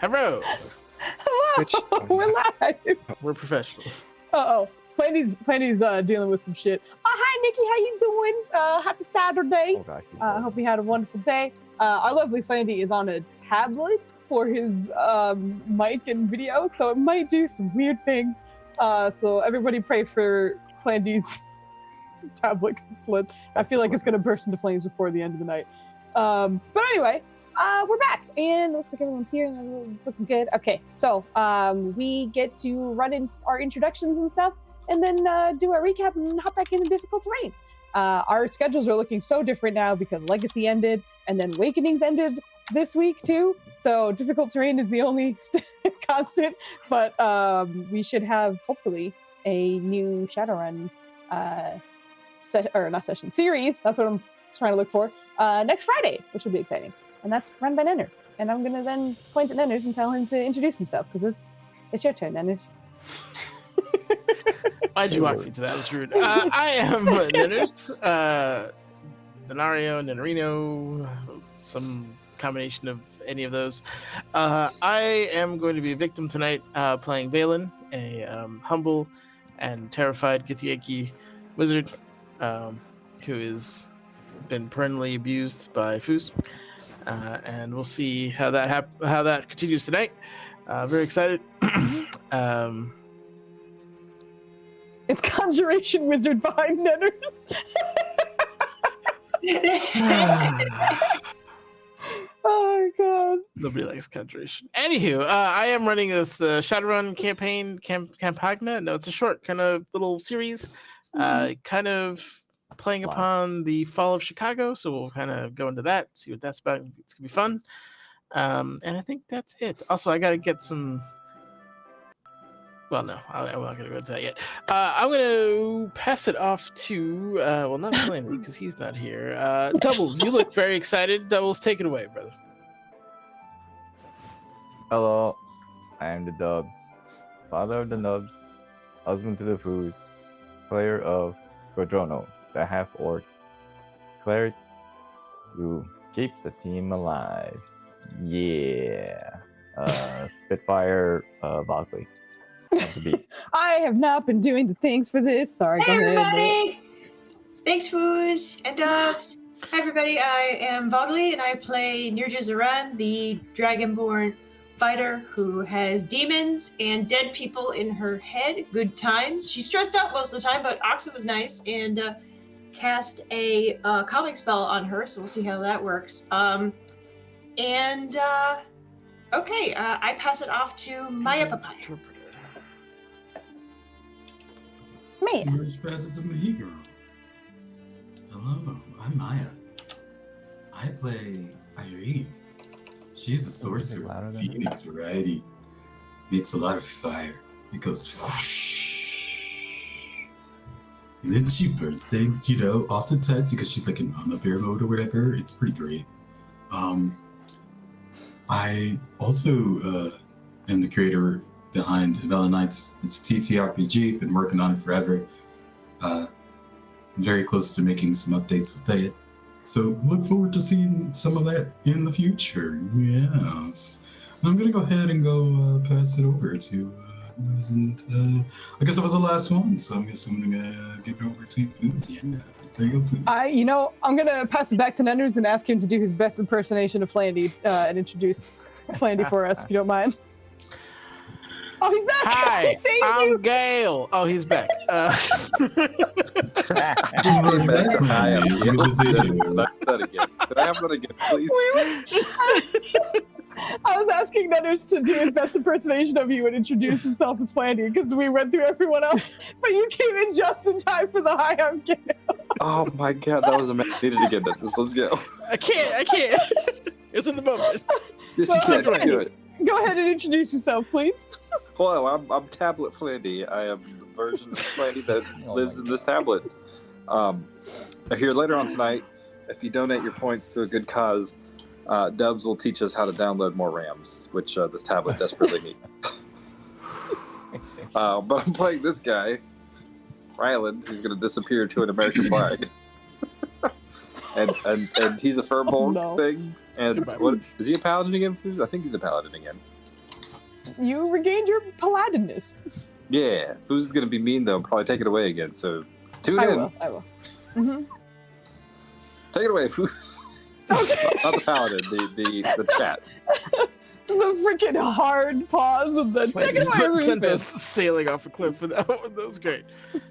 Hello. Hello, we're live. We're professionals. Plandy's dealing with some shit. Hi, Nikki, how you doing? Happy Saturday. I hope you had a wonderful day. Our lovely Flandy is on a tablet for his mic and video, so it might do some weird things. So everybody pray for Flandy's tablet. I feel like it's going to burst into flames before the end of the night. But anyway, we're back, and looks like everyone's here, and it's looking good. Okay, so we get to run in our introductions and stuff, and then do our recap and hop back into difficult terrain. Our schedules are looking so different now because Legacy ended, and then Awakenings ended this week too. So difficult terrain is the only constant, but we should have hopefully a new Shadowrun series. That's what I'm trying to look for next Friday, which will be exciting. And that's run by Nenners. And I'm gonna then point at Nenners and tell him to introduce himself because it's your turn, Nenners. Why'd you walk me to that? That was rude. I am Nenners, Denario, Nenarino, some combination of any of those. I am going to be a victim tonight, playing Valen, a humble and terrified Githyanki wizard who has been perennially abused by Foozca. And we'll see how that continues tonight. Very excited. It's Conjuration Wizard behind Nenners. Oh god. Nobody likes Conjuration. Anywho, I am running the Shadowrun campaign, Campagna. No, it's a short kind of little series, kind of playing upon the fall of Chicago. So we'll kind of go into that, see what that's about. It's gonna be fun. And I think that's it. Also, I gotta get some. Well, no, I'm not going to go into that yet. I'm going to pass it off to, not Flandy, because he's not here. Doubles, you look very excited. Doubles, take it away, brother. Hello, I am the Dubs, father of the Nubs, husband to the Foos, player of Godrono, the half-orc cleric who keeps the team alive. Yeah. Spitfire Valkyrie. I have not been doing the things for this. Sorry, hey, go ahead. Everybody! Thanks, Foos and Dubs. Hi, everybody. I am Vogly, and I play Nirja Zaran, the Dragonborn fighter who has demons and dead people in her head. Good times. She's stressed out most of the time, but Oxa was nice and cast a calming spell on her, so we'll see how that works. Okay, I pass it off to Maya Papaya. Maya. First pass it to me, girl. Hello, I'm Maya. I play Irene. She's a sorcerer of the Phoenix variety. Makes a lot of fire. It goes whoosh. And then she burns things, off the test because she's like in mama bear mode or whatever. It's pretty great. I also am the creator behind Valen Knights. It's a TTRPG, been working on it forever. Very close to making some updates with that. So look forward to seeing some of that in the future. Yes. I'm gonna go ahead and go pass it over to I guess I was the last one, so I'm assuming give it over to Foozca. Yeah. There you go, Foozca. I'm gonna pass it back to Nenners and ask him to do his best impersonation of Flandy and introduce Flandy for us, if you don't mind. Oh, he's back! Hi, I'm you. Gale. Oh, he's back. Just Oh, that's I my am name. It's good to see you. that again. Could I have that again, please? I was asking Nenners to do his best impersonation of you and introduce himself as Flandy because we went through everyone else, but you came in just in time for the hi, I'm Gale. Oh my god, that was amazing. Needed to get that. Let's go. I can't. It's in the moment. Yes, you can. Okay. Do it. Go ahead and introduce yourself, please. Hello, I'm Tablet Flandy. I am the version of Flandy that lives in this tablet. Here later on tonight, if you donate your points to a good cause, Dubs will teach us how to download more RAMs, which this tablet desperately needs. But I'm playing this guy, Ryland, who's going to disappear to an American flag. and he's a Firbolg thing. And what is he a paladin again? I think he's a paladin again. you regained your paladinness. Yeah, Foos is gonna be mean though. Probably take it away again. So tune in. I will. Mm-hmm. Take it away, Foos. Okay. Not the paladin. The chat. The freaking hard pause and then take it away. Sent us sailing off a cliff. That was great.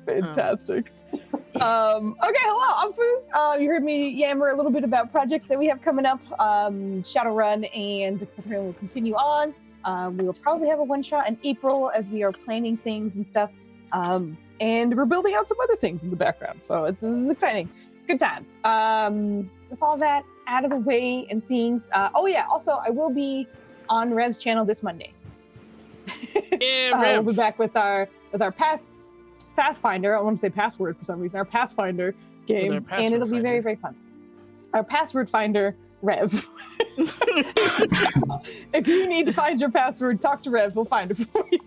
Fantastic. Okay, hello, I'm Foos. You heard me yammer a little bit about projects that we have coming up. Shadowrun and Patreon will continue on. We will probably have a one-shot in April as we are planning things and stuff. And we're building out some other things in the background. So this is exciting. Good times. With all that out of the way and things. Also, I will be on Rev's channel this Monday. Yeah, Rev. We'll be back with our Pathfinder. I want to say password for some reason. Our Pathfinder game, and it'll be very, very fun. Our password finder, Rev. If you need to find your password, talk to Rev. We'll find it for you.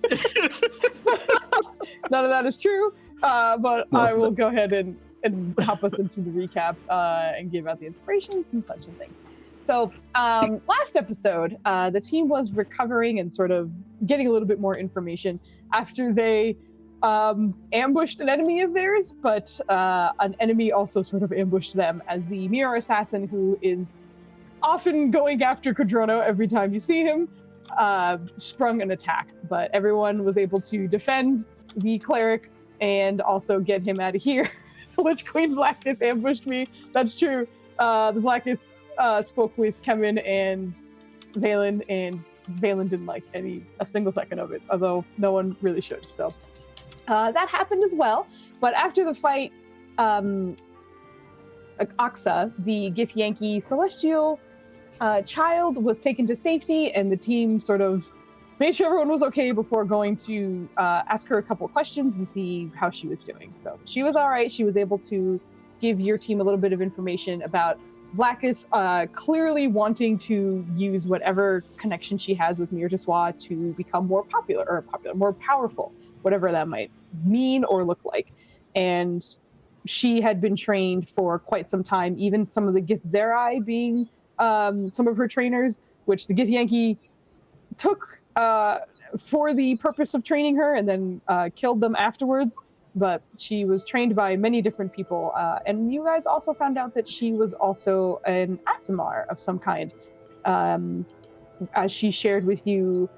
None of that is true, but I will go ahead and hop us into the recap and give out the inspirations and such and things. So last episode, the team was recovering and sort of getting a little bit more information after they ambushed an enemy of theirs, but an enemy also sort of ambushed them as the mirror assassin, who is often going after Quadrono every time you see him, sprung an attack. But everyone was able to defend the cleric and also get him out of here. Lich Queen Blackith ambushed me. That's true. The Blackith spoke with Kemen and Valen, and Valen didn't like a single second of it, although no one really should. So that happened as well. But after the fight, Aksa, the Githyanki celestial child, was taken to safety, and the team sort of made sure everyone was okay before going to ask her a couple of questions and see how she was doing. So she was all right. She was able to give your team a little bit of information about Vlaakith clearly wanting to use whatever connection she has with Mirtiswa to become more more powerful, whatever that might mean or look like. And she had been trained for quite some time, even some of the Githzerai being some of her trainers, which the Githyanki took for the purpose of training her and then killed them afterwards. But she was trained by many different people. And you guys also found out that she was also an Aasimar of some kind, as she shared with you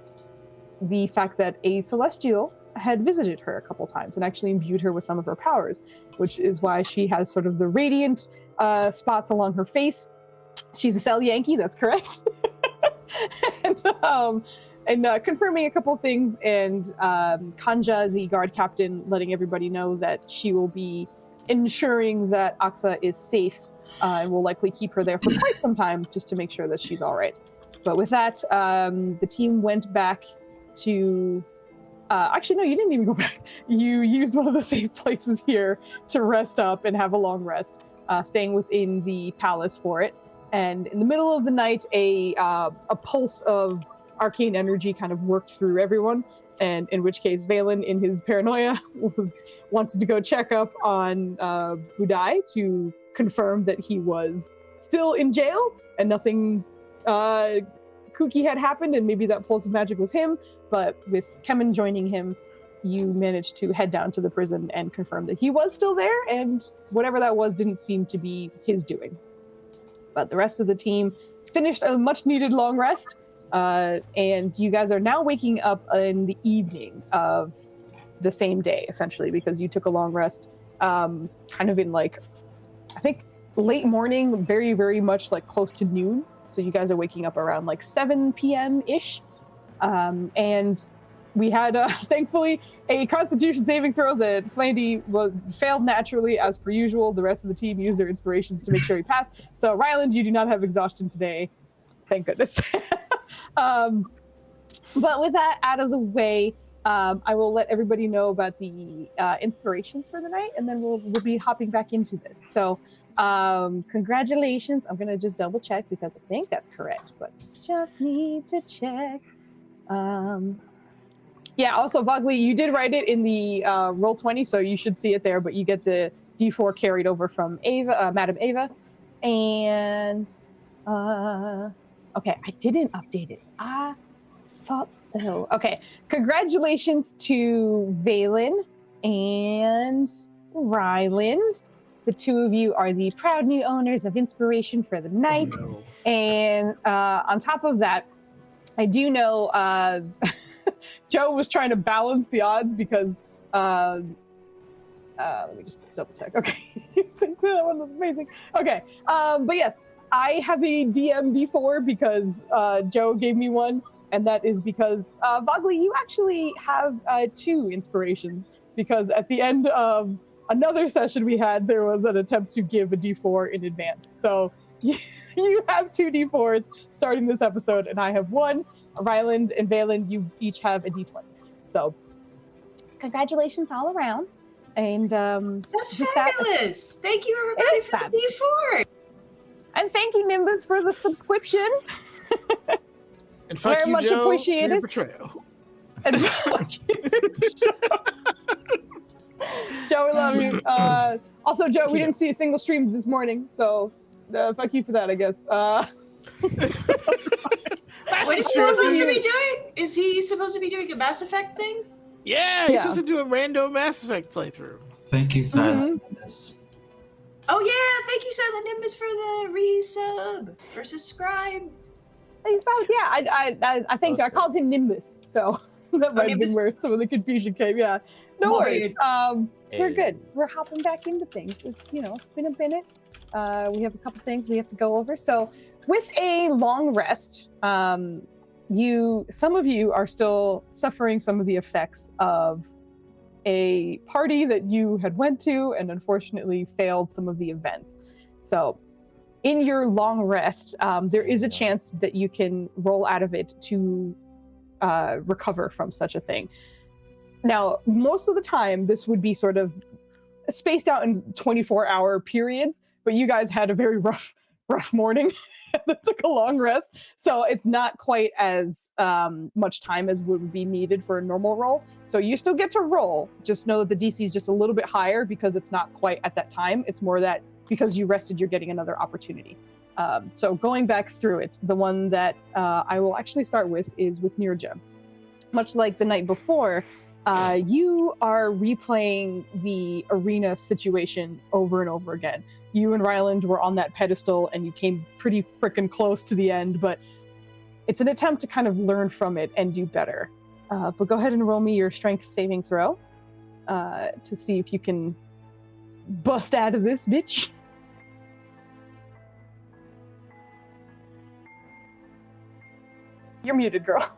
the fact that a Celestial had visited her a couple times and actually imbued her with some of her powers, which is why she has sort of the radiant spots along her face. She's a Cell Yankee, that's correct. And confirming a couple things, and Kanja, the guard captain, letting everybody know that she will be ensuring that Aksa is safe and will likely keep her there for quite some time just to make sure that she's all right. But with that, the team went back to... actually, no, you didn't even go back. You used one of the safe places here to rest up and have a long rest, staying within the palace for it. And in the middle of the night, a pulse of arcane energy kind of worked through everyone, and in which case Valen, in his paranoia, wanted to go check up on Budai to confirm that he was still in jail and nothing kooky had happened, and maybe that pulse of magic was him. But with Kemen joining him, you managed to head down to the prison and confirm that he was still there, and whatever that was didn't seem to be his doing. But the rest of the team finished a much-needed long rest, and you guys are now waking up in the evening of the same day, essentially, because you took a long rest kind of in, like, I think late morning, very, very much, like, close to noon. So you guys are waking up around, like, 7 p.m.-ish. And we had, thankfully, a Constitution saving throw that Flandy failed naturally, as per usual. The rest of the team used their inspirations to make sure he passed. So, Ryland, you do not have exhaustion today. Thank goodness. But with that out of the way, I will let everybody know about the inspirations for the night, and then we'll be hopping back into this. So, congratulations. I'm going to just double check because I think that's correct, but just need to check. Yeah, also, Vogley, you did write it in the Roll20, so you should see it there, but you get the D4 carried over from Ava, Madam Ava. And, okay, I didn't update it. thought so. Okay, congratulations to Valen and Ryland. The two of you are the proud new owners of Inspiration for the Night. Oh, no. And on top of that, I do know Joe was trying to balance the odds because let me just double check. Okay, that one was amazing. Okay, but yes, I have a DM D4 because Joe gave me one, and that is because Vogley, you actually have 2 inspirations because at the end of another session we had, there was an attempt to give a D4 in advance. So you have 2 D4s starting this episode, and I have 1. Ryland and Valen, you each have a D20. So congratulations all around. And That's fabulous. Thank you, everybody, for fabulous. the D4. And thank you, Nimbus, for the subscription. And fuck Very you, much Joe, appreciated. for your betrayal. And fuck you, Joe, we love you. Also, Joe, we didn't see a single stream this morning, so fuck you for that, I guess. What is he supposed to be doing? Is he supposed to be doing a Mass Effect thing? Yeah, he's supposed to do a random Mass Effect playthrough. Thank you, Silent Nimbus. Oh yeah, thank you, Silent Nimbus, for the resub or subscribe. Yeah, I think I called him Nimbus, so that might have been where some of the confusion came. Yeah, no worries. We're good. We're hopping back into things. It's been a minute. We have a couple things we have to go over. So, with a long rest, some of you are still suffering some of the effects of a party that you had went to and unfortunately failed some of the events. So in your long rest, there is a chance that you can roll out of it to recover from such a thing. Now, most of the time, this would be sort of spaced out in 24-hour periods, but you guys had a very rough morning that took a long rest. So it's not quite as much time as would be needed for a normal roll. So you still get to roll. Just know that the DC is just a little bit higher because it's not quite at that time. It's more that because you rested, you're getting another opportunity. So going back through it, the one that I will actually start with is with Nirja. Much like the night before, you are replaying the arena situation over and over again. You and Ryland were on that pedestal and you came pretty freaking close to the end, but it's an attempt to kind of learn from it and do better. But go ahead and roll me your strength saving throw to see if you can bust out of this bitch. You're muted, girl.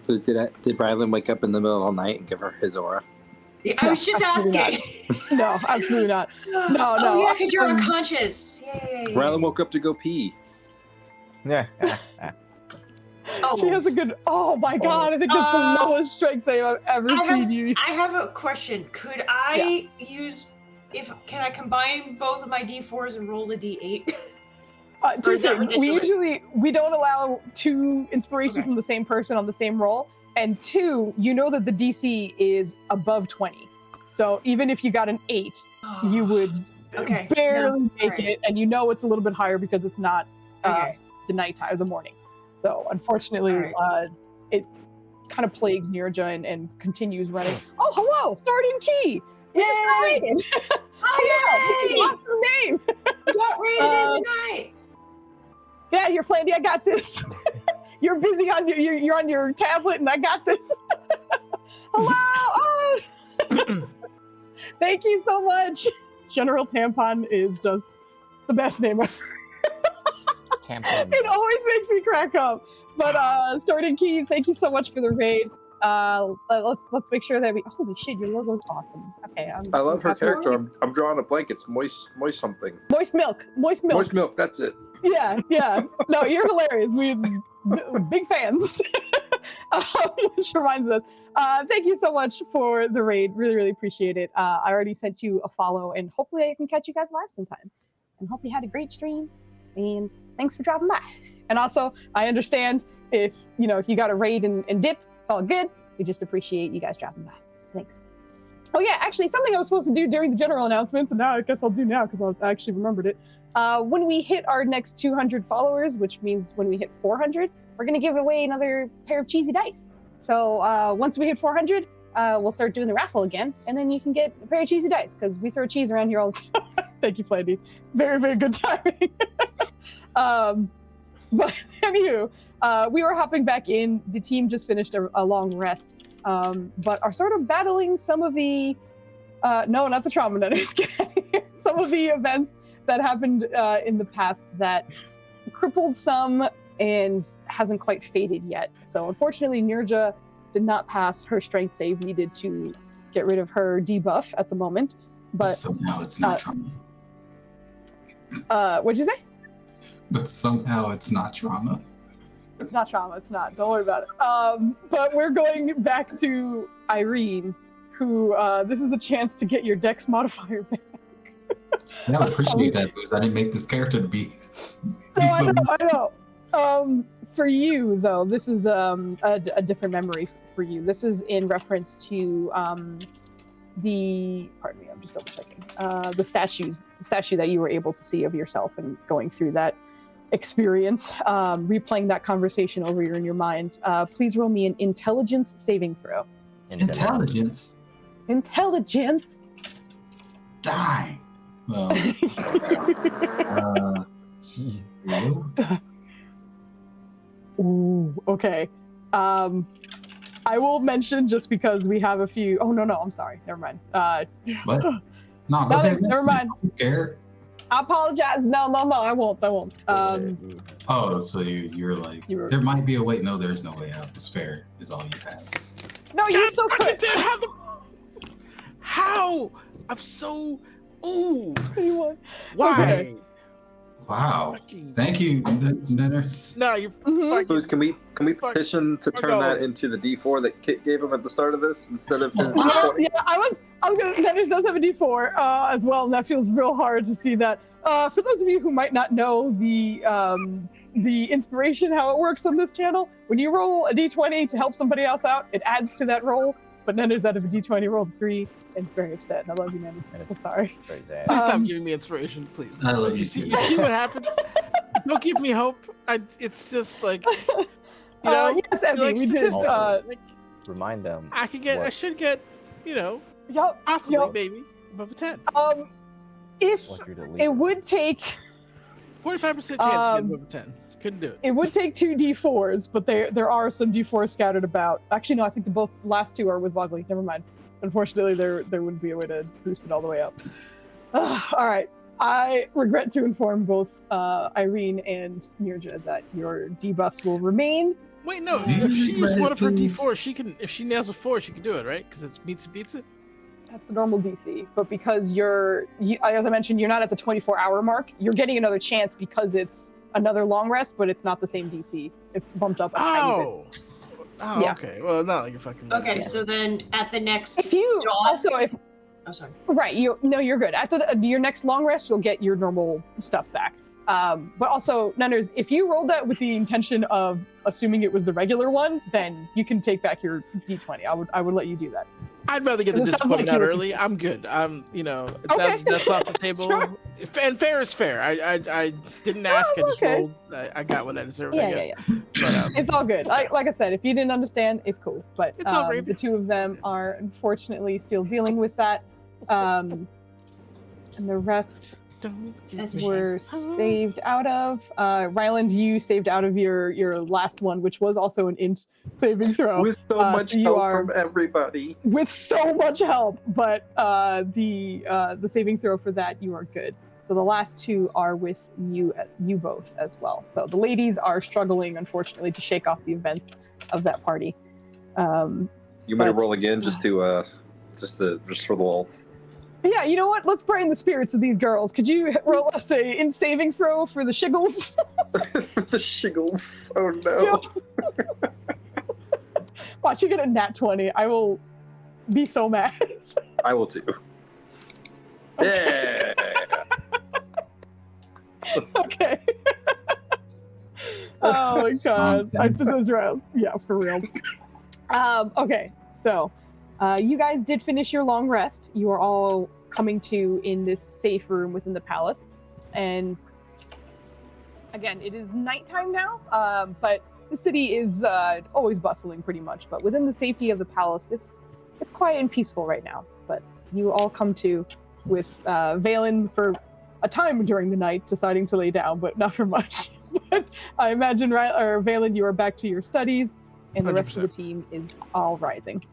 Did Ryland wake up in the middle of the night and give her his aura? Yeah, I was just asking. No, absolutely not. No. Oh yeah, because you're unconscious. Yay. Ryland woke up to go pee. Yeah. She has a good. Oh my god! I think that's the lowest strength save I've ever seen you. I have a question. Could I use? Can I combine both of my D4s and roll a D8? Two things. We don't allow 2 inspirations from the same person on the same roll, and 2, you know that the DC is above 20. So even if you got an 8, you would barely make it, and you know it's a little bit higher because it's not the nighttime or the morning. So unfortunately, it kind of plagues Nirja and continues running. Oh, hello, starting key. Yay! Oh yeah, awesome name. Got raided in the night. Get out of here, Flandy. I got this. You're busy on you're on your tablet, and I got this. Hello. Oh. Thank you so much. General Tampon is just the best name ever. Tampon. It always makes me crack up. But Starting Key, thank you so much for the raid. Let's make sure that we. Holy shit, your logo's awesome. Okay, I love her character. I'm drawing a blank. It's moist something. Moist milk. Moist milk. That's it. Yeah. No, you're hilarious. We're big fans. Which reminds us, thank you so much for the raid. Really appreciate it. I already sent you a follow, and hopefully I can catch you guys live sometime. And hope you had a great stream. And thanks for dropping by. And also, I understand if you got a raid and dip, it's all good. We just appreciate you guys dropping by. Thanks. Oh yeah, actually, something I was supposed to do during the general announcements, and now I guess I'll do now because I actually remembered it. When we hit our next 200 followers, which means when we hit 400, we're going to give away another pair of cheesy dice. So once we hit 400, we'll start doing the raffle again, and then you can get a pair of cheesy dice because we throw cheese around here all the time. Thank you, Flandy. Very, very good timing. But anywho, we were hopping back in. The team just finished a long rest, but are sort of battling some of the no, not the trauma nutters. Some of the events that happened in the past that crippled some and hasn't quite faded yet. So unfortunately, Nirja did not pass her strength save needed to get rid of her debuff at the moment. But somehow it's not trauma. What'd you say? But somehow it's not trauma. It's not trauma. It's not. Don't worry about it. But we're going back to Irene, who this is a chance to get your dex modifier back. Yeah, I appreciate that because I didn't make this character to be. I know. For you though, this is a different memory for you. This is in reference to pardon me, I'm just double checking. The statue that you were able to see of yourself and going through that experience, replaying that conversation over in your mind. Please roll me an intelligence saving throw. Intelligence? Dang. Well, Jeez. Ooh, okay. I will mention just because we have a few. Oh no, I'm sorry. Never mind. what? No, go ahead. Never mind. I'm scared. I apologize. No, I won't. Oh, so you're like, there might be a way. No, there's no way out. Despair is all you have. No, you're so quick. How? I'm so. Ooh. 21. Why? Okay. Wow. Thank you, Ninners. No, you're. Foos, can we petition to turn that into the D4 that Kit gave him at the start of this instead of his D20? Yeah, I was gonna. Ninners does have a D4 as well, and that feels real hard to see that. For those of you who might not know the inspiration, how it works on this channel, when you roll a D20 to help somebody else out, it adds to that roll. But Ninners out of a D20 rolled 3 and is very upset. And I love you, Ninners. I'm so sorry. Please stop giving me inspiration, please. I love you too. You see what happens? Don't give me hope. It's just like, you know, yes, Emmy, like we did. Remind them. I should get, possibly maybe above a 10. If it would take 45% chance to get above a 10. Couldn't do it. It would take 2 D4s, but there are some D4s scattered about. Actually, no, I think the last 2 are with Woggly. Never mind. Unfortunately, there wouldn't be a way to boost it all the way up. All right. I regret to inform both Irene and Nirja that your debuffs will remain. Wait, no. If she used one of her D4, she can. If she nails a 4, she can do it, right? Because it's beats it. That's the normal DC. But because as I mentioned, you're not at the 24-hour mark. You're getting another chance because it's another long rest, but it's not the same DC. It's bumped up a tiny bit. Oh, yeah. Okay. Well, not like a fucking. Okay, so then at the next. If you also, oh, sorry. Right, you're good. At your next long rest, you'll get your normal stuff back. But also, Nunners, if you rolled that with the intention of assuming it was the regular one, then you can take back your D20. I would let you do that. I'd rather get the disappointment out early. I'm good. Okay. That's off the table. Sure. And fair is fair. I didn't ask. I just rolled. I got what I deserved. I guess. Yeah. But, it's all good. Like I said, if you didn't understand, it's cool. But it's all right. The two of them are unfortunately still dealing with that. And the rest were saved out of. Ryland, you saved out of your last one, which was also an int saving throw. With so much help from everybody. With so much help, but the saving throw for that, you are good. So the last 2 are with you both as well. So the ladies are struggling, unfortunately, to shake off the events of that party. You want to roll again, just for the waltz. Yeah, you know what? Let's pray in the spirits of these girls. Could you roll us in saving throw for the shiggles? For the shiggles. Oh no. Yeah. Watch you get a nat 20. I will be so mad. I will too. Yeah. Okay. Oh my god. I possess rounds. Yeah, for real. Okay, so you guys did finish your long rest. You are all coming to in this safe room within the palace. And again, it is nighttime now, but the city is always bustling pretty much, but within the safety of the palace, it's quiet and peaceful right now. But you all come to with Valen for a time during the night, deciding to lay down, but not for much. But I imagine, Valen, you are back to your studies, and the rest of the team is all rising.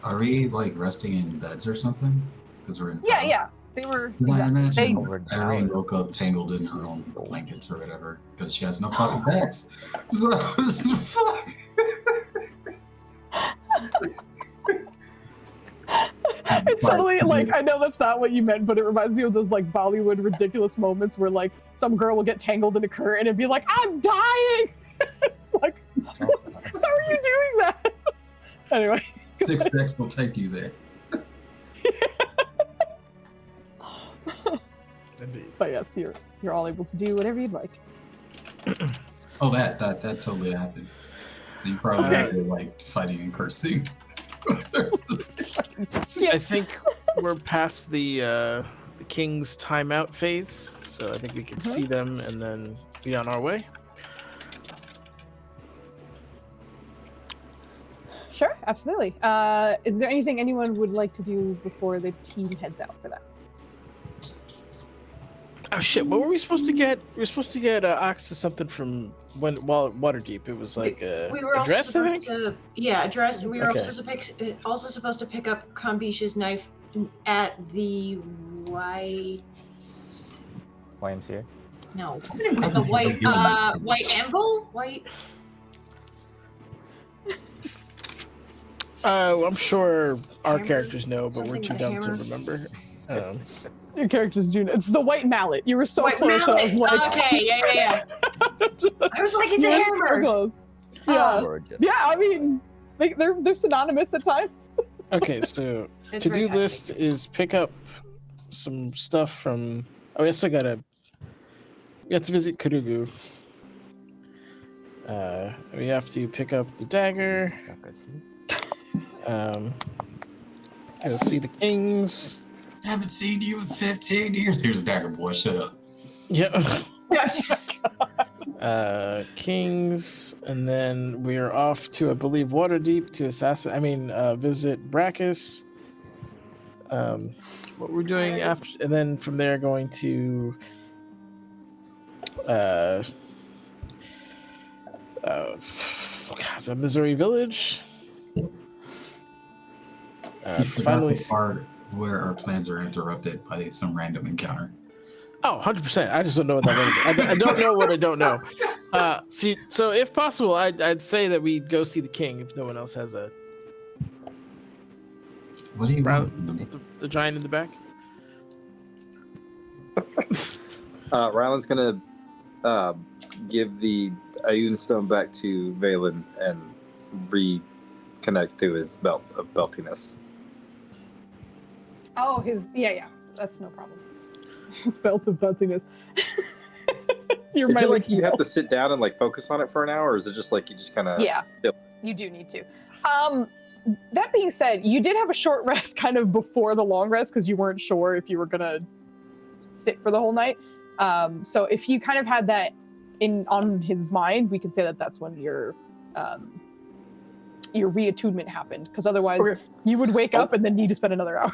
Are we like resting in beds or something? Because we're in. Yeah. They were. I imagine They- Irene woke up tangled in her own blankets or whatever because she has no fucking beds. So fuck. It's suddenly like, I know that's not what you meant, but it reminds me of those like Bollywood ridiculous moments where like some girl will get tangled in a curtain and be like, "I'm dying." It's like, how are you doing that? Anyway, 6 decks will take you there. But yes, you're all able to do whatever you'd like. Oh, that totally happened. So you probably were like fighting and cursing. I think we're past the king's timeout phase, so I think we can see them and then be on our way. Sure, absolutely. Is there anything anyone would like to do before the team heads out for that? Oh shit! What were we supposed to get? We were supposed to get Ox to something from Waterdeep. It was like we were also address, supposed to address. We were Okay. also supposed to pick up Kambish's knife at the YMCA? No, at the white anvil. I'm sure our Hammer? characters know, but we're Something too with a dumb to hammer? remember. Your characters do. It's the white mallet. You were so White close. I mallet. was like, Okay, yeah. I was like, it's a you were hammer. so close. Yeah, yeah. I mean, they're synonymous at times. Okay, so It's to-do very list is pick up some stuff from. Oh, we also we have to visit Kurugu. We have to pick up the dagger. Go see the kings. I haven't seen you in 15 years. Here's a dagger, boy. Shut up. Yeah. Yes. Kings, and then we're off to, I believe, Waterdeep to visit Brachus. What we're doing after, and then from there going to the Missouri Village. You forgot Finally, the part where our plans are interrupted by some random encounter. Oh, 100%. I just don't know what that is. I don't know what I don't know. So if possible, I'd say that we go see the king if no one else has a. What do you want? The giant in the back? Ryland's gonna give the Ayun stone back to Valen and reconnect to his belt of beltiness. Oh, yeah. That's no problem. His belt of beltiness. Is it like you have to sit down and like focus on it for an hour, or is it just like you just kind of? Yeah, you do need to. That being said, you did have a short rest kind of before the long rest because you weren't sure if you were gonna sit for the whole night. So if you kind of had that on his mind, we could say that that's when your reattunement happened, because otherwise you would wake up and then need to spend another hour.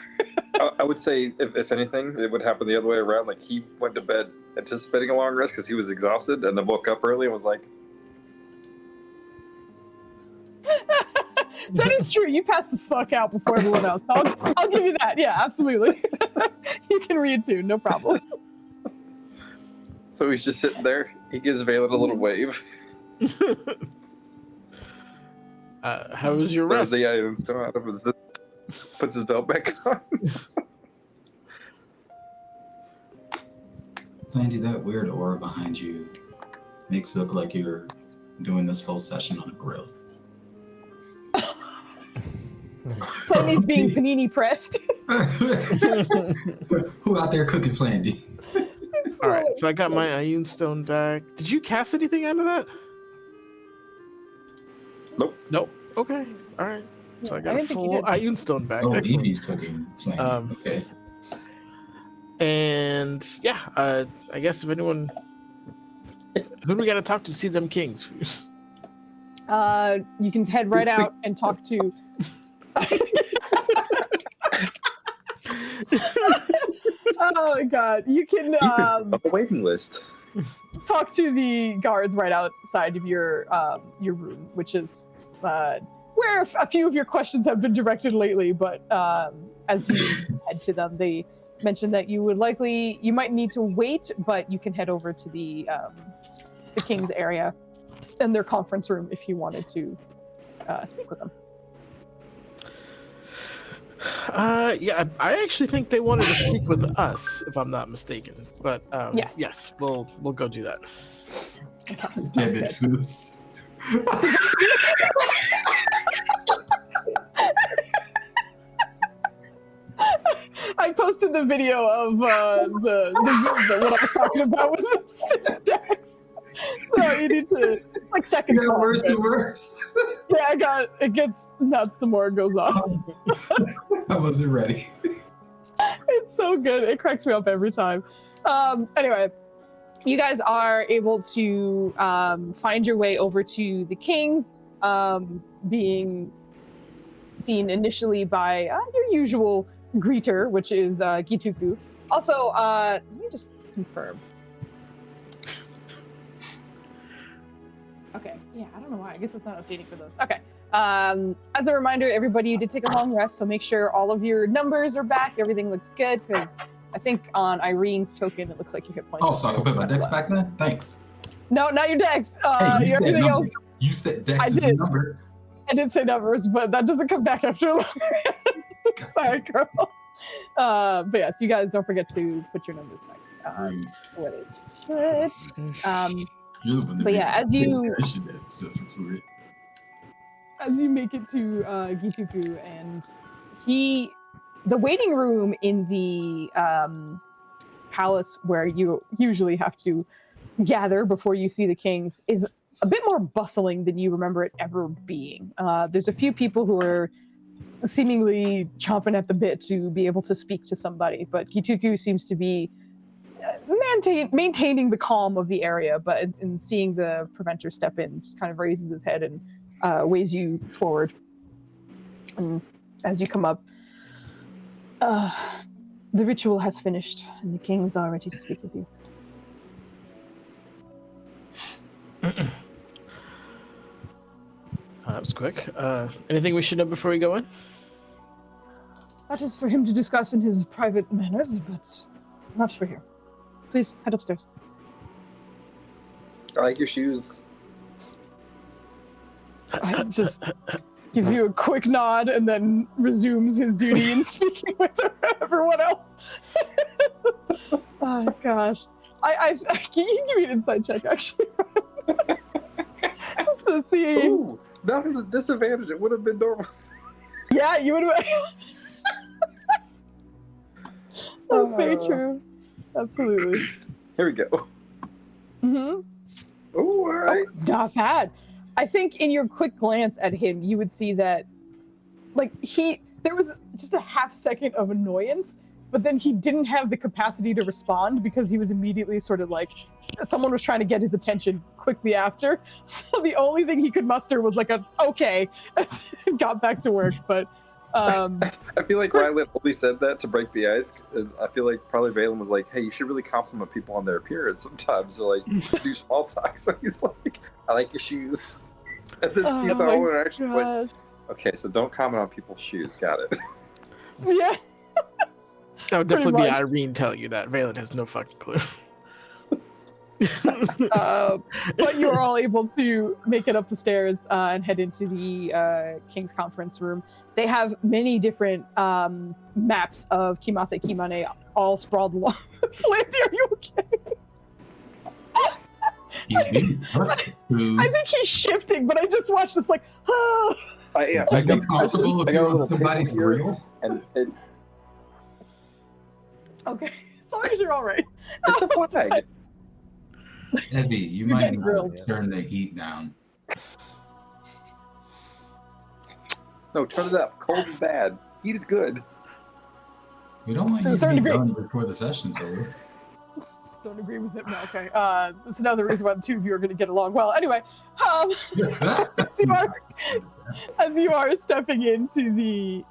I would say, if anything, it would happen the other way around. Like he went to bed anticipating a long rest because he was exhausted, and then woke up early and was like, That is true. You passed the fuck out before everyone else. I'll give you that. Yeah, absolutely. You can reattune, no problem. So he's just sitting there. He gives Valen a little wave. How was your rest? Throws the item stone out of his, puts his belt back on. Sandy, that weird aura behind you makes it look like you're doing this whole session on a grill. Flandy's being panini pressed. Who out there cooking Flandy? All right, so I got my Ayun stone back. Did you cast anything out of that? Nope. Okay. All right. So I got a full Ayun stone back. Oh, Excellent. Evie's cooking Flandy. Okay. And yeah, I guess if anyone, who do we got to talk to see them kings? You can head right out and talk to. Oh my god! You can on the waiting list. talk to the guards right outside of your room, which is where a few of your questions have been directed lately. But as you head to them, they mentioned that you might need to wait, but you can head over to the king's area and their conference room if you wanted to speak with them. Yeah, I actually think they wanted to speak with us, if I'm not mistaken. But yes, we'll go do that. Damn it, Foos. I posted the video of the what I was talking about with the 6 decks. So you need to second. It got worse and worse. Yeah, it gets nuts the more it goes on. I wasn't ready. It's so good. It cracks me up every time. Anyway, you guys are able to find your way over to the Kings, being seen initially by your usual greeter, which is Gituku. Also, let me just confirm. Okay, yeah, I don't know why. I guess it's not updating for those. Okay. As a reminder, everybody, you did take a long rest, so make sure all of your numbers are back. Everything looks good, because I think on Irene's token, it looks like your hit points. Oh, so I can put my dex back then? Thanks. No, not your dex. Hey, you said everything numbers. else. You said dex is a number. I did say numbers, but that doesn't come back after a long rest. Sorry, girl. But yes, you guys don't forget to put your numbers back. What it should. But yeah, as you make it to Gituku, and the waiting room in the palace where you usually have to gather before you see the kings is a bit more bustling than you remember it ever being. There's a few people who are seemingly chomping at the bit to be able to speak to somebody, but Gituku seems to be maintaining the calm of the area, but in seeing the preventer step in, just kind of raises his head and waves you forward. And as you come up, the ritual has finished, and the kings are ready to speak with you. That was quick. Anything we should know before we go in? That is for him to discuss in his private manners, but not for here. Please head upstairs. I like your shoes. I just gives you a quick nod and then resumes his duty in speaking with everyone else. Oh gosh, I can you give me an insight check actually? Just to see. Ooh, not at a disadvantage. It would have been normal. Yeah, you would have. That's very true. Absolutely. Here we go. Mm-hmm. Oh, all right. Oh, not bad. I think in your quick glance at him, you would see that, there was just a half second of annoyance, but then he didn't have the capacity to respond because he was immediately sort of someone was trying to get his attention quickly after. So the only thing he could muster was okay, and got back to work. But I feel like Rylan only said that to break the ice. And I feel like probably Valen was like, hey, you should really compliment people on their appearance sometimes, or do small talk. So he's like, I like your shoes. And then sees the whole interaction. Like, okay, so don't comment on people's shoes. Got it. Yeah. That would definitely be Irene telling you that. Valen has no fucking clue. But you're all able to make it up the stairs and head into the King's conference room. They have many different maps of Kimathe Kimane all sprawled along. Flandy, are you okay? He's being I think he's shifting, but I just watched this I got comfortable if you're on somebody's grill. And okay, as long as you're all right. It's a flag. Evie, you might need to turn the heat down. No, turn it up. Cold is bad. Heat is good. We don't want you to be done before the session's over. don't agree with him. No, okay. That's another reason why the two of you are going to get along well. Anyway, as you are stepping into the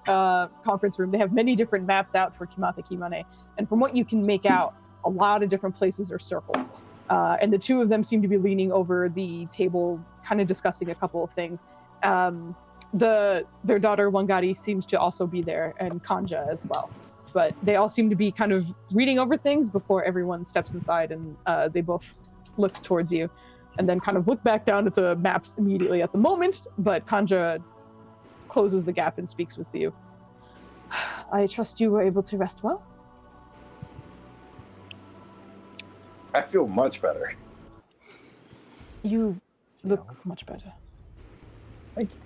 conference room, they have many different maps out for Kimata Kimane, and from what you can make out, a lot of different places are circled. And the two of them seem to be leaning over the table, kind of discussing a couple of things. Their daughter Wangari seems to also be there, and Kanja as well. But they all seem to be kind of reading over things before everyone steps inside, and they both look towards you, and then kind of look back down at the maps immediately at the moment. But Kanja closes the gap and speaks with you. I trust you were able to rest well? I feel much better. You look much better. Thank you.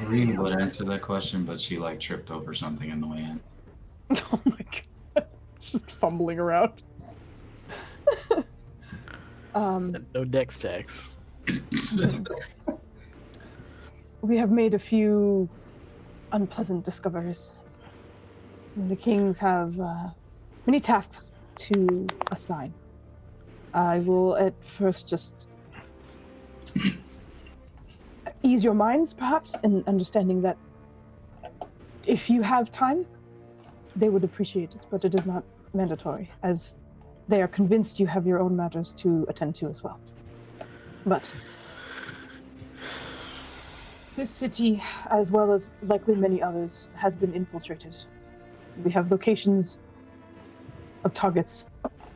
Irene would answer that question, but she like tripped over something in the way in. Oh my god. Just fumbling around. No dex tax. We have made a few unpleasant discoveries. The kings have many tasks to assign. I will at first just ease your minds, perhaps, in understanding that if you have time, they would appreciate it, but it is not mandatory, as they are convinced you have your own matters to attend to as well. But this city, as well as likely many others, has been infiltrated. We have locations of targets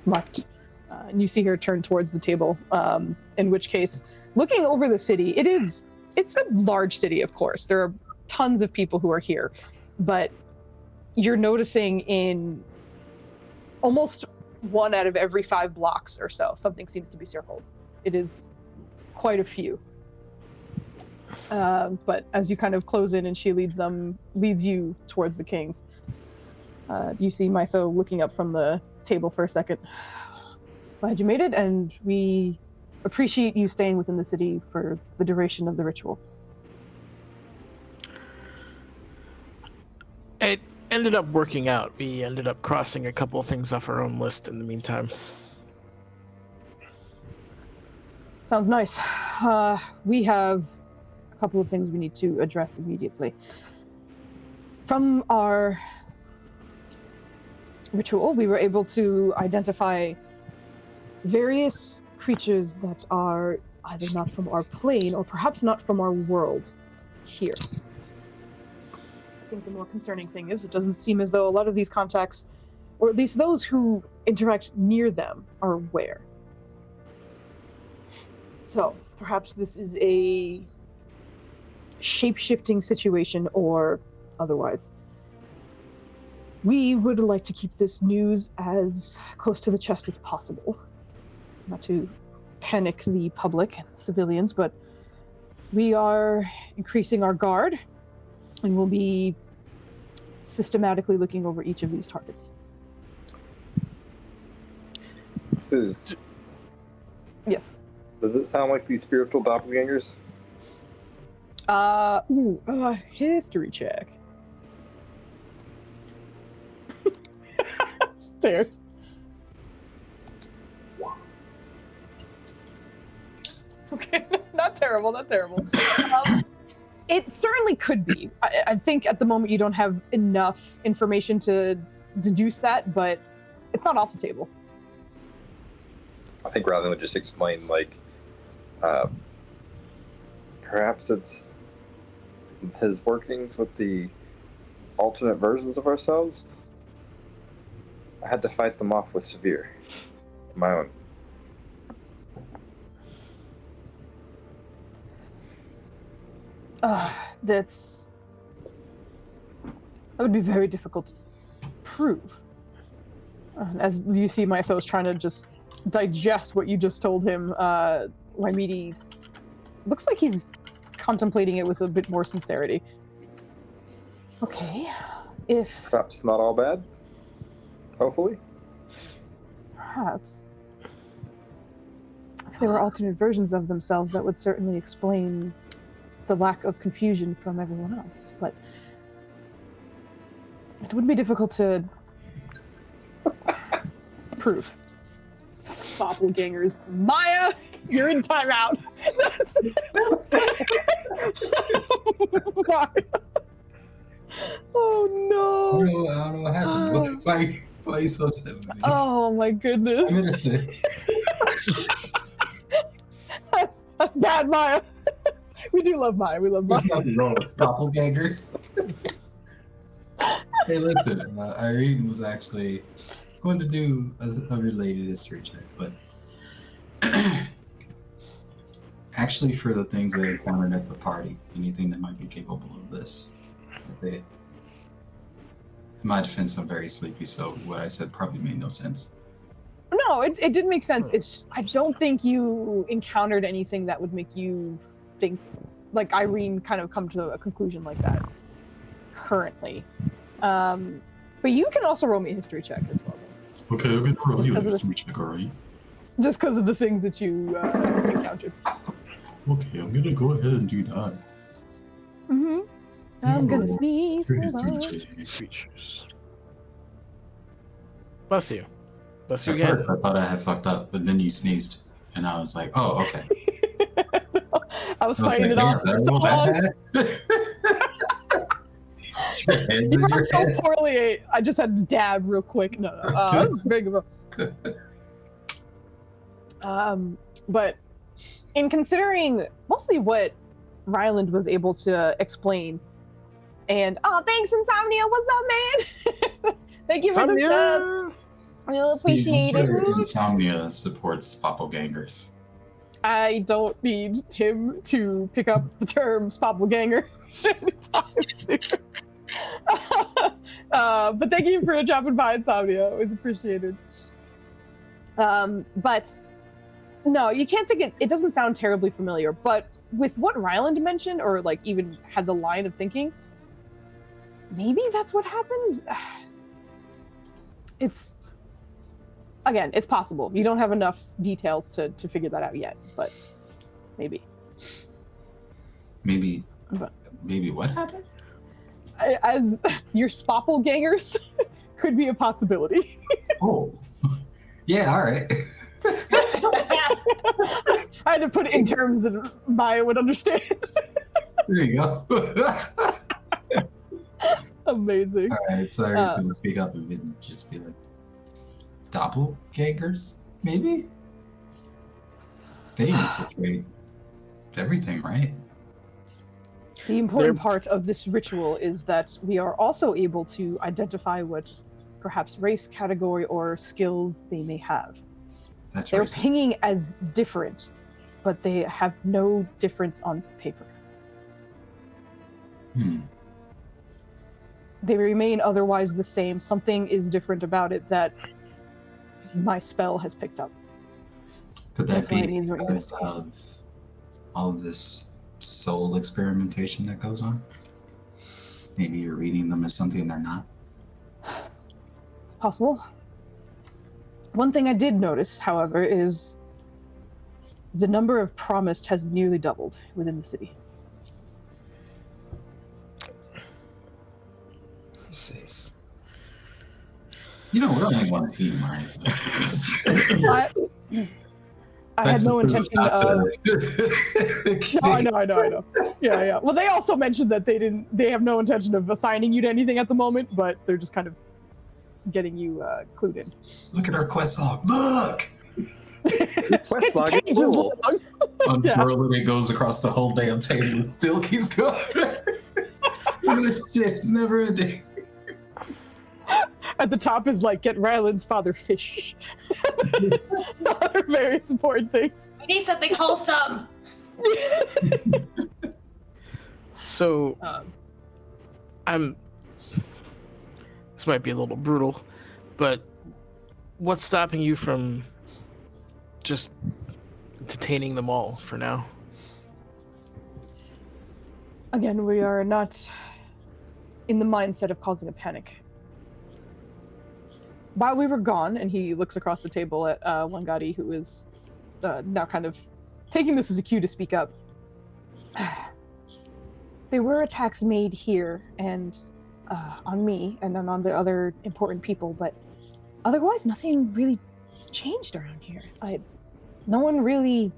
marked. And you see her turn towards the table, in which case, looking over the city, it's a large city, of course. There are tons of people who are here, but you're noticing in almost 1 out of every 5 blocks or so, something seems to be circled. It is quite a few. But as you kind of close in and she leads you towards the kings, you see Mytho looking up from the table for a second. Glad you made it, and we appreciate you staying within the city for the duration of the ritual. It ended up working out. We ended up crossing a couple of things off our own list in the meantime. Sounds nice. We have a couple of things we need to address immediately. From our ritual, we were able to identify various creatures that are either not from our plane or perhaps not from our world here. I think the more concerning thing is it doesn't seem as though a lot of these contacts, or at least those who interact near them, are aware. So perhaps this is a shape-shifting situation or otherwise. We would like to keep this news as close to the chest as possible. Not to panic the public and civilians, but we are increasing our guard and we'll be systematically looking over each of these targets. Fooz, Yes. does it sound like these spiritual doppelgangers? History check. Stairs. Okay, not terrible, not terrible. It certainly could be. I think at the moment you don't have enough information to deduce that, but it's not off the table. I think rather than just explain, like, perhaps it's his workings with the alternate versions of ourselves. I had to fight them off with Severe, my own. That would be very difficult to prove. As you see, Mythos trying to just digest what you just told him, Waimidi looks like he's contemplating it with a bit more sincerity. Okay, if... Perhaps not all bad? Hopefully? Perhaps. If there were alternate versions of themselves, that would certainly explain the lack of confusion from everyone else, but it would be difficult to proof. Spoppelgangers. Maya, you're in timeout. Oh no. I don't know what happened. Why are you so upset with me? Oh my goodness. I'm innocent. That's bad, Maya. We do love Maya. We love Maya. There's nothing wrong with doppelgangers. Hey, listen, Irene was actually going to do a related history check, but actually for the things they encountered at the party, anything that might be capable of this. In my defense, I'm very sleepy, so what I said probably made no sense. No, it did make sense. It's just, I don't think you encountered anything that would make you think, like Irene kind of come to a conclusion like that currently. But you can also roll me a history check as well. Okay, I'm gonna roll you a history check, alright? Just because of the things that you encountered. Okay, I'm gonna go ahead and do that. Mm-hmm. I'm gonna sneeze. Creatures. Bless you. Bless you At again. first, I thought I had fucked up, but then you sneezed, and I was like, "Oh, okay." I was fighting it off for so long. You rolled so poorly. I just had to dab real quick. No. That was very good. But in considering mostly what Ryland was able to explain, and thanks, Insomnia. What's up, man? Thank you for the sub. I really appreciate it. Insomnia supports spoppelgangers. I don't need him to pick up the term spoppelganger anytime soon. But thank you for dropping by, Insomnia. Always appreciated. But no, you can't think it doesn't sound terribly familiar, but with what Ryland mentioned, or like even had the line of thinking, maybe that's what happened. It's possible. You don't have enough details to figure that out yet, but maybe. Maybe what happened? As your spoppelgangers could be a possibility. Oh, yeah, all right. I had to put it in terms that Maya would understand. There you go. Amazing. All right, so I was going to speak up and just be like, doppelgangers, maybe? They infiltrate everything, right? The important part of this ritual is that we are also able to identify what perhaps race, category, or skills they may have. They're pinging as different, but they have no difference on paper. They remain otherwise the same. Something is different about it that my spell has picked up. Could that be because of all of this soul experimentation that goes on? Maybe you're reading them as something they're not? It's possible. One thing I did notice, however, is the number of promised has nearly doubled within the city. Let's see. You know, we're only one team, right? I had no intention of. No, I know. Yeah. Well, they also mentioned that they have no intention of assigning you to anything at the moment, but they're just kind of getting you clued in. Look at our quest log. Look! Quest log is cool. Unfurling, it goes across the whole damn table and still keeps going. This shit's never ending. At the top is like, get Ryland's father fish. Other various important things. We need something wholesome. So, this might be a little brutal, but what's stopping you from just detaining them all for now? Again, we are not in the mindset of causing a panic. While we were gone, and he looks across the table at Wangari, who is now kind of taking this as a cue to speak up. There were attacks made here and on me and then on the other important people, but otherwise nothing really changed around here. No one really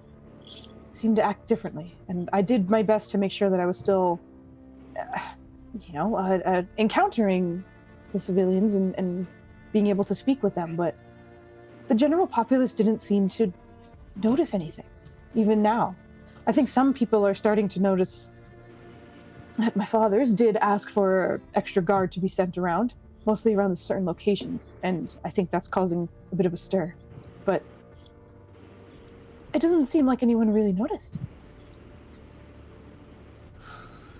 seemed to act differently, and I did my best to make sure that I was still, encountering the civilians and being able to speak with them, but the general populace didn't seem to notice anything, even now. I think some people are starting to notice that my fathers did ask for extra guard to be sent around, mostly around the certain locations, and I think that's causing a bit of a stir. But it doesn't seem like anyone really noticed.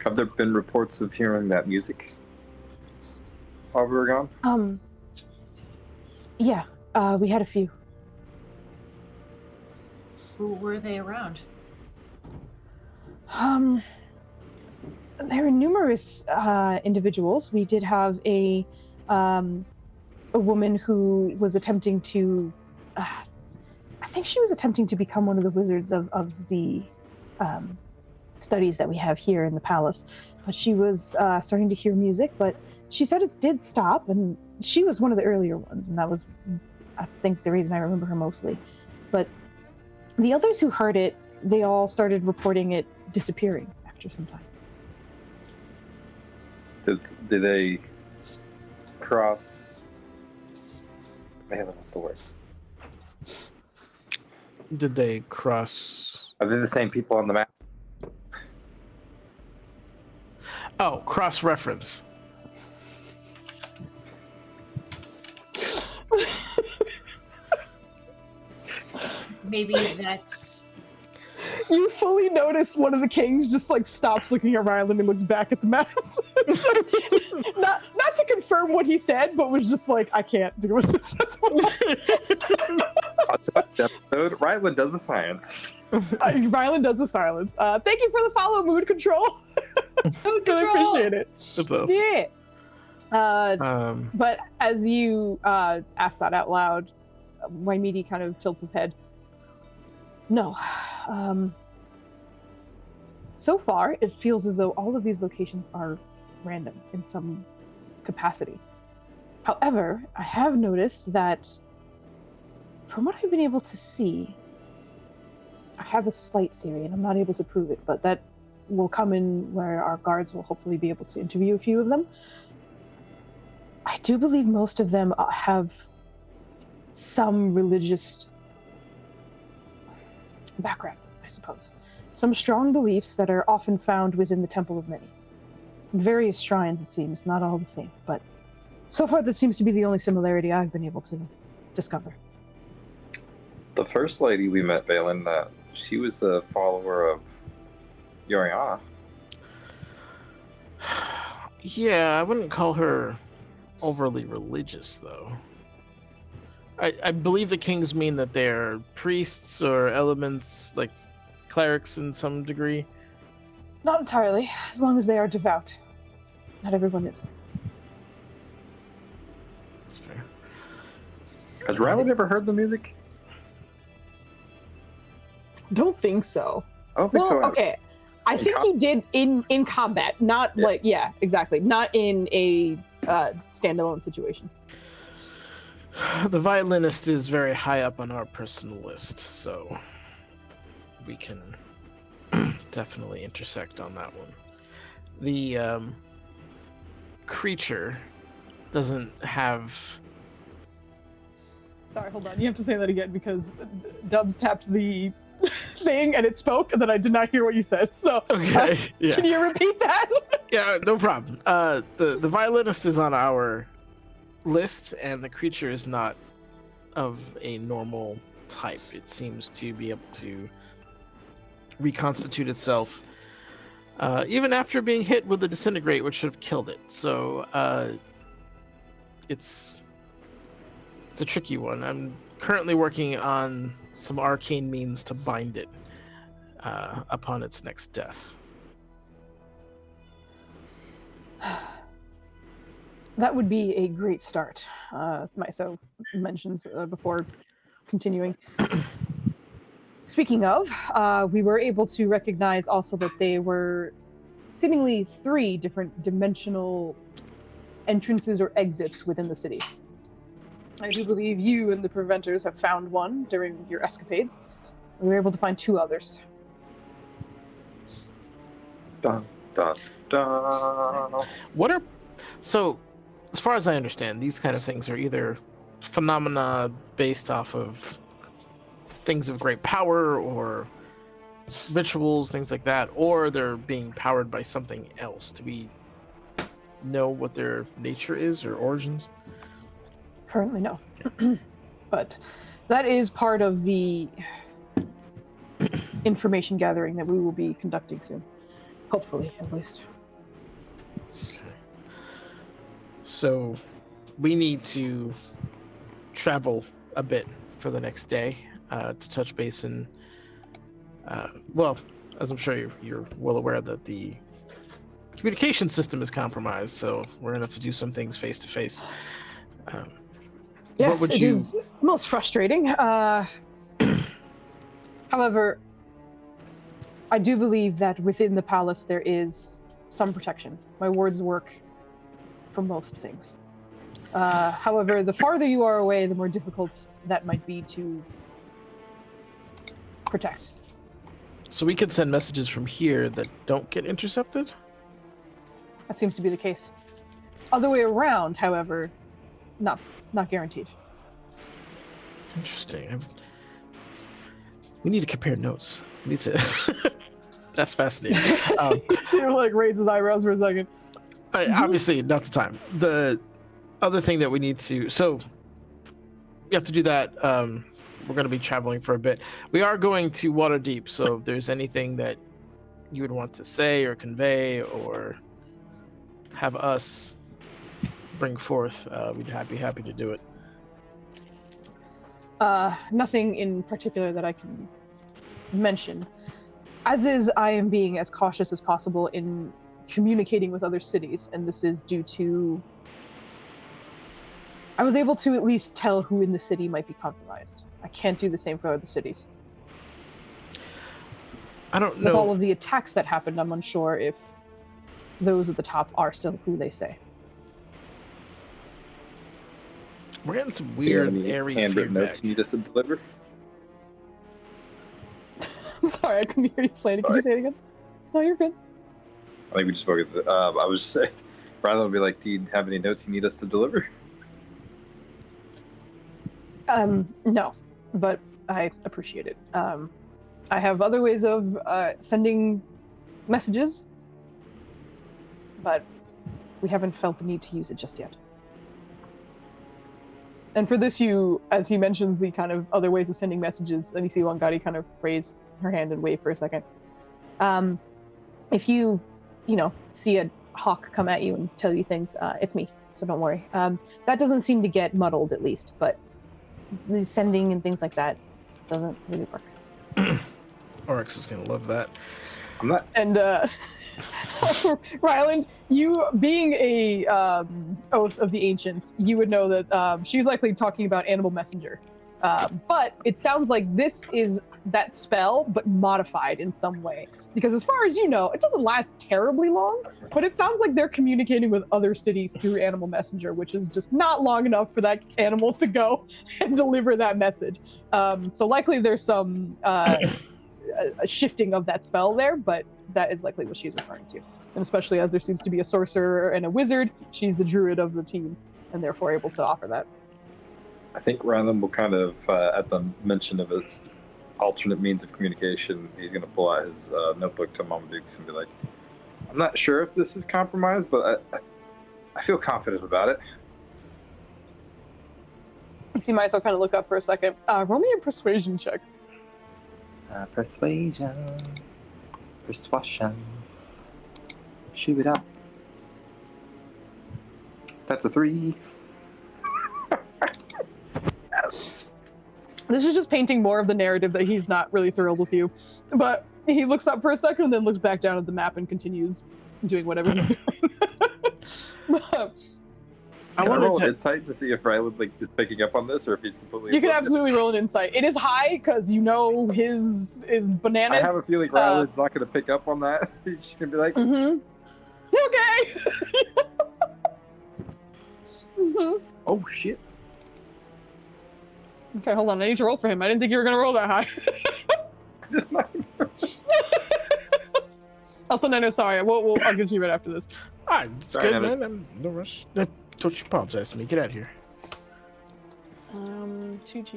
Have there been reports of hearing that music while we were gone? Yeah, we had a few. Who were they around? There are numerous individuals. We did have a woman who was attempting to, I think she was attempting to become one of the wizards of the studies that we have here in the palace. But she was starting to hear music, but she said it did stop, and she was one of the earlier ones, and that was, I think, the reason I remember her mostly. But the others who heard it, they all started reporting it disappearing after some time. Did they cross? Man, what's the word? Did they cross? Are they the same people on the map? Oh, cross-reference. Maybe that's... You fully notice one of the kings just like stops looking at Ryland and looks back at the maps. not to confirm what he said, but was just like, I can't deal with this. Episode, Ryland does the science. Ryland does the silence. Thank you for the follow, Mood Control. Mood I control! appreciate it. That's awesome. Yeah. But as you ask that out loud, Waimidi kind of tilts his head. No. So far, it feels as though all of these locations are random in some capacity. However, I have noticed that, from what I've been able to see, I have a slight theory, and I'm not able to prove it, but that will come in where our guards will hopefully be able to interview a few of them. I do believe most of them have some religious background, I suppose. Some strong beliefs that are often found within the Temple of Many. In various shrines, it seems, not all the same, but so far this seems to be the only similarity I've been able to discover. The first lady we met, Balin, she was a follower of Yoriana. Yeah, I wouldn't call her overly religious, though. I believe the kings mean that they're priests or elements, like clerics in some degree. Not entirely, as long as they are devout. Not everyone is. That's fair. Has Ryland ever heard the music? Don't think so. I don't think so. either. Okay. I think he did in combat, not exactly. Not in a standalone situation. The violinist is very high up on our personal list, so we can definitely intersect on that one. The creature doesn't have... Sorry, hold on. You have to say that again because Dubs tapped the thing and it spoke, and then I did not hear what you said. So, Okay, yeah. Can you repeat that? Yeah, no problem. The violinist is on our list, and the creature is not of a normal type. It seems to be able to reconstitute itself even after being hit with the disintegrate, which should have killed it. So it's a tricky one. I'm currently working on some arcane means to bind it upon its next death. That would be a great start, Mytho mentions before continuing. Speaking of, we were able to recognize also that they were seemingly 3 different dimensional entrances or exits within the city. I do believe you and the Preventers have found one during your escapades. We were able to find 2 others. Dun, dun, dun. So, as far as I understand, these kind of things are either phenomena based off of things of great power or rituals, things like that, or they're being powered by something else. Do we know what their nature is or origins? Currently, no. But that is part of the information gathering that we will be conducting soon. Hopefully, at least. So, we need to travel a bit for the next day to touch base and, well, as I'm sure you're well aware that the communication system is compromised, so we're going to have to do some things face to face. Yes, it is most frustrating. However, I do believe that within the palace there is some protection. My wards work for most things. However, the farther you are away, the more difficult that might be to protect. So we could send messages from here that don't get intercepted? That seems to be the case. Other way around, however, not guaranteed. Interesting. We need to compare notes. We need to. That's fascinating. Cyril like raises his eyebrows for a second. Obviously, not the time. The other thing that we need to. So we have to do that. We're going to be traveling for a bit. We are going to Waterdeep. So if there's anything that you would want to say or convey or have us bring forth, we'd be happy to do it. Nothing in particular that I can mention. As is, I am being as cautious as possible in communicating with other cities, and this is due to... I was able to at least tell who in the city might be compromised. I can't do the same for other cities. I don't know. With all of the attacks that happened, I'm unsure if those at the top are still who they say. We're getting some weird, airy handwritten feedback. notes you need us to deliver. I'm sorry, I couldn't hear you playing it. Can you say it again? No, you're good. I think we just spoke at the, I was just saying, Rylan would be like, do you have any notes you need us to deliver? No, but I appreciate it. I have other ways of sending messages, but we haven't felt the need to use it just yet. And for this, as he mentions the kind of other ways of sending messages, and you see Wangari kind of raise her hand and wave for a second. If you see a hawk come at you and tell you things, it's me, so don't worry. That doesn't seem to get muddled, at least, but the sending and things like that doesn't really work. Oryx is gonna love that. I'm not. And Ryland, you being a oath of the ancients, you would know that she's likely talking about animal messenger. But it sounds like this is that spell, but modified in some way. Because as far as you know, it doesn't last terribly long, but it sounds like they're communicating with other cities through animal messenger, which is just not long enough for that animal to go and deliver that message. So likely there's some a shifting of that spell there, but that is likely what she's referring to. And especially as there seems to be a sorcerer and a wizard, she's the druid of the team, and therefore able to offer that. I think Rylan will kind of, at the mention of his alternate means of communication, he's going to pull out his notebook to Mama Dukes and be like, I'm not sure if this is compromised, but I feel confident about it. You see Mythel kind of look up for a second. Roll me a persuasion check. Persuasions. Shoot it up. That's a 3. Yes. This is just painting more of the narrative that he's not really thrilled with you. But he looks up for a second and then looks back down at the map and continues doing whatever he's doing. I want to roll insight to see if Rylan is picking up on this or if he's completely. You can absolutely roll an insight. It is high because you know his bananas. I have a feeling Rylan's not going to pick up on that. He's just going to be like, Okay. Oh shit. Okay, hold on. I need to roll for him. I didn't think you were gonna roll that high. Also, no, sorry. I'll get you right after this. Alright, it's Sorry, good, Dennis. man. I'm no rush. Don't you apologize to me. Get out of here. 2G.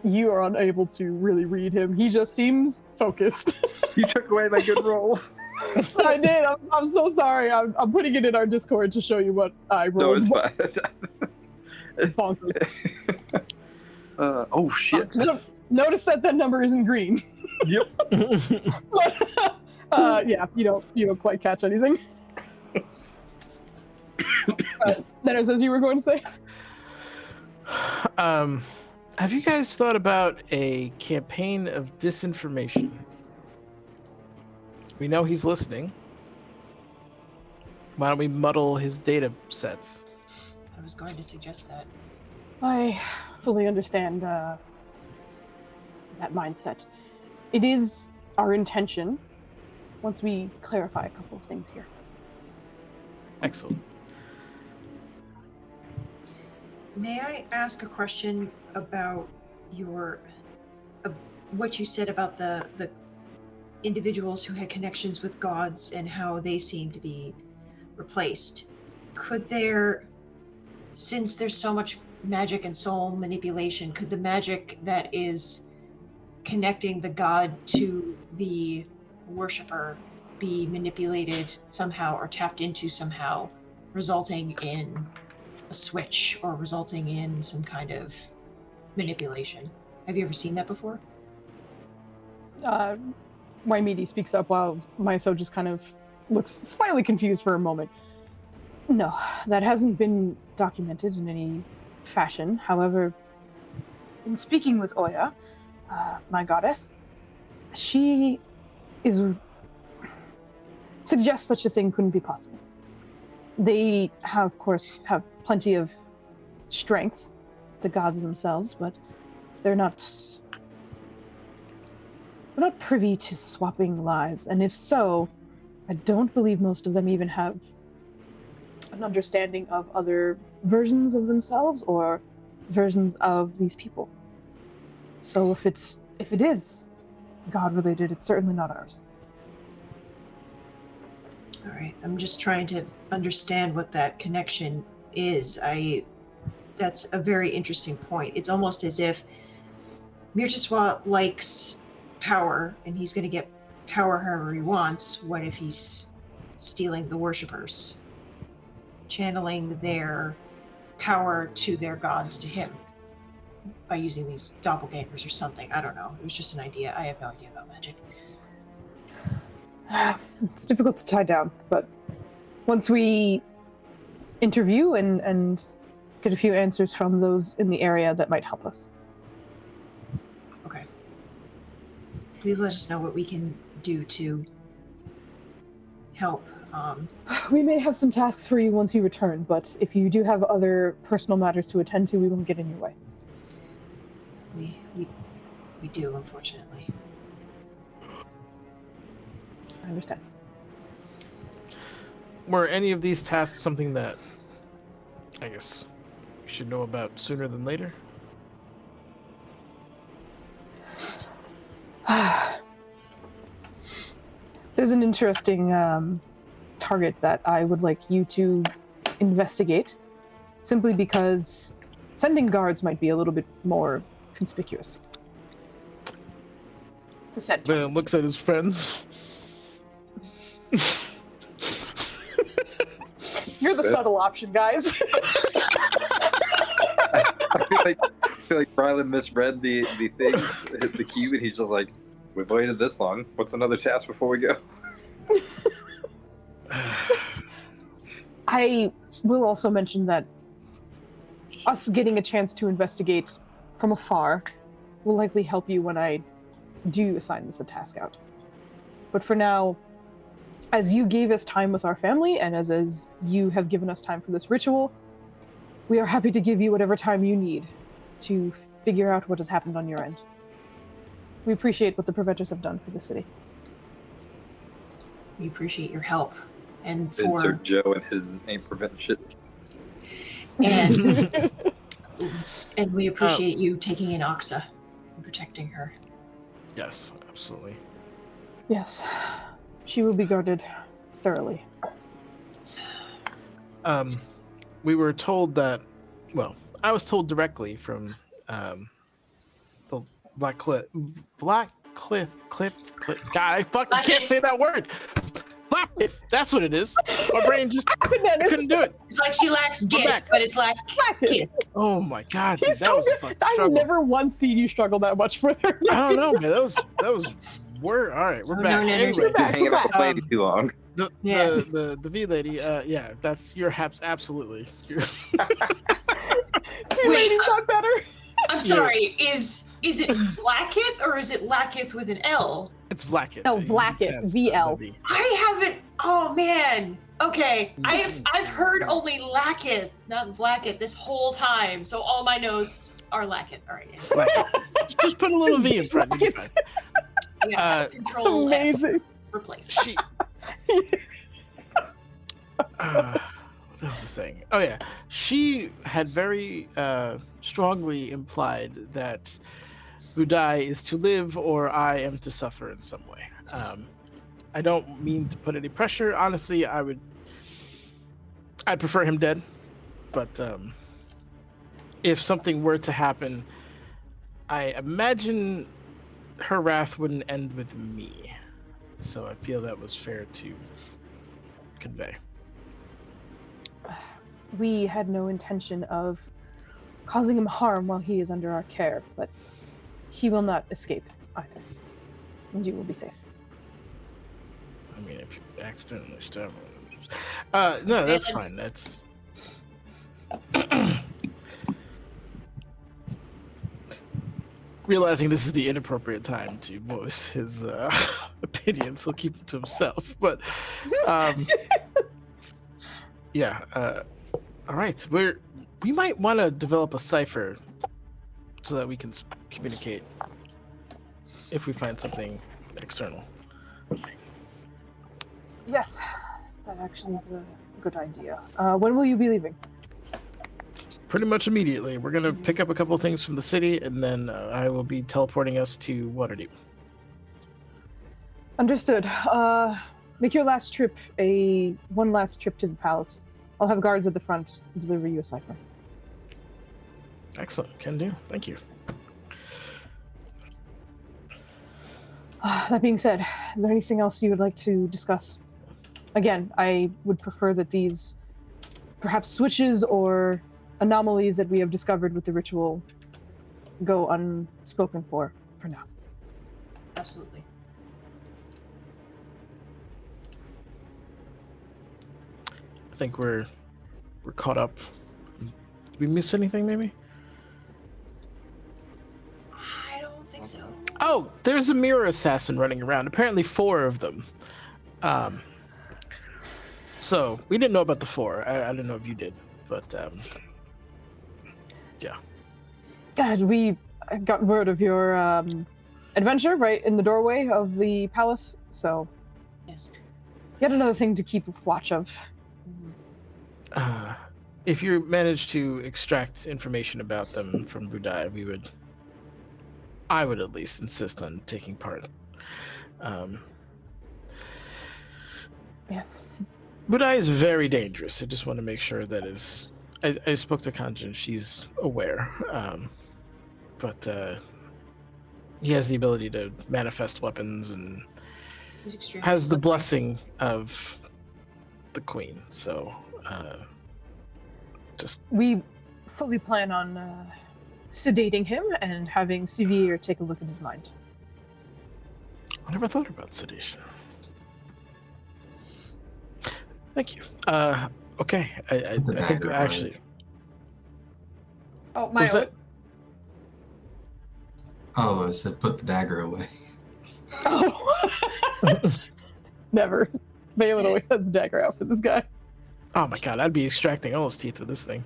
You are unable to really read him. He just seems focused. You took away my good roll. I did. I'm so sorry. I'm putting it in our Discord to show you what I rolled. No, it's fine. It's bonkers. Oh shit. Notice that number isn't green. Yep. But, yeah, you don't quite catch anything. Dennis, as you were going to say. Have you guys thought about a campaign of disinformation? We know he's listening. Why don't we muddle his data sets? I was going to suggest that. I fully understand that mindset. It is our intention once we clarify a couple of things here. Excellent. May I ask a question about your what you said about the individuals who had connections with gods and how they seem to be replaced? Could there, since there's so much magic and soul manipulation, could the magic that is connecting the god to the worshiper be manipulated somehow or tapped into somehow, resulting in a switch or resulting in some kind of manipulation? Have you ever seen that before? Waimidi speaks up while Mytho just kind of looks slightly confused for a moment. No, that hasn't been documented in any fashion. However, in speaking with Oya, my goddess, she suggests such a thing couldn't be possible. They have, of course, have plenty of strengths, the gods themselves, but they're not privy to swapping lives. And if so, I don't believe most of them even have an understanding of other versions of themselves or versions of these people. So if it is God related, it's certainly not ours. All right, I'm just trying to understand what that connection is. That's a very interesting point. It's almost as if Mirtiswa likes power and he's going to get power however he wants. What if he's stealing the worshippers, channeling their power to their gods to him by using these doppelgangers or something? I don't know. It was just an idea. I have no idea about magic. It's difficult to tie down, but once we interview and get a few answers from those in the area, that might help us. Okay. Please let us know what we can do to help. We may have some tasks for you once you return, but if you do have other personal matters to attend to, we won't get in your way. We do, unfortunately. I understand. Were any of these tasks something that I guess we should know about sooner than later? There's an interesting target that I would like you to investigate, simply because sending guards might be a little bit more conspicuous. To set Man looks at his friends. You're the subtle option, guys. I feel like Rylan misread the thing, the cube, and he's just like, "We've waited this long. What's another task before we go?" I will also mention that us getting a chance to investigate from afar will likely help you when I do assign this a task out. But for now, as you gave us time with our family, and as you have given us time for this ritual, we are happy to give you whatever time you need to figure out what has happened on your end. We appreciate what the Preventers have done for the city. We appreciate your help. And for Insert Joe and his ain't preventing shit. and we appreciate you taking in Oxa and protecting her. Yes, absolutely. Yes, she will be guarded thoroughly. We were told that, well, I was told directly from the Black Cliff. God, I fucking can't say that word. Black Cliff. That's what it is. My brain just I couldn't do it. It's like she lacks gift, back. but it's like gift. Oh my god, dude, He's that so was a good. fucking I've struggle. never once seen you struggle that much for her. I don't know, man. That was we're all right. We're Oh, back. no, Anyway, We're back. Been hanging out with lady Um, too long. the V lady, yeah, that's your haps absolutely. Lady's not better. I'm sorry, is it Vlakith or is it Lakith with an L? It's Vlakith. No, Vlakith, That's the VL. V. I haven't. Oh man. Okay, I've heard only Lakith, not Vlakith, this whole time. So all my notes are Lakith. All right. Vlakith. Just put a little V in front. You'll be fine. Yeah. It's Control F, amazing. replace. She. What was I saying? Oh yeah, she had very strongly implied that Budai is to live or I am to suffer in some way. I don't mean to put any pressure. Honestly, I'd prefer him dead, but if something were to happen, I imagine her wrath wouldn't end with me. So I feel that was fair to convey. We had no intention of causing him harm while he is under our care, but he will not escape either. And you will be safe. I mean, if you accidentally stab him. No, that's fine. That's. Realizing this is the inappropriate time to voice his opinions, he'll keep it to himself. But, yeah. All right, we might want to develop a cipher so that we can communicate if we find something external. Yes, that actually is a good idea. When will you be leaving? Pretty much immediately. We're gonna pick up a couple things from the city, and then I will be teleporting us to Waterdeep. Understood. Make your last trip one last trip to the palace. I'll have guards at the front deliver you a cipher. Excellent, can do. Thank you. That being said, is there anything else you would like to discuss? Again, I would prefer that these perhaps switches or anomalies that we have discovered with the ritual go unspoken for now. Absolutely. I think we're caught up. Did we miss anything, maybe? I don't think so. Oh, there's a mirror assassin running around. Apparently 4 of them. So we didn't know about the 4. I didn't know if you did, but yeah. God, we got word of your adventure right in the doorway of the palace, so Yes. yet another thing to keep watch of. If you manage to extract information about them from Budai, I would at least insist on taking part. Yes. Budai is very dangerous. I just want to make sure that is. I spoke to Kanjin. She's aware, but he has the ability to manifest weapons and He's extremely has the slippery. blessing of the queen. So, just We fully plan on sedating him and having Sevier take a look at his mind. I never thought about sedation. Thank you. Okay. I think dagger actually. Oh, What was that? Oh, I said put the dagger away. Oh. Never. Balin always has the dagger out for this guy. Oh my god, I'd be extracting all his teeth with this thing.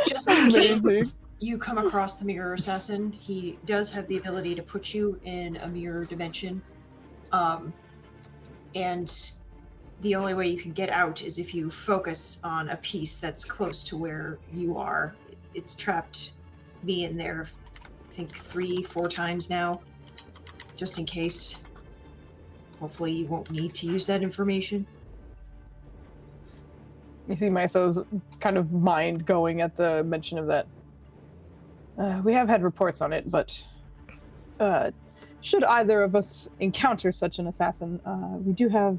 Just in case. Amazing. you come across the mirror assassin, he does have the ability to put you in a mirror dimension. And the only way you can get out is if you focus on a piece that's close to where you are. It's trapped me in there, I think 3-4 times now, just in case. Hopefully you won't need to use that information. You see Mytho's kind of mind going at the mention of that. We have had reports on it, but should either of us encounter such an assassin, we do have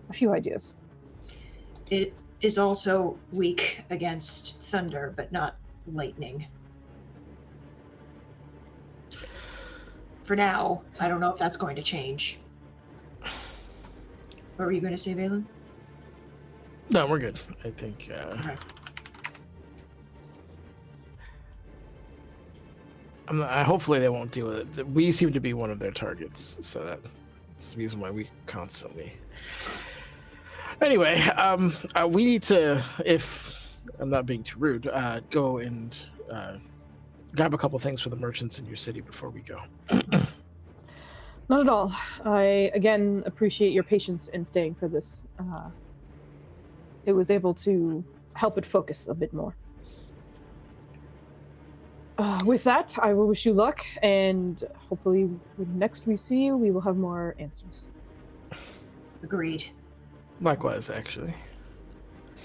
a few ideas. It is also weak against thunder, but not lightning. For now, I don't know if that's going to change. What were you going to say, Valen? No, we're good. I think. Okay. Hopefully they won't deal with it. We seem to be one of their targets, so that's the reason why we constantly. Anyway, we need to, if I'm not being too rude, go and grab a couple things for the merchants in your city before we go. Not at all. I, again, appreciate your patience in staying for this. It was able to help it focus a bit more. With that, I will wish you luck, and hopefully next we see you, we will have more answers. Agreed. Likewise, actually.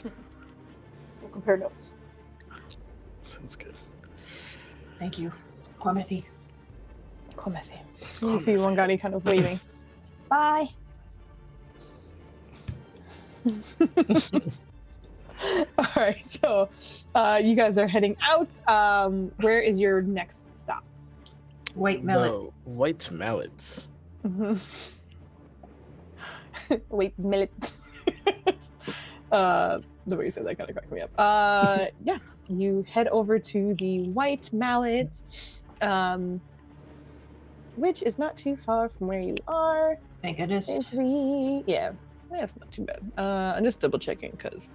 We'll compare notes. Sounds good. Thank you. Kwamethi. Kwamethi. You see Wangari kind of waving. Bye. All right, so you guys are heading out. Where is your next stop? White Mallet. No, White Mallets. White Mallet. The way you said that kind of cracked me up. Yes, you head over to the White Mallet, which is not too far from where you are. Thank goodness. Yeah, that's not too bad. I'm just double checking because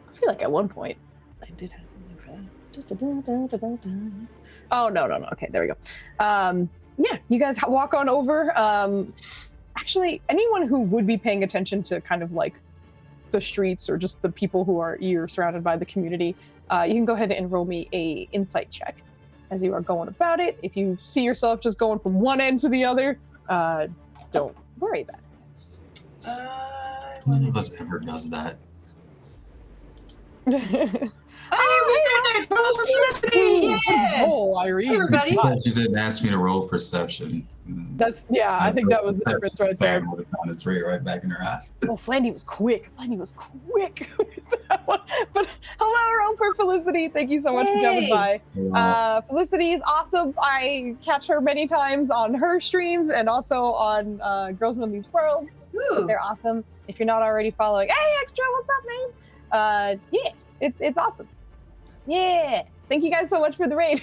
I feel like at one point I did have something for this. Oh, no. Okay, there we go. Yeah, you guys walk on over. Actually, anyone who would be paying attention to kind of like the streets or just the people who are you're surrounded by the community, you can go ahead and roll me a insight check as you are going about it. If you see yourself just going from one end to the other, don't worry about it. None of us ever does that. I roll for Felicity! Yeah! Oh, Irene. Hey, everybody. You didn't ask me to roll perception. I think that was the difference right there. Would have found its way right back in her eye. Well, Flandy was quick with that one. But hello, roll for Felicity. Thank you so much for jumping by. Felicity is awesome. I catch her many times on her streams and also on Girls Run These Worlds. Ooh. They're awesome. If you're not already following, hey, Extra, what's up, man? Yeah, it's awesome. Yeah. Thank you guys so much for the raid.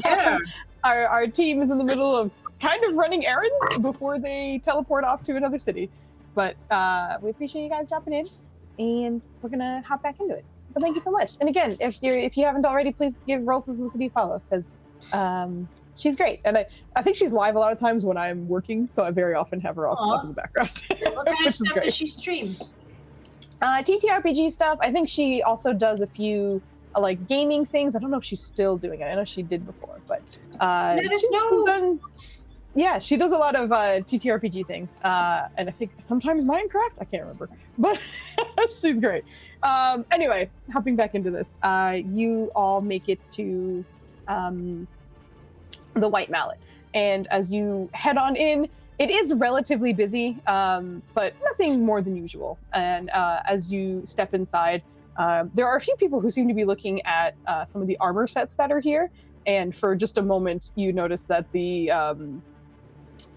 Yeah. Our team is in the middle of kind of running errands before they teleport off to another city. But we appreciate you guys dropping in, and we're gonna hop back into it. But thank you so much. And again, if you haven't already, please give Roll for Felicity a follow, because she's great. And I think she's live a lot of times when I'm working, so I very often have her off in the background. What kind of stuff does she stream? TTRPG stuff. I think she also does a few like gaming things. I don't know if she's still doing it. I know she did before, but she's done. Yeah, she does a lot of TTRPG things, and I think sometimes Minecraft. I can't remember, but she's great. Anyway, hopping back into this, you all make it to the White Mallet, and as you head on in, it is relatively busy, but nothing more than usual. And as you step inside, there are a few people who seem to be looking at some of the armor sets that are here. And for just a moment, you notice that the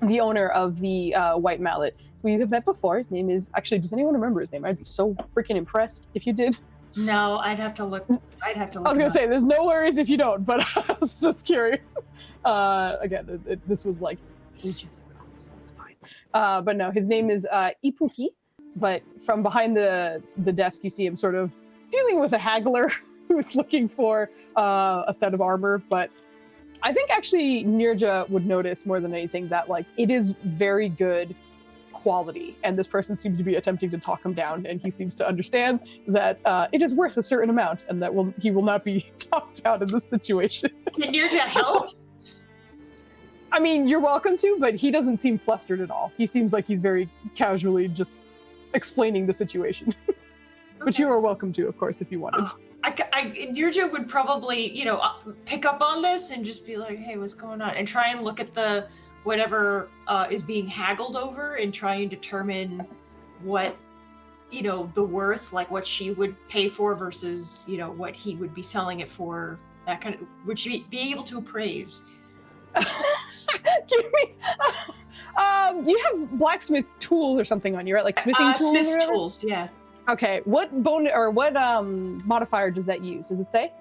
owner of the White Mallet, who you have met before, his name is actually. Does anyone remember his name? I'd be so freaking impressed if you did. No, I'd have to look. I was gonna say, there's no worries if you don't, but I was just curious. Again, this was like ages ago, so it's fine. But no, his name is Ipuki. But from behind the desk, you see him sort of dealing with a haggler who's looking for a set of armor, but I think actually Nirja would notice more than anything that like it is very good quality, and this person seems to be attempting to talk him down, and he seems to understand that it is worth a certain amount, and that he will not be talked out in this situation. Can Nirja help? I mean, you're welcome to, but he doesn't seem flustered at all. He seems like he's very casually just explaining the situation. But you are welcome to, of course, if you wanted. Nirja would probably, pick up on this and just be like, hey, what's going on? And try and look at the whatever is being haggled over and try and determine what, the worth, like what she would pay for versus, what he would be selling it for, that kind of, would she be able to appraise? Give me, you have blacksmith tools or something on you, right? Like smithing tools? Smith's tools, yeah. Okay, what modifier does that use? Does it say?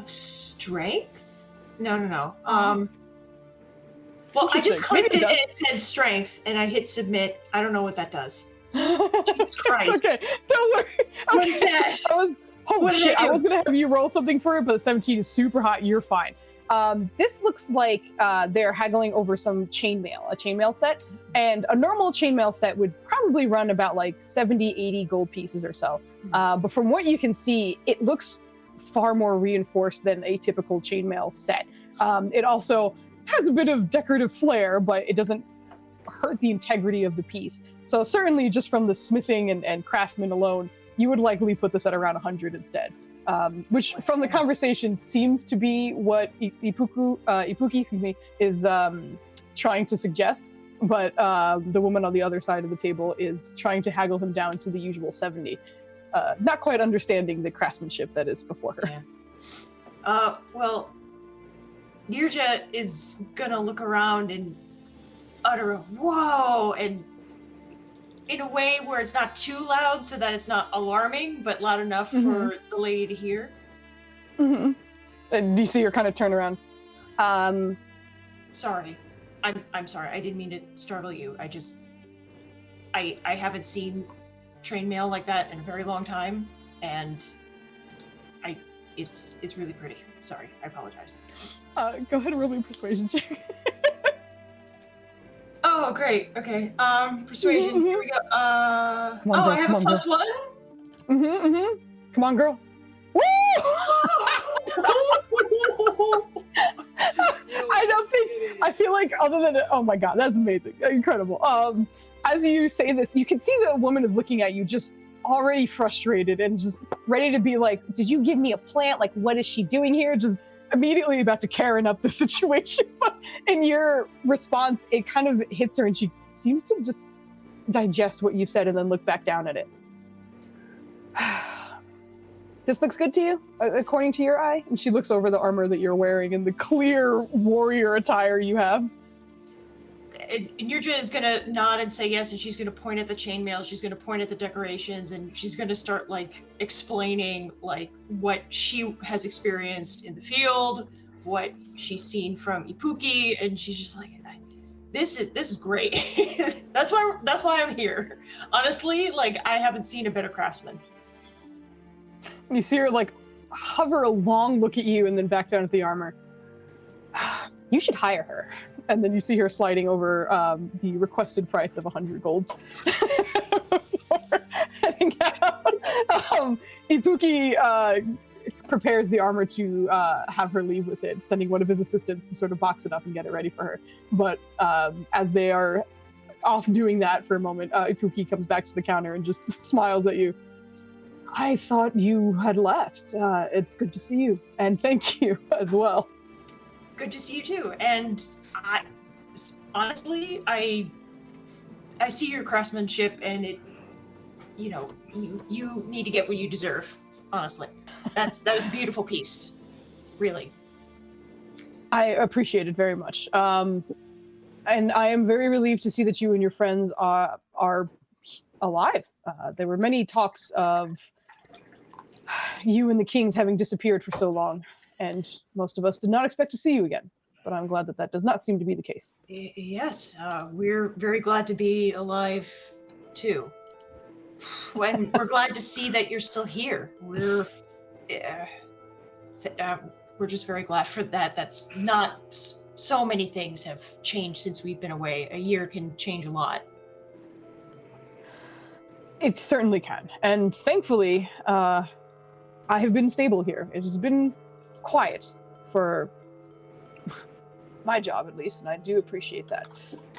Strength? No. Well, I just clicked it and it said strength, and I hit submit. I don't know what that does. Jesus Christ. Okay, don't worry. What is that? Holy shit, I was gonna have you roll something for it, but the 17 is super hot. You're fine. This looks like they're haggling over some chainmail, a chainmail set. And a normal chainmail set would probably run about like 70, 80 gold pieces or so. But from what you can see, it looks far more reinforced than a typical chainmail set. It also has a bit of decorative flair, but it doesn't hurt the integrity of the piece. So certainly just from the smithing and craftsman alone, you would likely put this at around 100 instead. Which from the conversation seems to be what Ipuki, is trying to suggest. But the woman on the other side of the table is trying to haggle him down to the usual 70. Not quite understanding the craftsmanship that is before her. Yeah. Well, Nirja is gonna look around and utter a whoa, and in a way where it's not too loud so that it's not alarming, but loud enough for the lady to hear. Mm-hmm. And do you see her kind of turn around? Sorry. I'm sorry. I didn't mean to startle you. I haven't seen train mail like that in a very long time, and it's really pretty. Sorry. I apologize. Go ahead and roll me a persuasion check. Oh, great. Okay. Persuasion. Here we go. I have a +1? Come on, girl. Woo! I feel like other than, oh my God, that's amazing. Incredible. As you say this, you can see the woman is looking at you just already frustrated and just ready to be like, did you give me a plant? Like, what is she doing here? Just immediately about to Karen up the situation. But in your response, it kind of hits her and she seems to just digest what you've said and then look back down at it. This looks good to you, according to your eye? And she looks over the armor that you're wearing and the clear warrior attire you have. And Nirja is gonna nod and say yes, and she's gonna point at the chainmail, she's gonna point at the decorations, and she's gonna start explaining what she has experienced in the field, what she's seen from Ipuki, and she's just like, this is great. that's why I'm here. Honestly, I haven't seen a better craftsman. You see her hover a long look at you and then back down at the armor. You should hire her. And then you see her sliding over the requested price of 100 gold. Ipuki prepares the armor to have her leave with it, sending one of his assistants to sort of box it up and get it ready for her. But as they are off doing that for a moment, Ipuki comes back to the counter and just smiles at you. I thought you had left. It's good to see you. And thank you as well. Good to see you too. And honestly, I see your craftsmanship, and it, you need to get what you deserve. Honestly, that was a beautiful piece, really. I appreciate it very much, and I am very relieved to see that you and your friends are alive. There were many talks of you and the Kings having disappeared for so long, and most of us did not expect to see you again. But I'm glad that does not seem to be the case. Yes, we're very glad to be alive, too. When we're glad to see that you're still here. We're just very glad for that. That's not so many things have changed since we've been away. A year can change a lot. It certainly can, and thankfully, I have been stable here. It has been quiet for my job, at least, and I do appreciate that.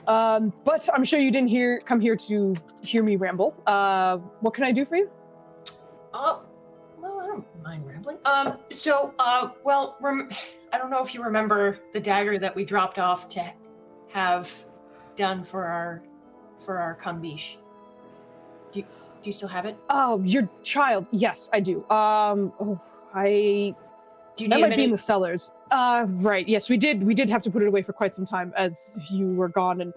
But I'm sure you didn't come here to hear me ramble. What can I do for you? Well, I don't mind rambling. I don't know if you remember the dagger that we dropped off to have done for our Kumbish. Do you still have it? Oh, your child. Yes, I do. Do you that need might be in the cellars. Right. Yes, we did have to put it away for quite some time as you were gone, and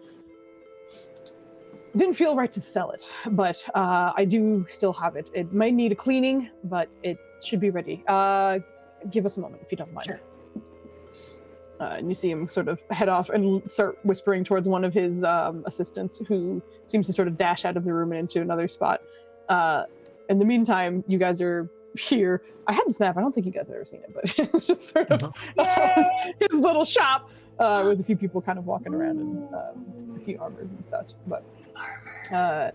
didn't feel right to sell it. But I do still have it. It might need a cleaning, but it should be ready. Give us a moment if you don't mind. Sure. And you see him sort of head off and start whispering towards one of his assistants, who seems to sort of dash out of the room and into another spot. In the meantime, you guys are here. I had this map. I don't think you guys have ever seen it, but it's just sort of his little shop with a few people kind of walking around and a few armors and such. But yeah.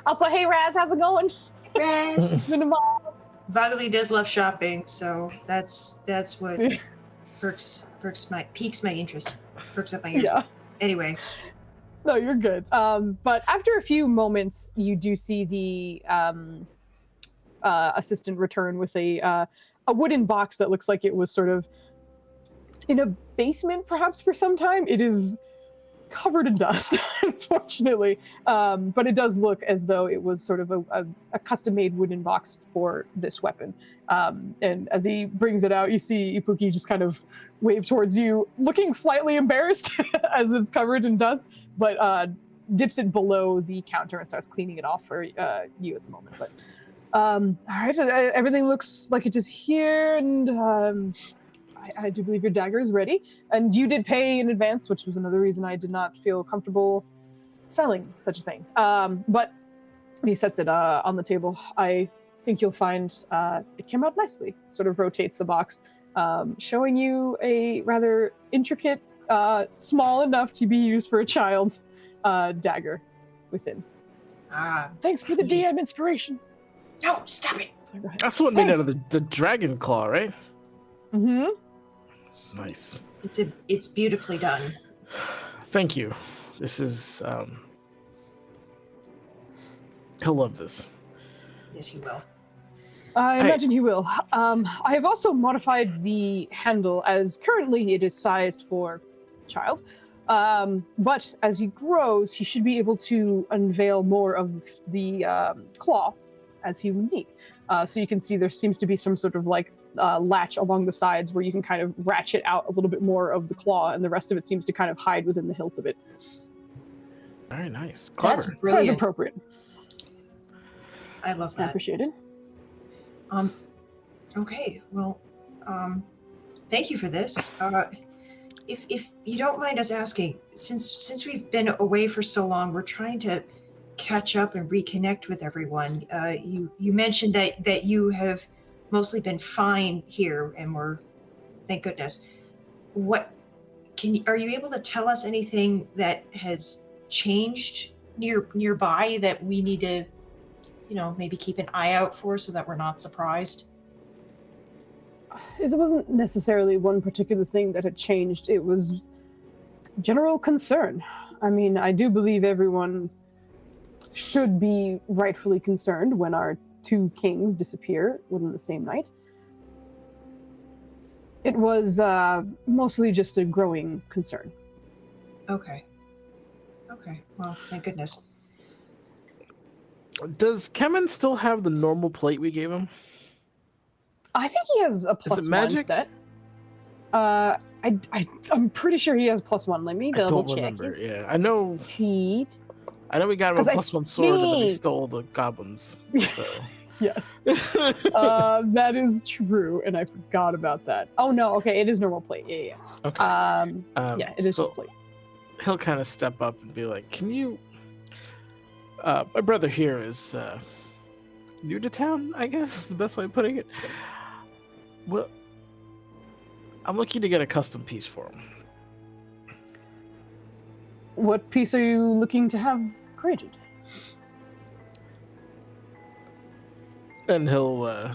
Also, hey Raz, how's it going? Raz, it's been a while. Vogley does love shopping, so that's what piques my interest. Perks up my ears. Yeah. Anyway. No, you're good. But after a few moments, you do see the assistant return with a wooden box that looks like it was sort of in a basement, perhaps for some time. It is covered in dust, unfortunately. But it does look as though it was sort of a custom-made wooden box for this weapon. And as he brings it out, you see Ipuki just kind of wave towards you, looking slightly embarrassed as it's covered in dust, but dips it below the counter and starts cleaning it off for you at the moment. But all right, everything looks like it is here, and I do believe your dagger is ready. And you did pay in advance, which was another reason I did not feel comfortable selling such a thing. But he sets it on the table. I think you'll find it came out nicely. Sort of rotates the box, showing you a rather intricate, small enough to be used for a child's dagger within. Thanks for the DM inspiration. No, stop it. That's the one made out of the dragon claw, right? Mm-hmm. Nice. It's beautifully done. Thank you. This is he'll love this. Yes, he will. I imagine he will. I have also modified the handle, as currently it is sized for child. But as he grows, he should be able to unveil more of the cloth as he would need. So you can see there seems to be some sort of latch along the sides where you can kind of ratchet out a little bit more of the claw, and the rest of it seems to kind of hide within the hilt of it. Very nice. Clever. That's brilliant. Size appropriate. I love that. I appreciate it. Okay, well, thank you for this. If you don't mind us asking, since we've been away for so long, we're trying to catch up and reconnect with everyone. You mentioned that you have mostly been fine here, and we're, thank goodness. Are you able to tell us anything that has changed nearby that we need to, maybe keep an eye out for so that we're not surprised? It wasn't necessarily one particular thing that had changed. It was general concern. I mean, I do believe everyone should be rightfully concerned when our two kings disappear within the same night. It was mostly just a growing concern. Okay. Well, thank goodness. Does Kemen still have the normal plate we gave him? I think he has a +1 set. I'm pretty sure he has +1. Let me double check. Remember. Yeah, I know. Cheat. I know we got him a +1 sword, and then we stole the goblins. So. Yes. That is true, and I forgot about that. Oh no, okay, it is normal plate. Yeah. Okay. Yeah, it is just plate. He'll kind of step up and be like, "Can you? My brother here is new to town, I guess is the best way of putting it. Well, I'm looking to get a custom piece for him. What piece are you looking to have created? And he'll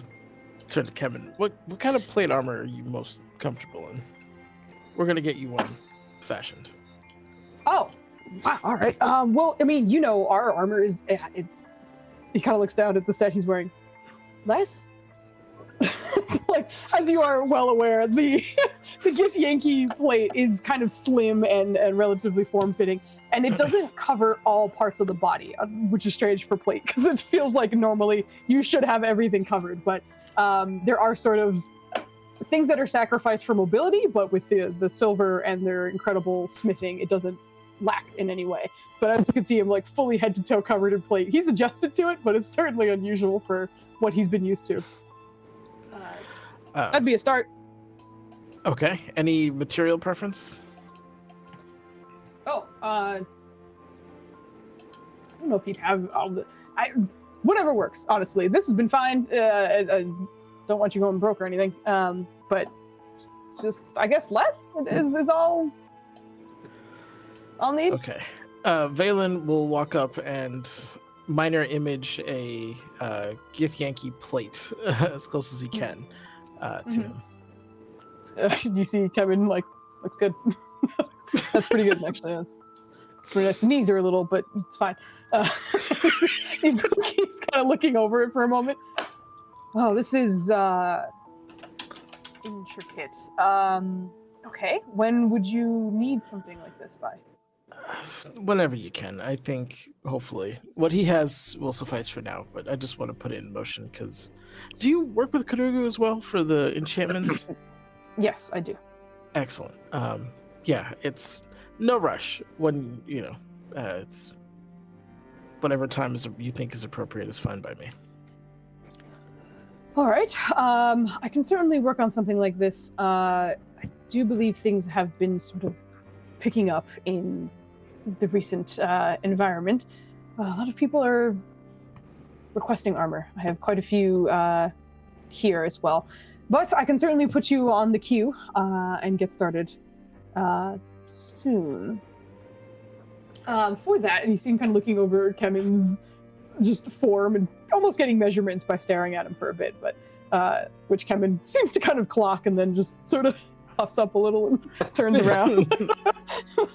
turn to Kevin. What kind of plate armor are you most comfortable in? We're gonna get you one fashioned. Oh, wow. All right. Well, I mean, you know, our armor is it's. He kind of looks down at the set he's wearing. Less. Like, as you are well aware, the Githyanki plate is kind of slim and relatively form-fitting, and it doesn't cover all parts of the body, which is strange for plate because it feels like normally you should have everything covered. But there are sort of things that are sacrificed for mobility, but with the silver and their incredible smithing, it doesn't lack in any way. But as you can see him, like, fully head to toe covered in plate. He's adjusted to it, but it's certainly unusual for what he's been used to. That'd be a start. Okay. Any material preference? Oh, I don't know if he'd have all the. Whatever works. Honestly, this has been fine. I don't want you going broke or anything. But it's just, I guess, less is all. I'll need. Okay. Valen will walk up and minor image a Githyanki plate as close as he can to him. You see Kevin, like, looks good. That's pretty good, actually. That's pretty nice. The knees are a little, but it's fine. He's kind of looking over it for a moment. Oh, this is intricate. Okay. When would you need something like this by? Whenever you can. I think, hopefully. What he has will suffice for now, but I just want to put it in motion because... Do you work with Karugu as well for the enchantments? Yes, I do. Excellent. Yeah, it's no rush. When, it's... Whatever time you think is appropriate is fine by me. All right. I can certainly work on something like this. I do believe things have been sort of picking up in the recent environment. A lot of people are requesting armor. I have quite a few here as well. But I can certainly put you on the queue and get started soon. For that, and you see him kind of looking over Kevin's just form and almost getting measurements by staring at him for a bit, but which Kevin seems to kind of clock and then just sort of puffs up a little and turns around.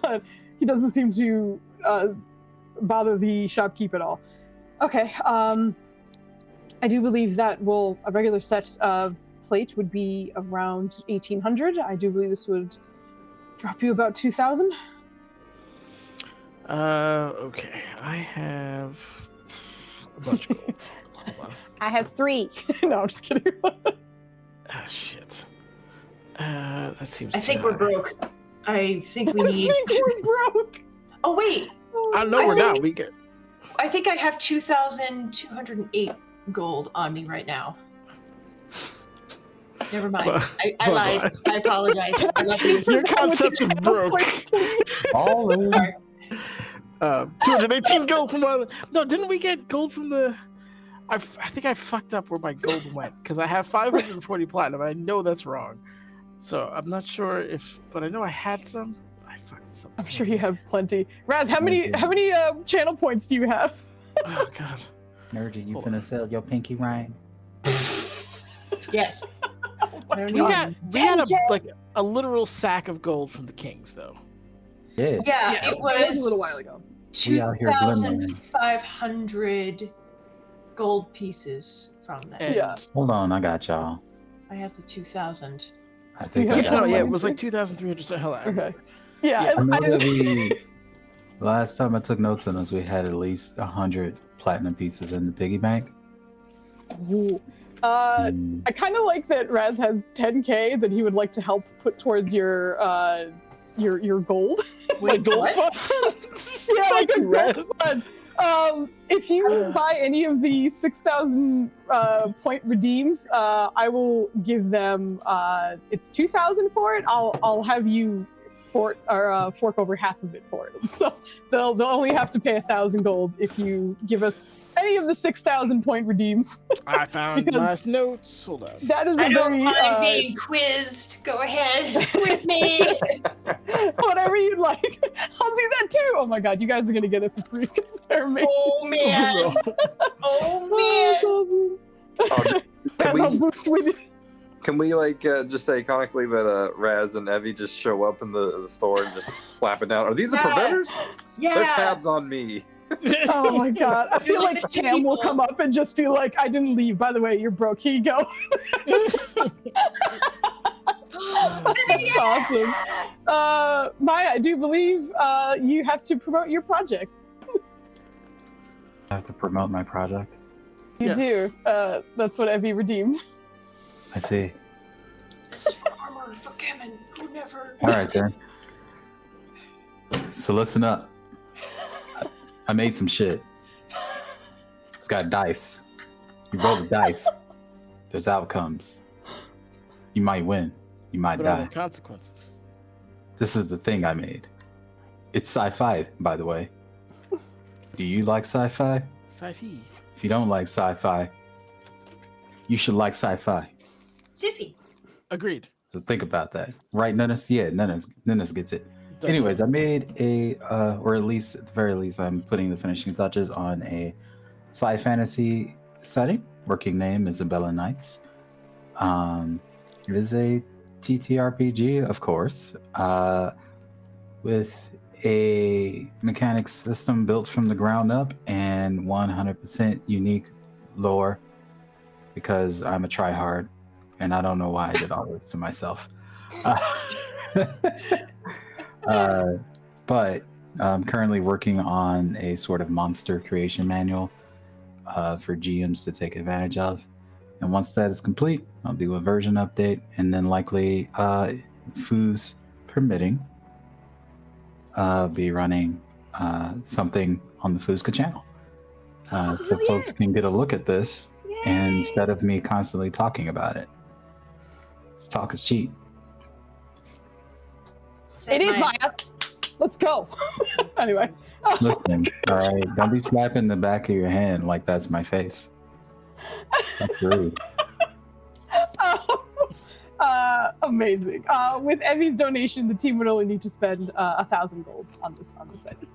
But he doesn't seem to bother the shopkeep at all. Okay, I do believe that a regular set of plate would be around 1,800. I do believe this would drop you about 2,000. Okay. I have a bunch of gold. Hold on. I have 3. No, I'm just kidding. Ah, shit. That seems I think too we're high. broke. I think we need. I think we're broke. Oh wait, No, we're not. We get. I think I have 2,208 gold on me right now. Never mind. I lied. I apologize. I love you. Your concept of broke. All in. Sorry. 218 gold from one. No, didn't we get gold from the? I think I fucked up where my gold went because I have 540 platinum. I know that's wrong, so I'm not sure but I know I had some. I fucked something. I'm sure you have plenty. Raz, how many channel points do you have? Oh god. Nerdy, you Hold finna on. sell your pinky ring? Yes. We had a literal sack of gold from the kings though. Yeah. Yeah, it a little was while ago. We out here glimmering. 2,500 gold pieces from that. And Yeah. Hold on, I got y'all. I have the 2,000. I think Yeah. I No, got yeah, it one. was like 2,300. So hell, Okay. Yeah, Yeah. I know I that just, last time I took notes on this, we had at least 100 platinum pieces in the piggy bank. Ooh. Mm, I kind of like that Raz has 10k that he would like to help put towards your gold. Wait, gold what? fund. Yeah, like Thank a you, Raz. gold fund. If you buy any of the 6,000 point redeems, I will give them. It's 2,000 for it. I'll have you fork over half of it for it. So they'll only have to pay 1,000 gold if you give us any of the 6,000 point redeems. I found Because last notes. Hold on. That is I a don't very mind being quizzed. Go ahead, quiz me. whatever you'd like. I'll do that too. Oh my god, you guys are gonna get it for free because they're amazing. Oh man. Oh man. That's Can how we, boost we did. can we like just say iconically that Raz and Evie just show up in the store and just slap it down? Are these the Yeah. preventers? Yeah. They're tabs on me. Oh my god. I feel like the Cam will people. come up and just be like, I didn't leave. By the way, you're broke. Here you go. That's awesome. Maya, I do believe you have to promote your project. I have to promote my project. You Yes. do. That's what Evie redeemed. I see. This is for armor for Kemen, who never. All right then. So listen up. I made some shit. It's got dice. You roll the dice. There's outcomes. You might win. You might What are die. the consequences? This is the thing I made. It's sci-fi, by the way. Do you like sci-fi? Sci-fi. If you don't like sci-fi, you should like sci-fi. Ziffy. Agreed. So think about that. Right, Nennis? Yeah, Nennis gets it. Done. Anyways, I made a, or at least, at the very least, I'm putting the finishing touches on a sci-fantasy setting. Working name, Isabella Knights. It is a TTRPG, of course, with a mechanics system built from the ground up and 100% unique lore, because I'm a tryhard, and I don't know why I did all this to myself. But I'm currently working on a sort of monster creation manual for GMs to take advantage of. And once that is complete, I'll do a version update, and then likely, Foos permitting, be running something on the Foozca channel. So folks can get a look at this, and instead of me constantly talking about it. Talk is cheap. It is Maya. Let's go. Anyway. Listen, all right, don't be slapping the back of your hand like that's my face. That's rude. Amazing. With Evie's donation, the team would only need to spend 1,000 gold on this item.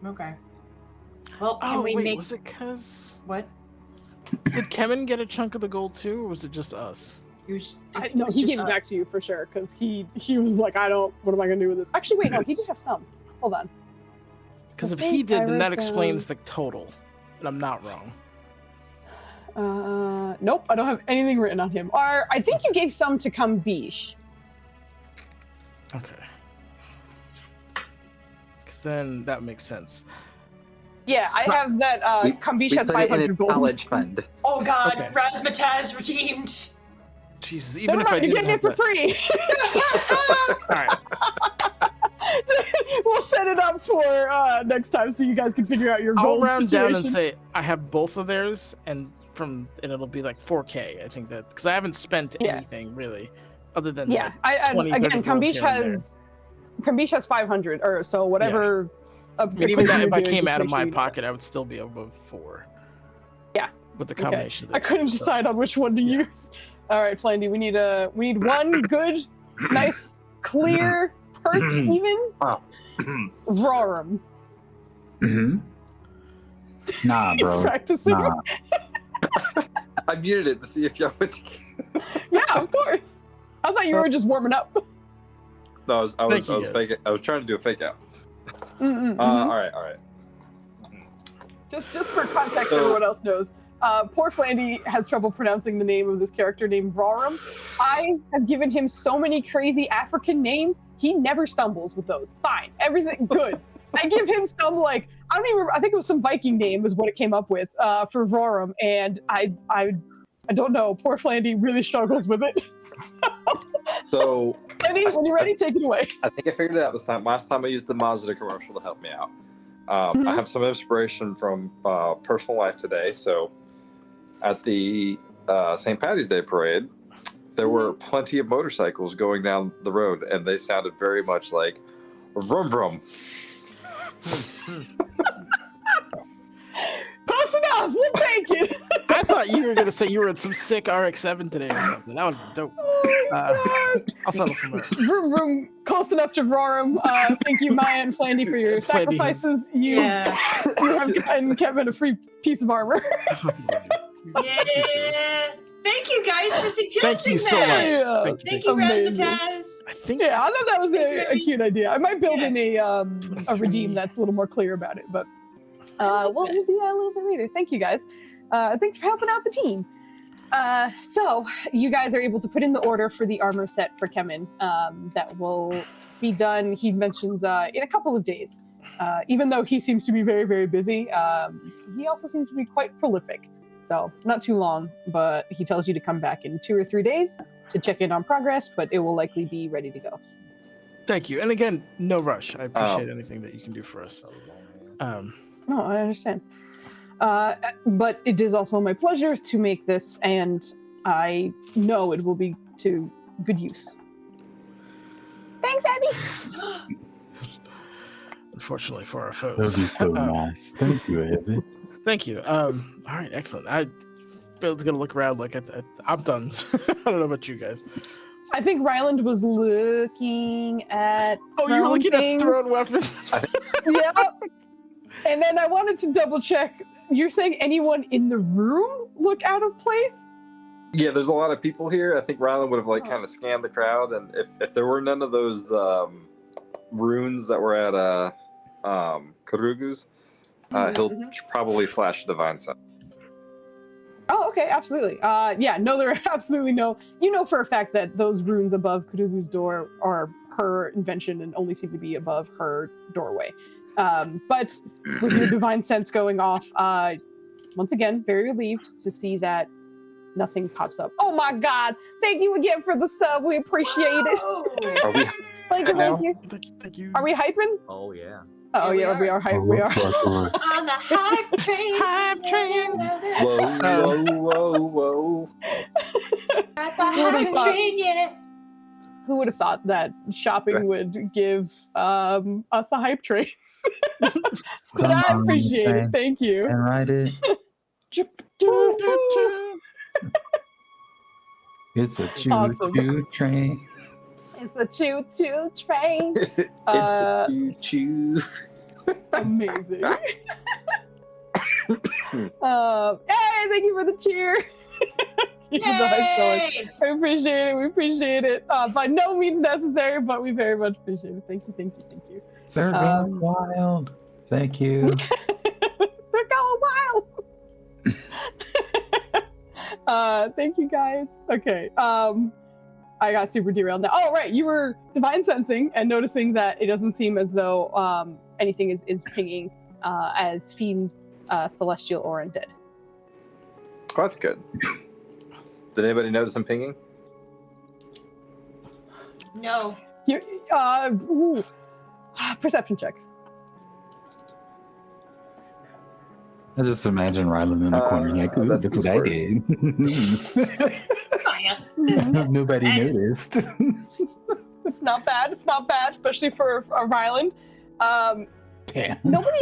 Okay. Well, can Oh, we wait, make was it because... what? Did Kevin get a chunk of the gold too, or was it just us? It was, I think No, it was he just gave it back us. to you for sure, because he was like, what am I going to do with this? Actually, wait, no, he did have some. Hold on. Because I if he think I did, then that wrote explains down- the total. And I'm not wrong. Nope, I don't have anything written on him. Or I think you gave some to Kambish. Okay. Because then that makes sense. Yeah, I have that Kambish has put it in 500 a gold. college fund. Oh god, Okay. Razmataz redeemed. Jesus, even Never if I mind, you're didn't getting it have for that... free. All right. We'll set it up for next time so you guys can figure out your I'll gold round situation. down and say I have both of theirs, and it'll be like 4K. I think that's because I haven't spent Yeah. anything really, other than Yeah, like 20, 30 again, gold Kambish here and there. has 500, or so whatever. I mean, even that, equation if I you're doing, came just out of make sure my you do pocket, I would still be above 4. Yeah. With the Okay. combination. that. I couldn't decide on which one to use. All right, Flandy, we need one good, nice, clear, pert even Vrorum. Mm-hmm. Nah, He's bro. practicing. Nah. I muted it to see if y'all would. Yeah, of course. I thought you were just warming up. No, I was Thank you, fake. I was trying to do a fake out. Mm-mm, All right. Just for context, So- everyone else knows. Poor Flandy has trouble pronouncing the name of this character named Vrorum. I have given him so many crazy African names, he never stumbles with those. Fine, everything good. I give him some I think it was some Viking name is what it came up with for Vrorum, and I don't know. Poor Flandy really struggles with it. So Flandy, when you're ready, take it away. I think I figured it out this time. Last time I used the Mazda commercial to help me out. Mhm. I have some inspiration from personal life today. So at the St. Patty's Day parade, there were plenty of motorcycles going down the road, and they sounded very much like vroom vroom. Close enough. We'll take it. I thought you were gonna say you were in some sick RX-7 today or something. That would be dope. I'll settle for that. Vroom, vroom, close enough to Roram. Thank you, Maya and Flandy, for your Flandy sacrifices. You have gotten Kevin a free piece of armor. Yeah. Thank you guys for suggesting Thank you so much. that. Yeah. Thank you, Amazing. Razzmatazz. I think Yeah, I thought that was a cute idea. I might build Yeah. in a redeem that's a little more clear about it, but we'll do that a little bit later. Thank you guys. Thanks for helping out the team. So you guys are able to put in the order for the armor set for Kemen. That will be done, he mentions, in a couple of days. Even though he seems to be very, very busy, he also seems to be quite prolific. So not too long, but he tells you to come back in 2 or 3 days to check in on progress, but it will likely be ready to go. Thank you. And again, no rush. I appreciate anything that you can do for us. No, I understand. But it is also my pleasure to make this, and I know it will be to good use. Thanks, Abby. Unfortunately for our foes. That'd be so nice. Thank you, Abby. Thank you. All right, excellent. Bill's gonna look around like I'm done. I don't know about you guys. I think Ryland was looking at. Oh, you were looking things. at thrown weapons. Yep. And then I wanted to double check. You're saying anyone in the room look out of place? Yeah, there's a lot of people here. I think Rylan would have kind of scanned the crowd, and if there were none of those runes that were at Karugu's, he'll probably flash Divine Sense. Oh, okay, absolutely. Yeah, no, there are absolutely no. You know for a fact that those runes above Karugu's door are her invention and only seem to be above her doorway. But with your divine sense going off, once again, very relieved to see that nothing pops up. Oh my God! Thank you again for the sub. We appreciate it. Are we Thank you, now? Thank you. Are we hyping? Oh yeah. Oh Yeah, yeah, we we are hyped. We are. On the hype train. Hype train. Whoa, whoa, whoa. At the hype train, yeah. Who would have thought that shopping would give us a hype train? But I appreciate it. Thank you. And ride it. It's a choo-choo train. It's a choo-choo train. It's a choo-choo. Amazing. Hey, thank you for the cheer. Keep the hype going. Yay! I appreciate it. We appreciate it. By no means necessary, but we very much appreciate it. Thank you, thank you, thank you. They're going wild. Thank you. They're going wild. Thank you, guys. Okay. I got super derailed now. Oh, right. You were divine sensing and noticing that it doesn't seem as though anything is pinging as fiend, celestial, or undead. Oh, that's good. Did anybody notice him pinging? No. Perception check. I just imagine Rylan in the corner like, ooh, that's look the what I sword. did. Nobody noticed. It's not bad. It's not bad, especially for a Ryland. Damn. Nobody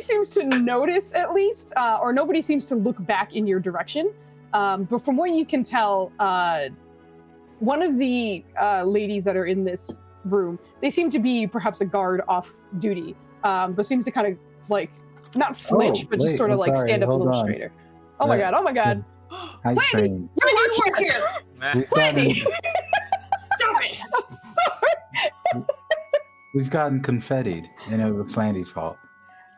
seems to notice, at least, or nobody seems to look back in your direction. But from what you can tell, one of the ladies that are in this room, they seem to be perhaps a guard off duty, but seems to kind of like not flinch, but just sort of like stand up a little straighter. Oh my God! Oh my God! Hi, Flandy, train. You work here. We've gotten, Stop it. Sorry, we've gotten confettied, and it was Flandy's fault.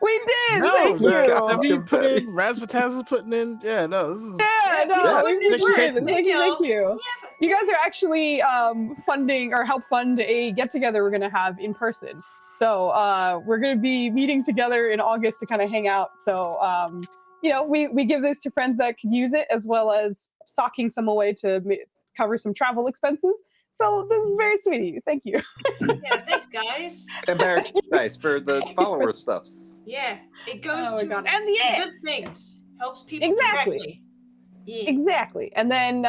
we did. No, Thank you. I mean, put in Razzmatazz is putting in. Yeah, no, this is. Yeah, no, Yeah. we Thank you, did. thank Thank you, thank you. Yeah. You guys are actually funding or help fund a get together we're gonna have in person. So we're gonna be meeting together in August to kind of hang out. So you know, we give this to friends that could use it, as well as socking some away to cover some travel expenses. So this is very sweet of you. Thank you. Yeah, thanks, guys. And merchandise for the follower stuffs. Yeah, it goes Oh my to God. And the good things. Helps people Exactly. directly. Yeah. Exactly. And then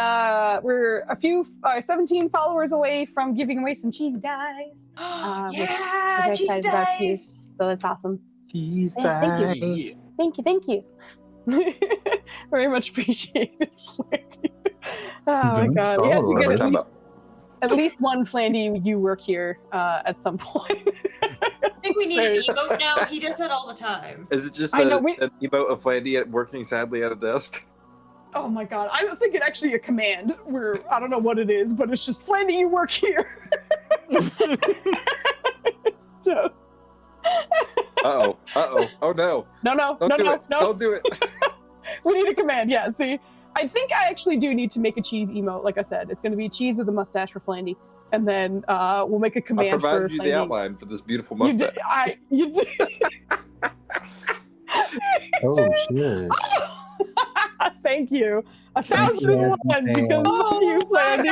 we're 17 followers away from giving away some cheesy dies. Yeah, very cheese excited about too. dice. So that's awesome. Cheese Thank you. Yeah. Thank you. Very much appreciated. Oh my god. We had to get at least one Flandy you work here at some point. I think we need an emote now. He does that all the time. Is it just I know, an emote of Flandy working sadly at a desk? Oh my god. I was thinking actually a command where I don't know what it is, but it's just Flandy, you work here. It's just Uh-oh. Oh no. No. Don't do it. We need a command, yeah. See, I think I actually do need to make a cheese emote. Like I said, it's going to be cheese with a mustache for Flandy, and then we'll make a I command for provided you Flandy. the outline for this beautiful mustache. You did. Oh shit! Thank you. 1,001 Thank you, because of you, Flandy.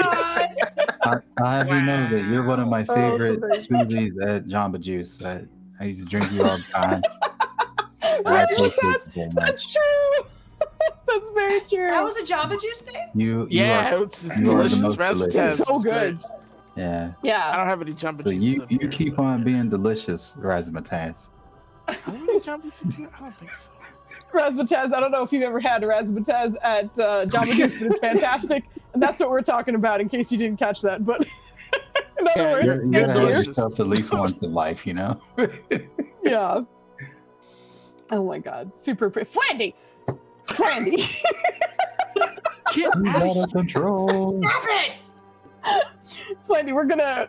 I have you know that you're one of my favorite amazing. smoothies at Jamba Juice. I used to drink you all the time. I Right, appreciate you very much. That's true. That's very true. That was a Java Juice thing? You Yeah, are, it's you are the delicious. most delicious. Razzmatazz It's so is great. good. yeah. I Yeah. don't have any jumbo So juices you up here. keep on being delicious, Razzmatazz. Are there any jumbo juices up here? I don't think so. Razzmatazz, I don't know if you've ever had a Razzmatazz at Jamba Juice, but it's fantastic. And that's what we're talking about in case you didn't catch that. But in other Yeah, words, You're thank gonna have delicious. yourself at least once in life, you know. yeah. Oh my god. Super pretty. Flandy! Get He's out out of of control. Stop it! Flandy, we're gonna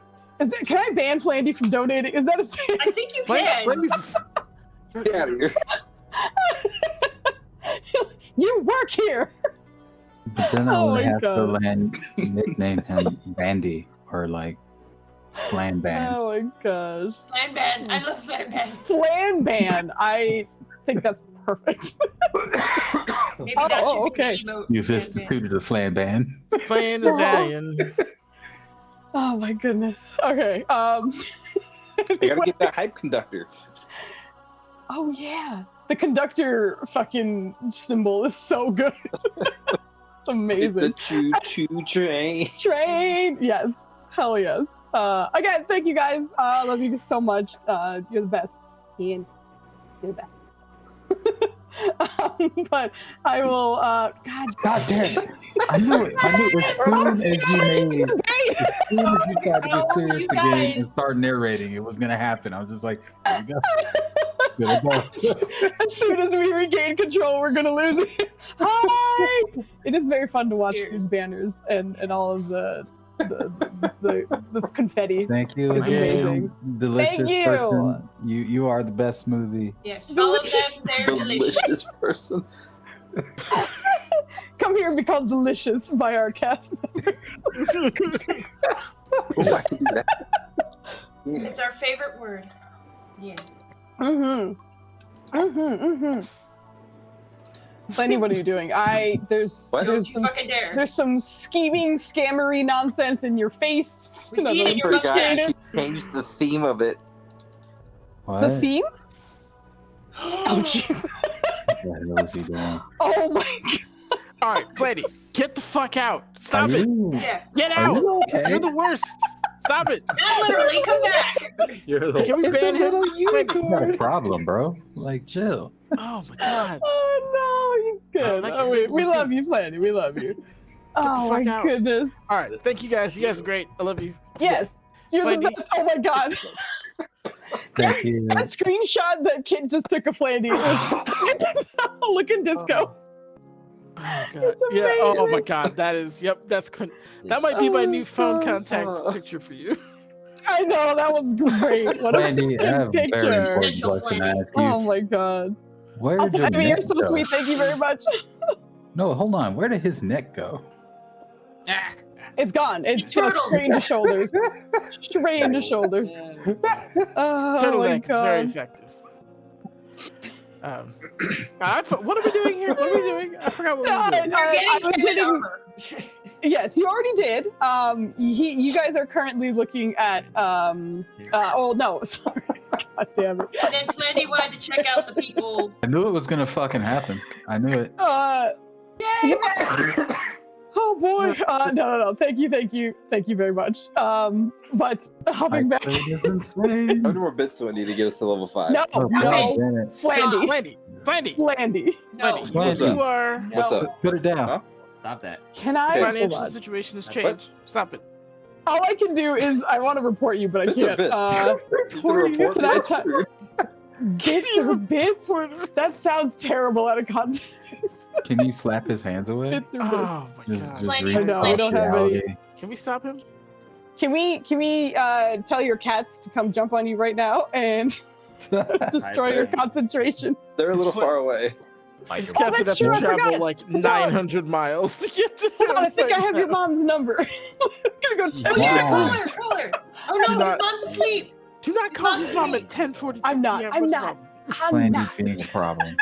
can I ban Flandy from donating? Is that a thing? I think you here. can. Get out of here. You work here! But then I Oh would my have to God. nickname him Bandy or like Flan Band. Oh my gosh. Flan ban. I love Flan ban. Flan ban. I think that's perfect. Maybe Oh, that should okay. be the emote. You've Flan ban. instituted a Flan Band. Playing is dying. Oh my goodness. Okay. I gotta get that hype conductor. Oh yeah. The conductor fucking symbol is so good. It's amazing. It's a choo-choo train. Train. Yes. Hell yes. Again, thank you guys. I love you so much. You're the best. And you're the best. But I will God damn it. I knew it. As soon as you tried to get serious you again guys. and start narrating, it was gonna happen. I was just like, here we go. Here we go. As soon as we regain control, we're gonna lose it. Hi! It is very fun to watch Cheers. these banners and all of the confetti. Thank you It's again, amazing. delicious Thank you. person. You are the best smoothie. Yes, follow Delicious. them. They're delicious. Delicious person. Come here and be called delicious by our cast members. Oh, I can do that. Yeah. It's our favorite word. Yes. Plenty, what are you doing? There's What? Don't you some fucking dare. there's some scheming, scammery nonsense in your face. We see it in your Forgot mustache. she changed the theme of it. What? The theme? Oh jeez. What the hell is he doing? Oh my god. All right, Flandy, get the fuck out. Stop Are it. you- Yeah. Get Are out. you okay? You're the worst. Stop it. Not literally. Come back. Can we It's a ban him? little Flandy. You got a problem, bro. Like, chill. Oh my god. Oh no, he's good. Like Oh, you wait, said, we look love you, Flanny. We love you. Oh fuck my out. goodness. All right, thank you guys. You guys are great. I love you. Yes, you're the Flandy. best. Oh my god. Thank you. That screenshot that kid just took of Flandy was looking disco. Oh my god. It's Yeah. Oh my amazing. god. That is. Yep. That's. That might be my Oh, new phone gosh. contact picture for you. I know, that one's great. What a Randy, I have a picture. very important Essential question to Flandy. ask you. Oh my god. Where Also, did your I mean, you're neck so go? sweet. Thank you very much. No, hold on. Where did his neck go? It's gone. It's Turtle. just straight into shoulders. Straight into shoulders. Oh my Turtleneck is very god. effective. What are we doing here? What are we doing? I forgot what we were doing. You're I was getting getting. armor. Yes, you already did. You guys are currently looking at. Oh no, sorry. God damn it. And then Flandy wanted to check out the people. I knew it was gonna fucking happen. I knew it. Yay, Rev! Oh boy. No. Thank you very much. But hopping back. Is insane. How many more bits do I need to get us to level 5? No, Oh, no. God damn it. Flandy. Flandy. No. What's You up? are. What's No. up? Put it down. Huh? Stop that. Can I? Okay. Hold Financial on. situation has What? changed. Stop it. All I can do is I want to report you, but I Bits or can't. bits? You can report Can me. I That's ta- rude. Bits or bits? That sounds terrible out of context. Can you slap his hands away? Bits or bits. Oh my Just, god. just Flandy, read I know, we don't have any- reality. Can we stop him? Can we tell your cats to come jump on you right now and destroy your concentration? They're a little far away. These Oh, cats would have that's to true, I travel forgot. like Hold on. 900 miles to get to Hold him. on, I think I right have your now. mom's number. I'm gonna go tell Oh, you. yeah, Wow. call her. Oh no, his Not- mom's asleep. Do not call his mom at Mom's 10:42. I'm not, PM. I'm What's not. wrong? I'm Flandy not. being a problem.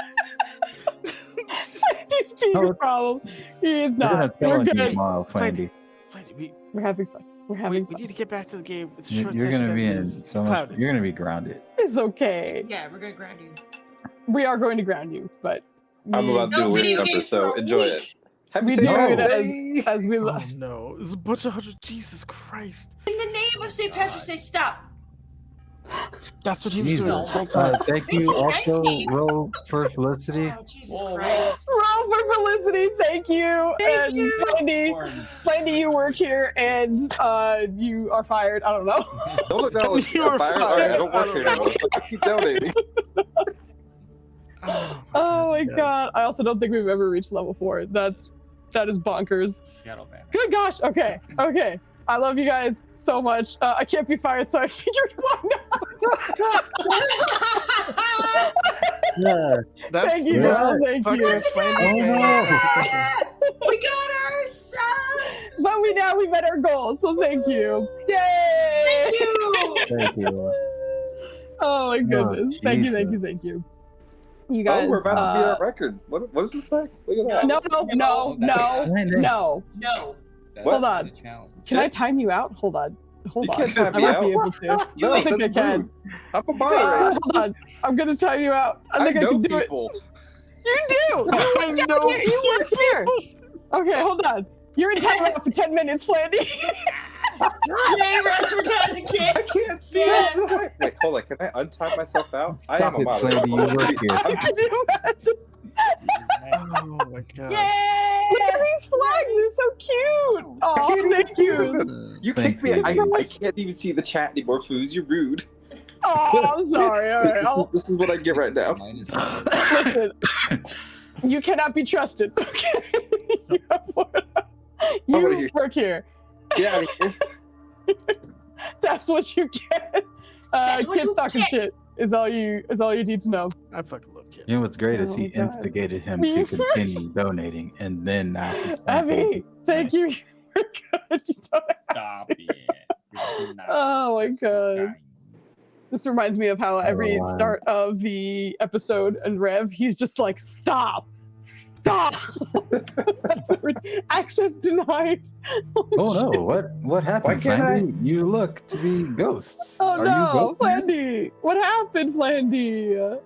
He's being a problem. He is We're gonna not. tell We're him good. tomorrow, Flandy. Flandy, We're having fun. We're having we fun. need to get back to the game. It's a You're short you're session gonna be as it in is. so much. Clouded. You're gonna be grounded. It's okay. Yeah, we're gonna ground you. We are going to ground you, but I'm about to do No a weird video number, games so for a enjoy it. week. Happy We St. do Patrick's it Day! as we Oh love. no, there's a bunch of hundred. Jesus Christ. In the name of St. Patrick's Day, stop. That's what he was doing Jesus. this whole time. Thank you also, 19. Roll for Felicity. Oh, Jesus Whoa, Christ. Roll for Felicity, thank you. Thank you. Flandy, you work here and you are fired. I don't know. Don't look down like You were fired. fired. Alright, I don't work here anymore, so keep donating. Oh my Yes. god. I also don't think we've ever reached level 4. That is bonkers. Shadow Banner. Good gosh. Okay. I love you guys so much. I can't be fired, so I figured why not. Yeah. That's Thank you, yeah. girl. Thank Fucking you. Flandy. We got our subs! But we met our goal, so thank you. Yay! Thank you! Thank you. Oh my goodness. Thank you. You guys. Oh, we're about to beat uh, our record. What does this say? Look at that. No. Flandy. No. No. That's Hold the on. challenge. Can I time you out? Hold on. You can't time I me might out. be able to. No, I think I that's can. rude. I'm a Wait, moderator. hold on. I'm gonna time you out. I think I, know can do people. it. You do. I know. You work here. Okay, hold on. You're in timeout for 10 minutes, Flandy. Yay, we're advertising, kid! I can't see Yeah. it. Wait, hold on. Can I untime myself out? I Stop am a it, moderator. Flandy. You work here. Can you imagine? Oh my god. Yay! Look at these flags. They're so cute. I Oh, can't even thank see you. them. You Thanks, kicked me. Flandy. I can't even see the chat anymore, Foos. You're rude. Oh, I'm sorry. All right. This is what I get right now. Listen, you cannot be trusted. Okay. wanna You hear- work here. Get out of here. That's what you get. That's what Kids you talking get. shit is all you need to know. I fucking love kids. You know what's great is Oh he my God. instigated him to continue donating, and then now he's Abby, thank you. You're good. You don't have Stop to. it. You're too nice. Oh my That's so God. kind. This reminds me of how every wow. start of the episode and Rev, he's just like, stop. Access denied. Oh no! What happened, can't I- Flandy? You look to be ghosts. Oh Are no, you ghosts? Flandy. What happened, Flandy?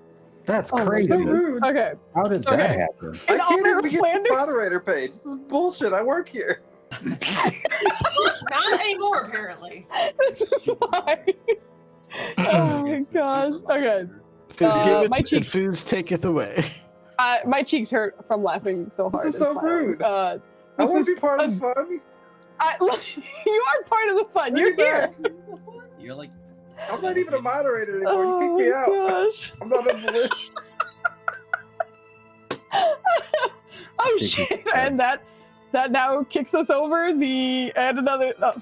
That's Oh my crazy. So goodness. rude. Okay. How did Okay. that happen? I In can't honor even of get the Flanders. moderator page. This is bullshit. I work here. Not anymore, apparently. This is why. Oh my It's the god. supervisor. Okay. Foos giveth my and cheeks- Foos taketh away. My cheeks hurt from laughing so hard. This is and so smiling. rude. Uh, I this want is to be part of the fun. you are part of the fun. You're Look at here. that. You're like. I'm not even a moderator anymore. You Oh kicked me my out. gosh. I'm not on the list. Oh Thank you. shit! And that now kicks us over the and another. Oh,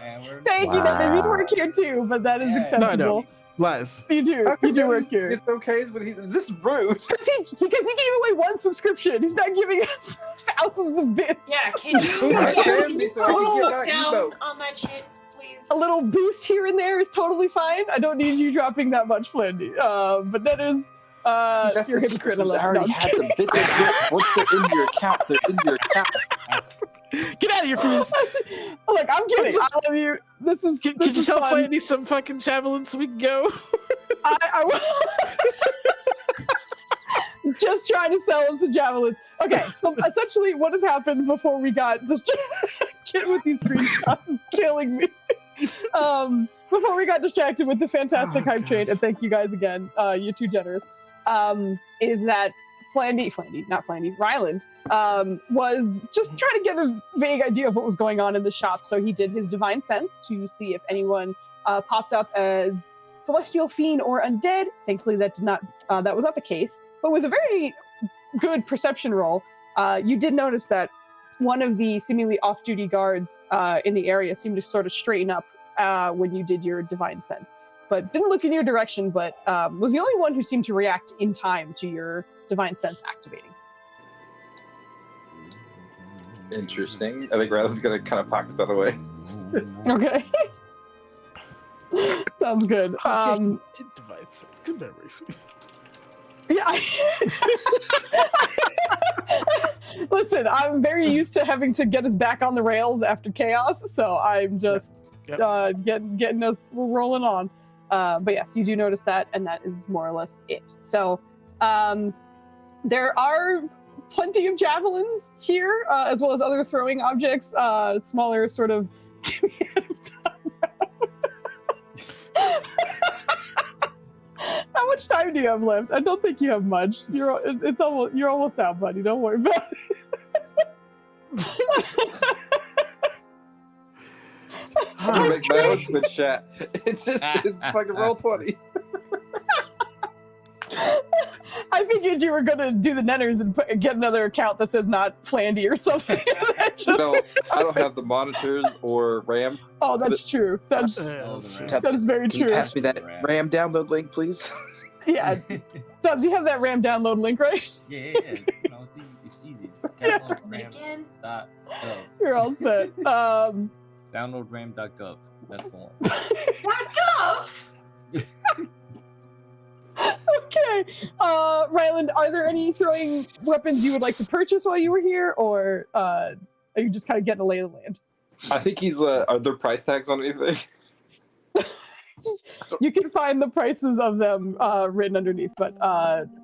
And we're thank you, Nutters. You Wow. work here too, but that is Yeah. acceptable. Lies. You do. How You come do work Dennis here. gets okays, but this is rude. Because he gave away one subscription. He's not giving us thousands of bits. Yeah, can you, I yeah, can can be you so I can put get the my fuck down emote. on that shit, please? A little boost here and there is totally fine. I don't need you dropping that much, Flandy. But that is That's you're a the hypocrite. secret. I already I'm just had kidding. the bits of bits. Once they're in your account, they're in your account. Get out of here, Foos. Look, I'm kidding. just- I love you. This is Can this you is tell fun. Flandy some fucking javelin so we can go? I will. Just trying to sell him some javelins. Okay, so essentially what has happened before we got just get with these screenshots is killing me. Before we got distracted with the fantastic hype train, and thank you guys again, you're too generous, is that Ryland, was just trying to get a vague idea of what was going on in the shop, so he did his divine sense to see if anyone popped up as celestial fiend or undead. Thankfully that was not the case, but with a very good perception roll, you did notice that one of the seemingly off-duty guards in the area seemed to sort of straighten up when you did your divine sense, but didn't look in your direction, but was the only one who seemed to react in time to your divine sense activating. Interesting. I think Ryland's gonna kind of pocket that away. Okay. Sounds good. Divine sense. Good memory. Yeah. Listen, I'm very used to having to get us back on the rails after chaos, so I'm just getting us rolling on. But yes, you do notice that, and that is more or less it. So there are plenty of javelins here, as well as other throwing objects, smaller sort of. How much time do you have left? I don't think you have much. You're almost out, buddy. Don't worry about it. I'm gonna make my own Twitch chat. It's just fucking roll 20. I figured you were gonna do the Nenners and get another account that says not Flandy or something. No, I don't have the monitors or RAM. Oh, that's true. That is very Can you true. pass me that RAM download link, please? Yeah. Dubs, you have that RAM download link, right? Yeah. It's easy. Download ram.gov. You're all set. Download ram.gov. That's the one. .gov? Okay. Ryland, are there any throwing weapons you would like to purchase while you were here, or are you just kind of getting a lay of the land? I think he's. Are there price tags on anything? You can find the prices of them written underneath, but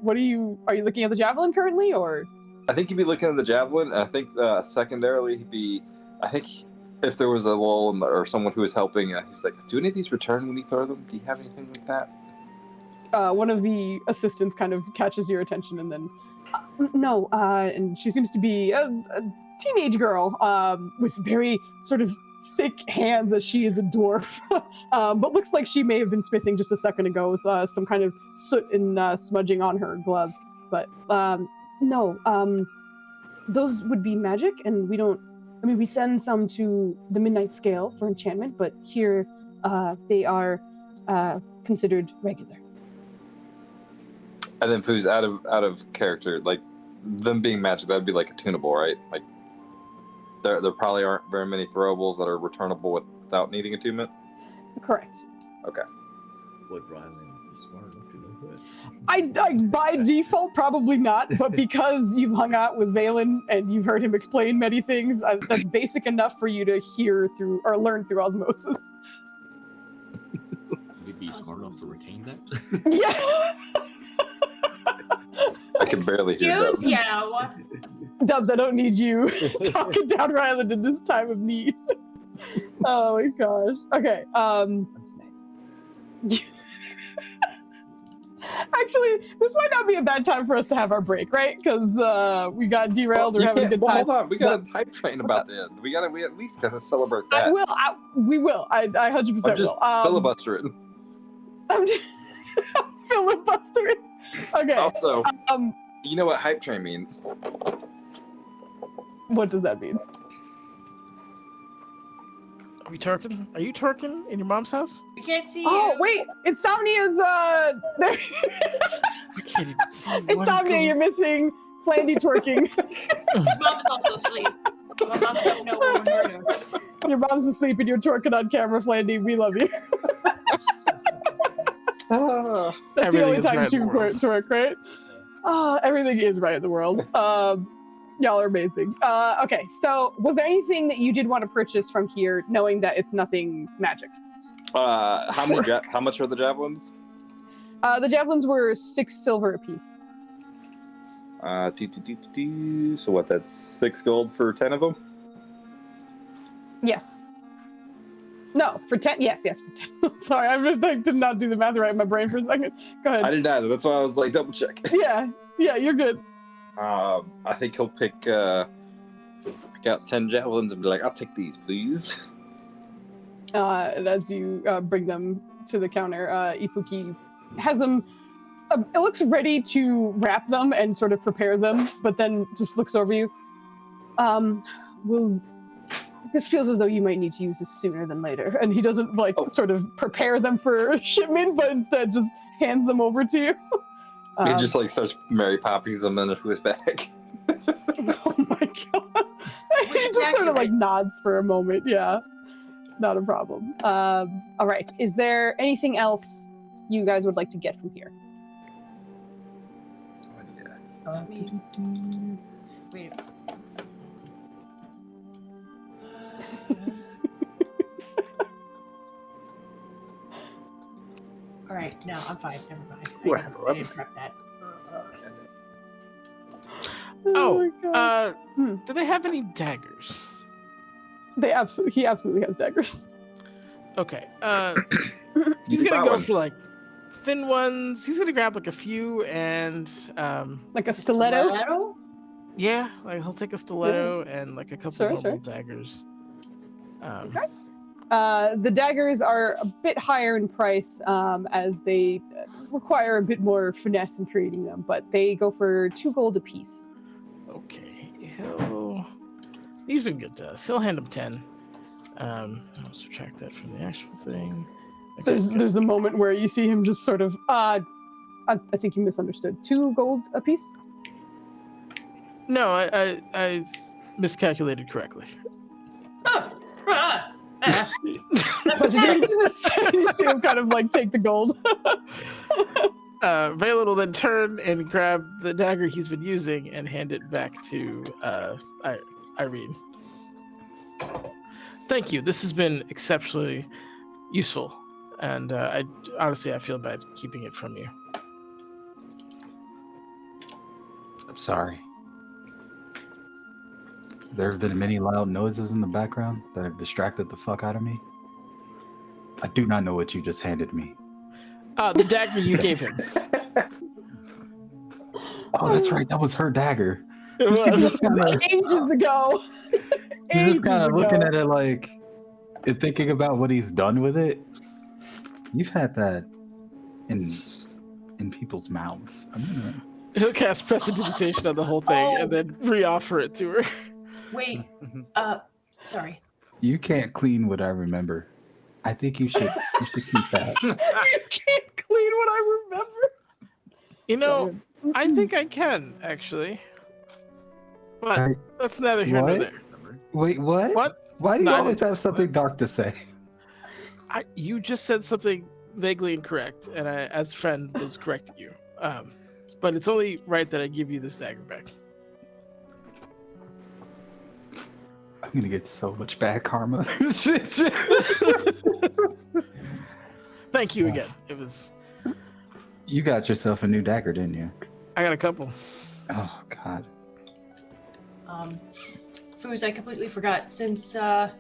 what are you looking at the javelin currently, or? I think he'd be looking at the javelin. And I think secondarily he'd be. I think if there was a lull or someone who was helping, he's like, "Do any of these return when you throw them? Do you have anything like that?" One of the assistants kind of catches your attention, and then no, and she seems to be a teenage girl with very sort of thick hands, as she is a dwarf, but looks like she may have been smithing just a second ago with some kind of soot and smudging on her gloves. But no, those would be magic, and we don't. I mean, we send some to the Midnight Scale for enchantment, but here they are considered regular. And then Foos, out of character, like them being magic, that'd be like attunable, right? Like there probably aren't very many throwables that are returnable without needing attunement. Correct. Okay. Would Ryland be smart enough to know that? I by default probably not, but because you've hung out with Valen and you've heard him explain many things, that's basic enough for you to hear through or learn through osmosis. Would he be smart enough to retain that? Yeah. I can barely hear Excuse Dubs. you. Dubs, I don't need you talking down Ryland in this time of need. Oh my gosh. Okay. Actually, this might not be a bad time for us to have our break, right? Because we got derailed. We're having a good time. Hold on, we got a hype train about the end. We at least gotta celebrate that. We will. I 100% I'm just will. filibustering. I'm just filibustering. Okay. Also, you know what hype train means? What does that mean? Are you twerking in your mom's house? We can't see Oh, you. wait. Insomnia's there. I can't even see. What is Insomnia, going- you're missing Flandy twerking. His mom is also asleep. My mom don't know what we're doing. Your mom's asleep and you're twerking on camera, Flandy. We love you. That's the Everything only is time right to in the world. twerk, right? Everything is right in the world. Y'all are amazing. Okay, so was there anything that you did want to purchase from here, knowing that it's nothing magic? How much are the javelins? The javelins were 6 silver apiece. So what? That's 6 gold for 10 of them. Yes. No, for 10. Yes, for 10. Sorry, I did not do the math right in my brain for a second. Go ahead. I didn't either. That's why I was like double check. Yeah, you're good. I think he'll pick out 10 javelins and be like, "I'll take these, please." And as you bring them to the counter, Ipuki has them. It looks ready to wrap them and sort of prepare them, but then just looks over you. This feels as though you might need to use this sooner than later. And he doesn't sort of prepare them for shipment, but instead just hands them over to you. He just starts Mary Poppins them into his bag. Oh my god! He just sort of nods for a moment. Yeah, not a problem. All right. Is there anything else you guys would like to get from here? Wait. All right, no, I'm fine. Never mind. I didn't prep that. Do they have any daggers? He absolutely has daggers. Okay. He's gonna go for thin ones. He's gonna grab a few and a stiletto. Yeah, he'll take a stiletto and a couple of normal daggers. Okay. The daggers are a bit higher in price as they require a bit more finesse in creating them, but they go for 2 gold apiece. Okay, he's been good to us. He'll hand him 10. I'll subtract that from the actual thing. Okay, there's a moment where you see him just sort of I think you misunderstood. 2 gold apiece? No, I miscalculated correctly. But you're doing business. You see him kind of take the gold. Valen will then turn and grab the dagger he's been using and hand it back to Irene. Thank you. This has been exceptionally useful, and I feel bad keeping it from you. I'm sorry. There have been many loud noises in the background that have distracted the fuck out of me. I do not know what you just handed me. The dagger you gave him. Oh, that's right. That was her dagger. It was. Ages ago. He's just kind of looking at it and thinking about what he's done with it. You've had that in people's mouths. He'll cast prestidigitation on the whole thing and then re-offer it to her. Wait, sorry. You can't clean what I remember. I think you should keep that. You can't clean what I remember. I think I can, actually. But that's neither here nor there. Wait, what? What? Why do you always have something dark to say? You just said something vaguely incorrect, and I, as a friend, was correcting you. But it's only right that I give you this dagger back. I'm gonna get so much bad karma. Thank you again. It was. You got yourself a new dagger, didn't you? I got a couple. Oh God. Foos, I completely forgot. Since what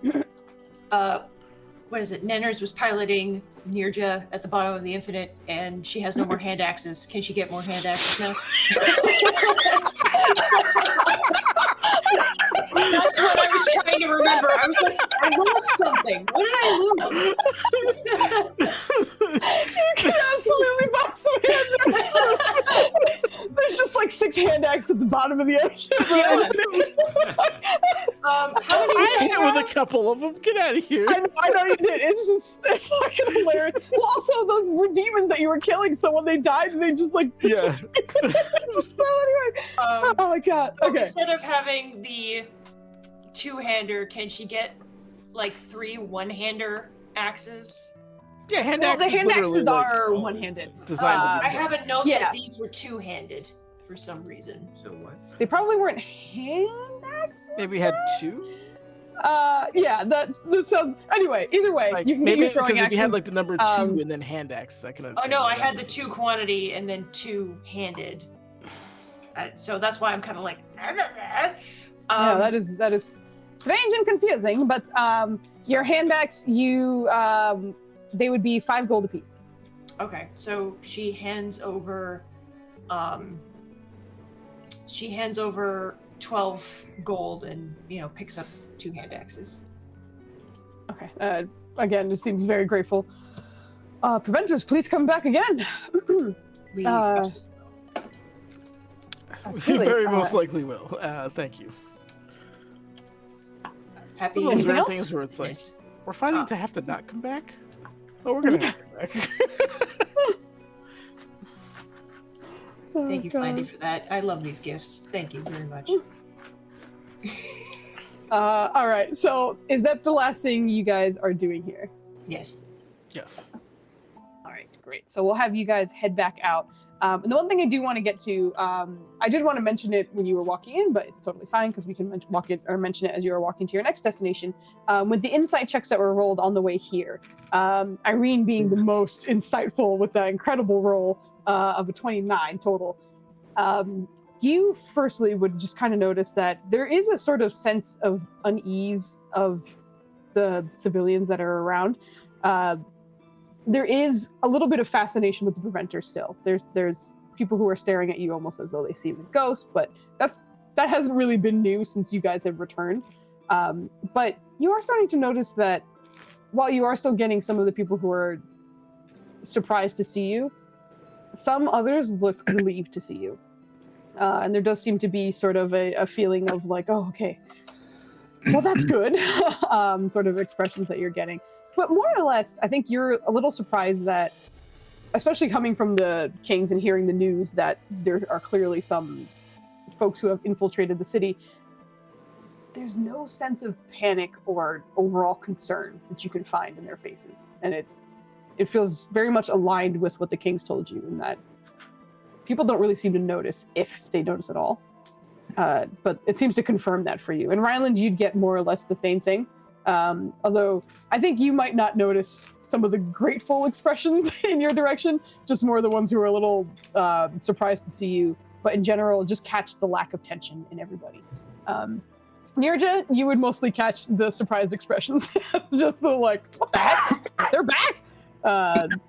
is it? Nenners was piloting Nirja at the bottom of the Infinite, and she has no more hand axes. Can she get more hand axes now? That's what I was trying to remember. I was like, I lost something. What did I lose? You can absolutely buy some hand axes. There's just 6 hand axes at the bottom of the ocean. How many? I hit with a couple of them. Get out of here. I know you did. It's just fucking hilarious. Well, also, those were demons that you were killing, so when they died, they just disappeared. So anyway. Oh my god. So okay. Instead of having the 2-hander, can she get 3 one-hander axes? Yeah, hand well, axes. The hand axes are one-handed. Designed. I have a note that these were 2-handed for some reason. So what? They probably weren't hand axes. Maybe had 2. Yeah, that sounds. Anyway, either way, you can maybe get your throwing if axes. you had the number 2 and then hand axes, I can. Oh no, I had the 2 quantity and then 2-handed. So that's why I'm kind of like. Yeah, that is strange and confusing. But your handbags, they would be 5 gold apiece. Okay, so she hands over 12 gold and picks up 2 hand axes. Okay. Again, just seems very grateful. Preventers, please come back again. We We very most likely will. Thank you. happy. Those Anything rare else? things where it's like, Yes. we're fighting to have to not come back? Oh, we're gonna have to come back. Thank you, Flandy, for that. I love these gifts. Thank you very much. All right. So, is that the last thing you guys are doing here? Yes. Yes. All right, great. So we'll have you guys head back out. And the one thing I do want to get to, I did want to mention it when you were walking in, but it's totally fine because we can mention it as you are walking to your next destination. With the insight checks that were rolled on the way here, Irene being the most insightful with that incredible roll of a 29 total. You firstly would just kind of notice that there is a sort of sense of unease of the civilians that are around. There is a little bit of fascination with the preventer still. There's people who are staring at you almost as though they see a ghost, but that hasn't really been new since you guys have returned. But you are starting to notice that while you are still getting some of the people who are surprised to see you, some others look relieved to see you. And there does seem to be sort of a feeling of like, oh, okay, well, that's good, sort of expressions that you're getting. But more or less, I think you're a little surprised that, especially coming from the Kings and hearing the news that there are clearly some folks who have infiltrated the city, there's no sense of panic or overall concern that you can find in their faces. And it feels very much aligned with what the Kings told you, in that people don't really seem to notice, if they notice at all. But it seems to confirm that for you. In Ryland, you'd get more or less the same thing. Although I think you might not notice some of the grateful expressions in your direction, just more the ones who are a little surprised to see you. But in general, just catch the lack of tension in everybody. Nirja, you would mostly catch the surprised expressions. Just the like, what the heck? They're back!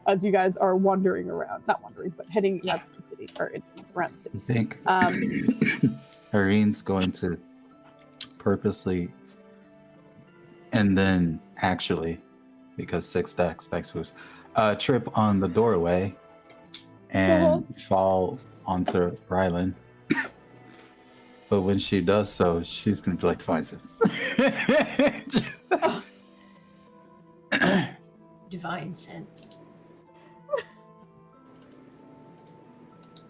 As you guys are wandering around. Not wandering, but heading out of the city, or around the city. I think Irene's going to purposely, and then actually, because 6 decks, thanks Foos, trip on the doorway and fall onto Rylan. But when she does so, she's going to be like, Divine Sense. Divine sense.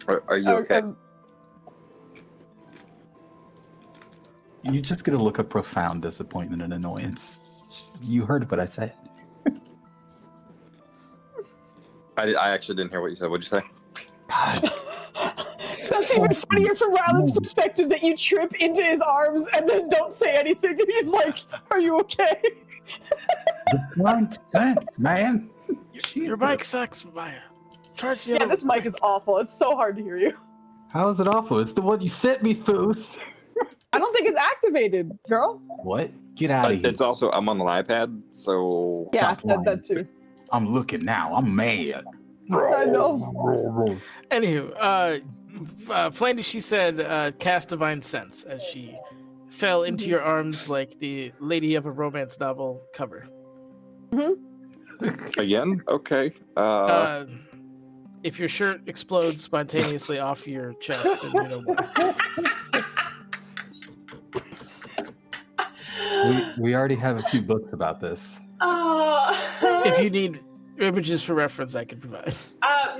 Are you okay? You just get a look of profound disappointment and annoyance. You heard what I said. I actually didn't hear what you said. What'd you say? God. That's even funnier from Ryland's perspective, that you trip into his arms and then don't say anything, and he's like, are you okay? Divine Sense, man. Your mic sucks, Maya. Charge the Yeah, other this mic is awful. It's so hard to hear you. How is it awful? It's the one you sent me, Foos. I don't think it's activated, girl. What? Get out of here. It's also, I'm on an iPad, so... Yeah, Stop that too. I'm looking now. I'm mad. I know. Anywho, Flandy, she said, cast Divine Sense as she fell into your arms like the lady of a romance novel cover. Again? Okay. If your shirt explodes spontaneously off your chest, then you know why. We already have a few books about this. If you need images for reference, I can provide.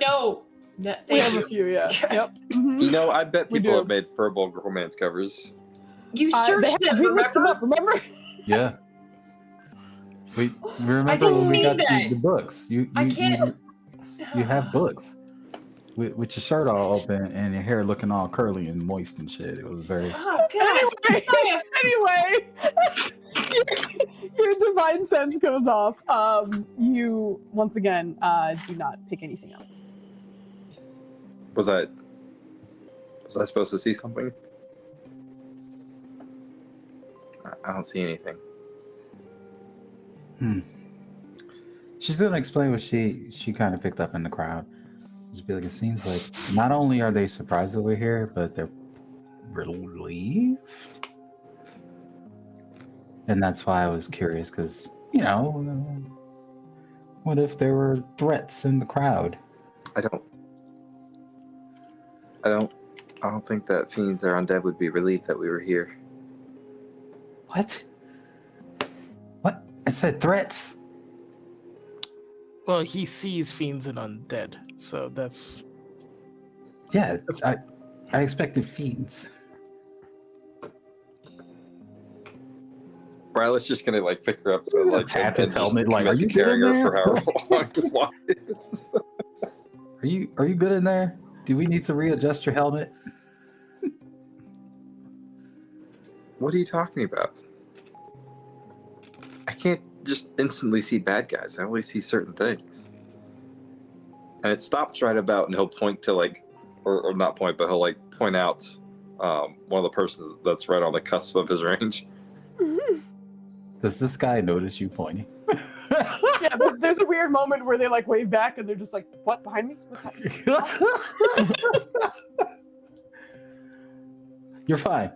No. No, We thank have you. a few, yeah. Yep. You know, I bet We people do. have made furball romance covers. You They searched have, them, we looked them remember? up, remember? Yeah. We I remember didn't when we need got that. the books. I can't. You have books. With your shirt all open and your hair looking all curly and moist and shit. It was very... Oh, God. Anyway, your Divine Sense goes off. You, once again, do not pick anything up. Was that... Was I supposed to see something? I don't see anything. She's gonna explain what she kind of picked up in the crowd. Just be like, it seems like not only are they surprised that we're here, but they're relieved. And that's why I was curious, because, you know, what if there were threats in the crowd? I don't think that fiends or undead would be relieved that we were here. What? What? I said threats. Well, he sees fiends and undead, so that's... Yeah, I expected fiends. Riley's just gonna like pick her up and like tap and his helmet. just Like, commit are you to good carrying in her there? for however long this walk is. Are you good in there? Do we need to readjust your helmet? What are you talking about? I can't just instantly see bad guys. I only see certain things. And it stops right about, and he'll point to like, or not point, but he'll like point out one of the persons that's right on the cusp of his range. Does this guy notice you pointing? Yeah, there's a weird moment where they like wave back and they're just like, "What behind me? What's happening?" You're fine.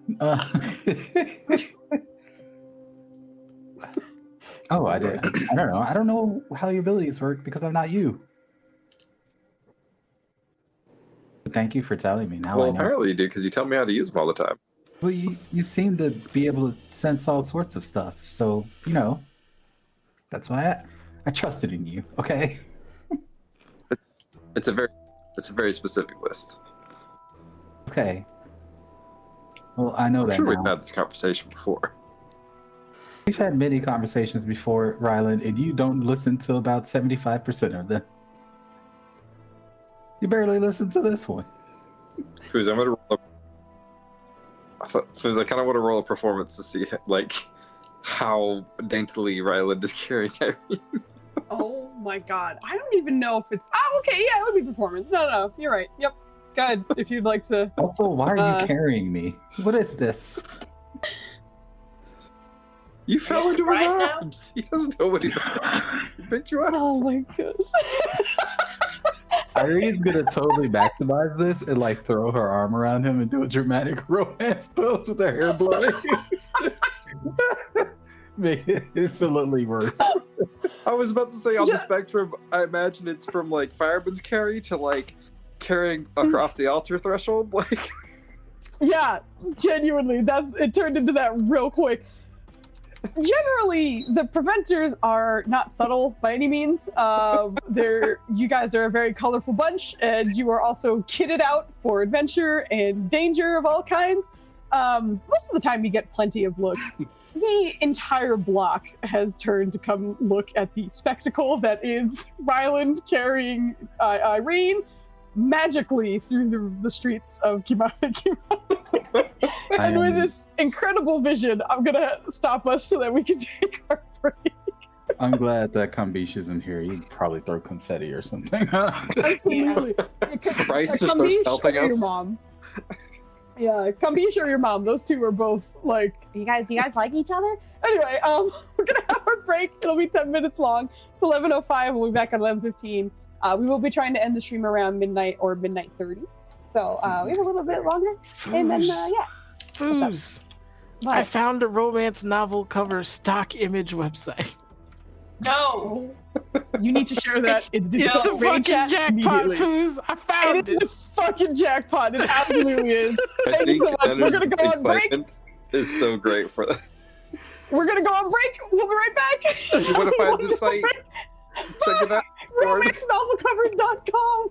Oh, I don't know. I don't know how your abilities work because I'm not you. But thank you for telling me. Now Well, I know. apparently you do, because you tell me how to use them all the time. Well, you seem to be able to sense all sorts of stuff. So, you know, that's why I trusted in you, okay? It's a very specific list. Okay. Well, I know I'm that sure now. we've had this conversation before. We've had many conversations before, Ryland, and you don't listen to about 75% of them. You barely listen to this one. Foos, I'm gonna roll Foos, I kind of want to roll a performance to see like how daintily Ryland is carrying everything. Oh my god, I don't even know if it's. Oh, okay, yeah, it would be performance. No, you're right. Yep, go ahead if you'd like to. Also, why are you carrying me? What is this? You fell into his arms. He doesn't know what he picked you up. Oh my gosh. Irene's gonna totally maximize this and like throw her arm around him and do a dramatic romance pose with her hair blowing. Make it infinitely worse. I was about to say on the spectrum, I imagine it's from like fireman's carry to like carrying across the altar threshold. Like, Yeah, genuinely, it turned into that real quick. Generally, the preventers are not subtle by any means. You guys are a very colorful bunch, and you are also kitted out for adventure and danger of all kinds. Most of the time, you get plenty of looks. The entire block has turned to come look at the spectacle that is Ryland carrying Irene magically through the streets of Kimahiki. And with this incredible vision, I'm gonna stop us so that we can take our break. I'm glad that Kambish isn't here. He'd probably throw confetti or something. Absolutely. Rice just starts pelting us. Your mom. Yeah, Kambish or your mom. Those two are both like, you guys like each other? Anyway, we're gonna have our break. It'll be 10 minutes long. It's 11:05. We'll be back at 11:15. We will be trying to end the stream around midnight or midnight 30. So we have a little bit longer. And then, yeah. Foos. I found a romance novel cover stock image website. No! You need to share that. It's the fucking jackpot, Foos. I found it. It's the fucking jackpot. It absolutely is. I Thank you think so much. We're going to go on break. Is so great for that. We're going to go on break. We'll be right back. You want to find the site? Check it out. RomanceNovelCovers.com.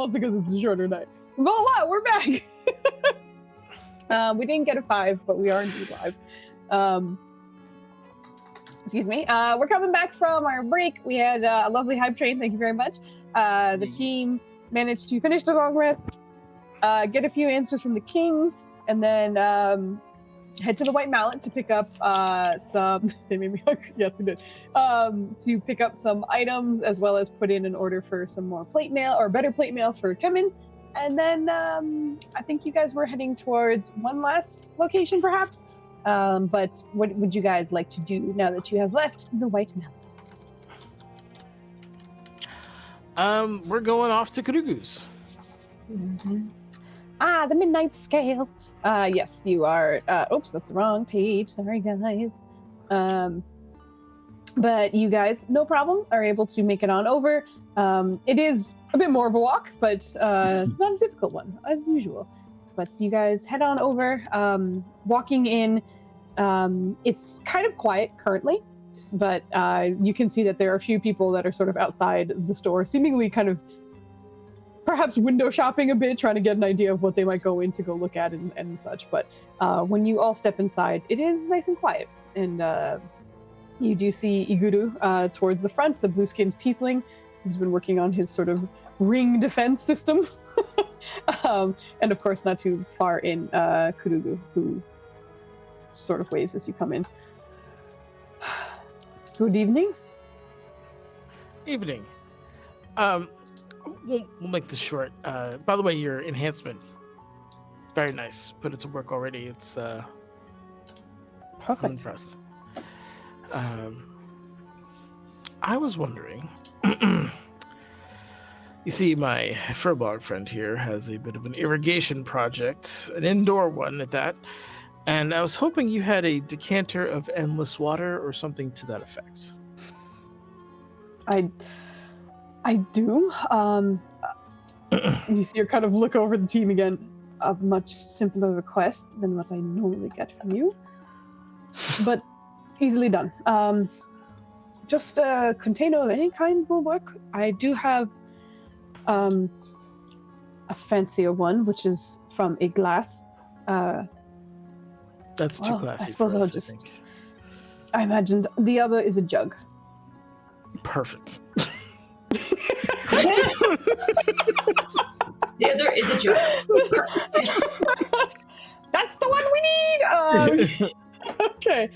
Also because it's a shorter night. Voila, we're back! We didn't get a 5, but we are indeed live. Excuse me. We're coming back from our break. We had a lovely hype train. Thank you very much. The team managed to finish the long rest, get a few answers from the kings, and then head to the White Mallet to pick up some. They made me hungry. Yes, we did. To pick up some items as well as put in an order for some more plate mail or better plate mail for Kemin. And then I think you guys were heading towards one last location, perhaps. But what would you guys like to do now that you have left the White Mallet? We're going off to Kurugu's. Mm-hmm. Ah, the Midnight Scale. Yes, you are. Oops, that's the wrong page. Sorry, guys. But you guys, no problem, are able to make it on over. It is a bit more of a walk, but not a difficult one, as usual. But you guys head on over. Walking in, it's kind of quiet currently, but you can see that there are a few people that are sort of outside the store, seemingly kind of perhaps window shopping a bit, trying to get an idea of what they might go in to go look at and such. But when you all step inside, it is nice and quiet. And you do see Iguru towards the front, the blue-skinned tiefling, who's been working on his sort of ring defense system. And of course, not too far in, Kurugu, who sort of waves as you come in. Good evening. Evening. We'll make this short. By the way, your enhancement, very nice. Put it to work already. It's perfect. I'm impressed. I was wondering. You see, my Furbolg friend here has a bit of an irrigation project, an indoor one at that, and I was hoping you had a decanter of endless water or something to that effect. I do. You see her kind of look over the team again. A much simpler request than what I normally get from you, but easily done. Just a container of any kind will work. I do have a fancier one, which is from a glass. That's too classy. I suppose for I'll us, just. I imagined the other is a jug. Perfect. The other is a joke. That's the one we need. Okay.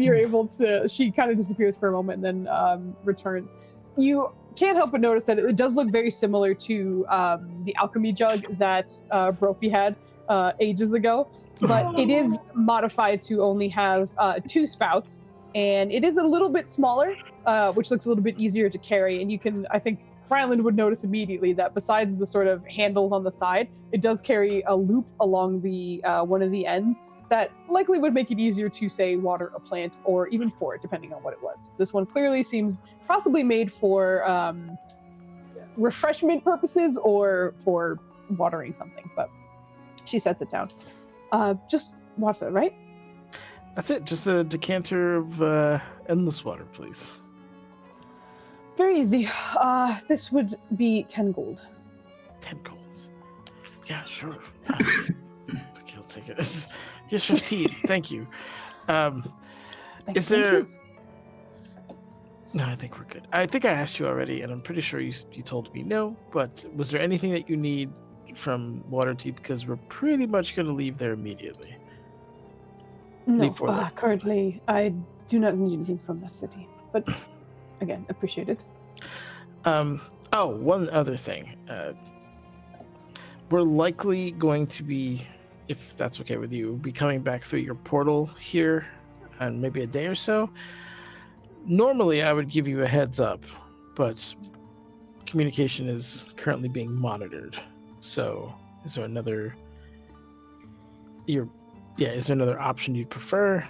You're able to. She kind of disappears for a moment and then returns. You can't help but notice that it does look very similar to the alchemy jug that Brophy had ages ago, but it is modified to only have 2 spouts, and it is a little bit smaller, which looks a little bit easier to carry. And you can, I think, Ryland would notice immediately that besides the sort of handles on the side, it does carry a loop along the one of the ends that likely would make it easier to, say, water a plant or even pour it, depending on what it was. This one clearly seems possibly made for refreshment purposes or for watering something, but she sets it down. Just water, right? That's it. Just a decanter of endless water, please. Very easy. This would be 10 gold. 10 gold. Yeah, sure. Okay, I'll take it. Here's 15. Thank you. Is there... No, I think we're good. I think I asked you already, and I'm pretty sure you told me no, but was there anything that you need from Waterdeep? Because we're pretty much going to leave there immediatly. No, currently I do not need anything from that city, but again, appreciate it. Oh, one other thing. We're likely going to be, if that's okay with you, be coming back through your portal here in maybe a day or so. Normally, I would give you a heads up, but communication is currently being monitored. So, is there another? Is there another option you'd prefer?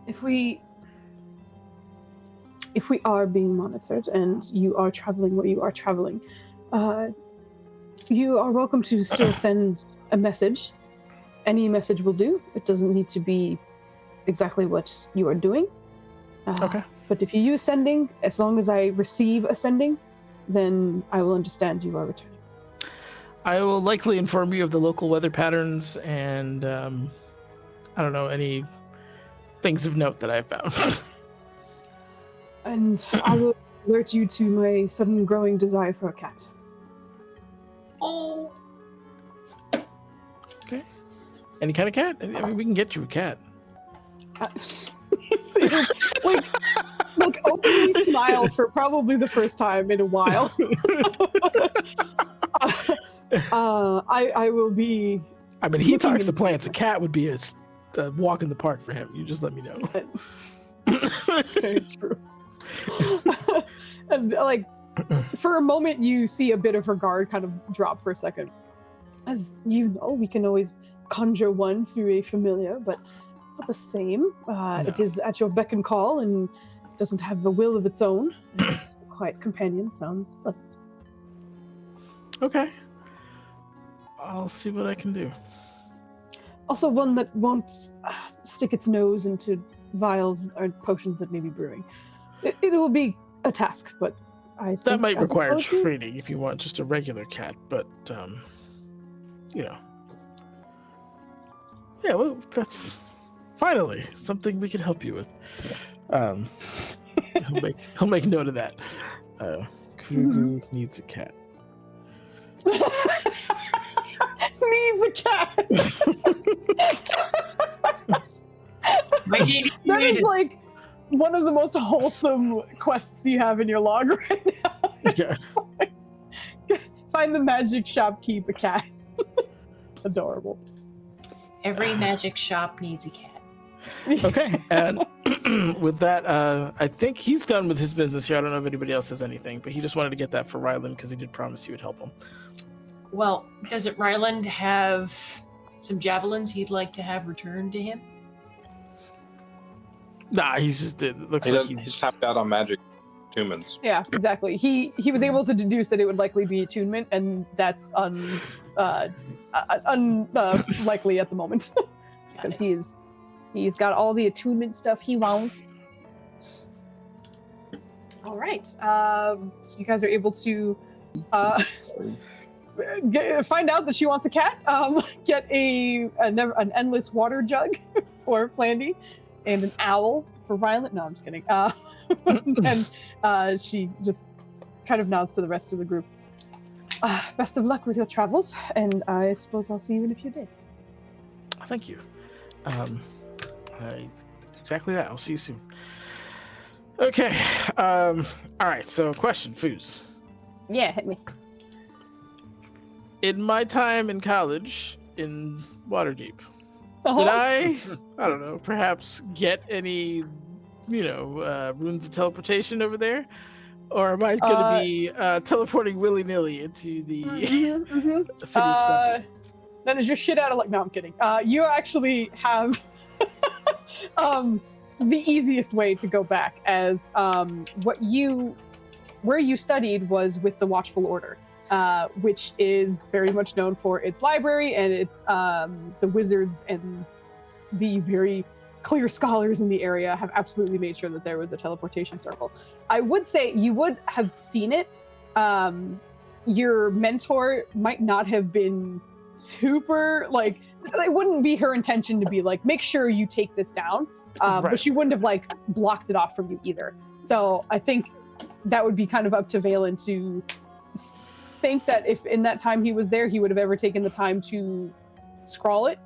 If we are being monitored and you are traveling where you are traveling, you are welcome to still send a message. Any message will do. It doesn't need to be exactly what you are doing. Okay. But if you use sending, as long as I receive a sending, then I will understand you are returning. I will likely inform you of the local weather patterns and I don't know, any things of note that I've found. And I will alert you to my sudden growing desire for a cat. Oh. Okay. Any kind of cat? I mean, we can get you a cat. See, like openly smile for probably the first time in a while. I will be. I mean, he talks to plants. A cat would be a walk in the park for him. You just let me know. That's very true. And like, for a moment, you see a bit of her guard kind of drop for a second. As you know, we can always conjure one through a familiar, but it's not the same. No. It is at your beck and call and doesn't have a will of its own. A quiet companion sounds pleasant. Okay. I'll see what I can do. Also, one that won't stick its nose into vials or potions that may be brewing. It will be a task, but I think That might I will require follow through. training if you want just a regular cat, but you know. Yeah, well, that's finally something we can help you with. He'll make note of that. Kugu needs a cat. Needs a cat. That is like one of the most wholesome quests you have in your log right now. Yeah. Find the magic shop, keep a cat. Adorable. Every magic shop needs a cat. Okay, and with that, I think he's done with his business here. I don't know if anybody else has anything, but he just wanted to get that for Ryland because he did promise he would help him. Well, doesn't Ryland have some javelins he'd like to have returned to him? Nah, he's just it looks like He's tapped out on magic attunements. Yeah, exactly. He was able to deduce that it would likely be attunement, and that's unlikely at the moment because he's got all the attunement stuff he wants. All right, so you guys are able to find out that she wants a cat. Get an endless water jug for Flandy, and an owl for Violet. No, I'm just kidding. And she just kind of nods to the rest of the group. Best of luck with your travels, and I suppose I'll see you in a few days. Thank you. Exactly that. I'll see you soon. Okay. All right. So, question, Foos. Yeah, hit me. In my time in college in Waterdeep, did I don't know, perhaps get any, runes of teleportation over there? Or am I going to be teleporting willy-nilly into the city's front? Then is your shit out of luck? No, I'm kidding. You actually have the easiest way to go back, as where you studied was with the Watchful Order, which is very much known for its library and its the wizards and the very clear scholars in the area have absolutely made sure that there was a teleportation circle. I would say you would have seen it. Your mentor might not have been super, like, it wouldn't be her intention to be like, make sure you take this down. But she wouldn't have like blocked it off from you either. So I think that would be kind of up to Valen to think that if in that time he was there, he would have ever taken the time to scrawl it.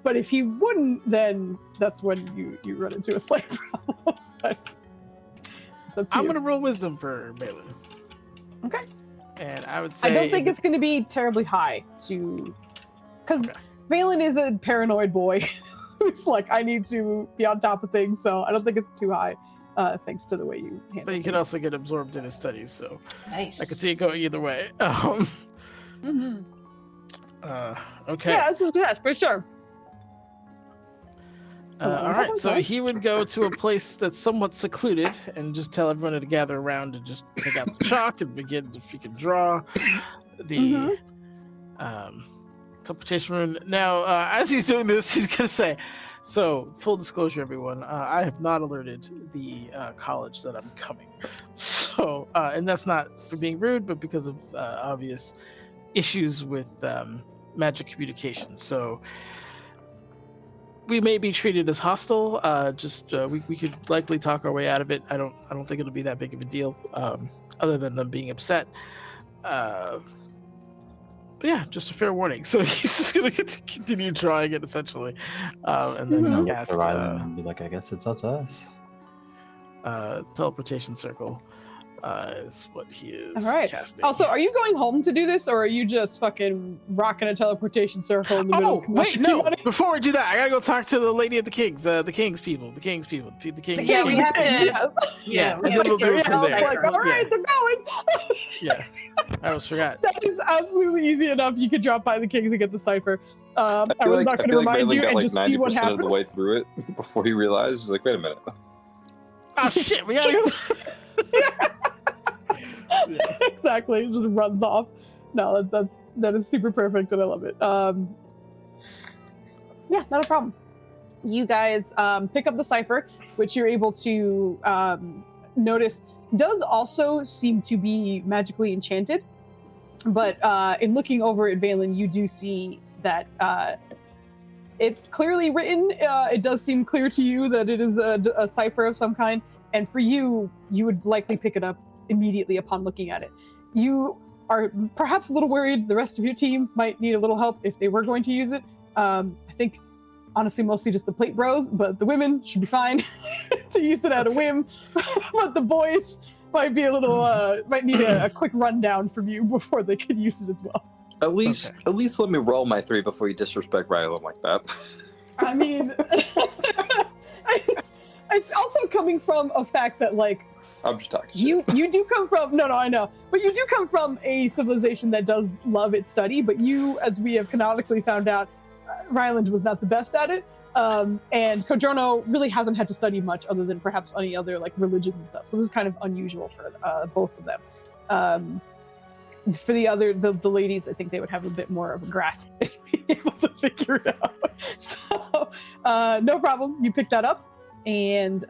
But if he wouldn't, then that's when you run into a slight problem. But it's up to I'm you. going to roll wisdom for Valen. Okay. And I would say... I don't think it's going to be terribly high to... Because Valen is a paranoid boy who's like, I need to be on top of things, so I don't think it's too high, thanks to the way you handle it. But he could also get absorbed in his studies, so... Nice. I could see it going either way. Okay. Yeah, this is yes, for sure. All right, so he would go to a place that's somewhat secluded and just tell everyone to gather around and just take out the chalk and begin, if you can draw, the teleportation rune. Now, as he's doing this, he's gonna say, "So, full disclosure, everyone, I have not alerted the college that I'm coming. So, and that's not for being rude, but because of obvious issues with magic communication. So, we may be treated as hostile. We could likely talk our way out of it. I don't think it'll be that big of a deal, other than them being upset. But yeah, just a fair warning. So he's just gonna continue drawing it essentially, and then Look cast to Rylan and be like, I guess it's up to us. teleportation circle. Is what he is All right. casting. Also, are you going home to do this, or are you just fucking rocking a teleportation circle in the middle? Oh wait, no! Before we do that, I gotta go talk to the lady at the Kings, the King's people. Yeah, we have to. Yes. Yeah, we and have then to we'll do get it from rid there. of Like, all right, they're going. Yeah, I almost forgot. That is absolutely easy enough. You can drop by the Kings and get the cipher. I was not going to remind you got and like just see what 90% of happened. the way through it before he realized, he's like, wait a minute. Oh shit, we gotta go. Exactly, it just runs off. No, that is super perfect, and I love it. Yeah, not a problem. You guys pick up the cipher, which you're able to notice does also seem to be magically enchanted. But in looking over at Valen, you do see that it's clearly written. It does seem clear to you that it is a cipher of some kind, and for you, you would likely pick it up immediately upon looking at it. You are perhaps a little worried the rest of your team might need a little help if they were going to use it. I think, honestly, mostly just the plate bros, but the women should be fine to use it at a whim. But the boys might be a little, might need a quick rundown from you before they could use it as well. At least let me roll my 3 before you disrespect Rylan like that. I mean, it's also coming from a fact that, like, I'm just talking you do come from, no, I know, but you do come from a civilization that does love its study, but you, as we have canonically found out, Ryland was not the best at it, and Kodrono really hasn't had to study much other than perhaps any other, like, religions and stuff, so this is kind of unusual for both of them. For the ladies, I think they would have a bit more of a grasp and be able to figure it out. So, no problem, you picked that up. And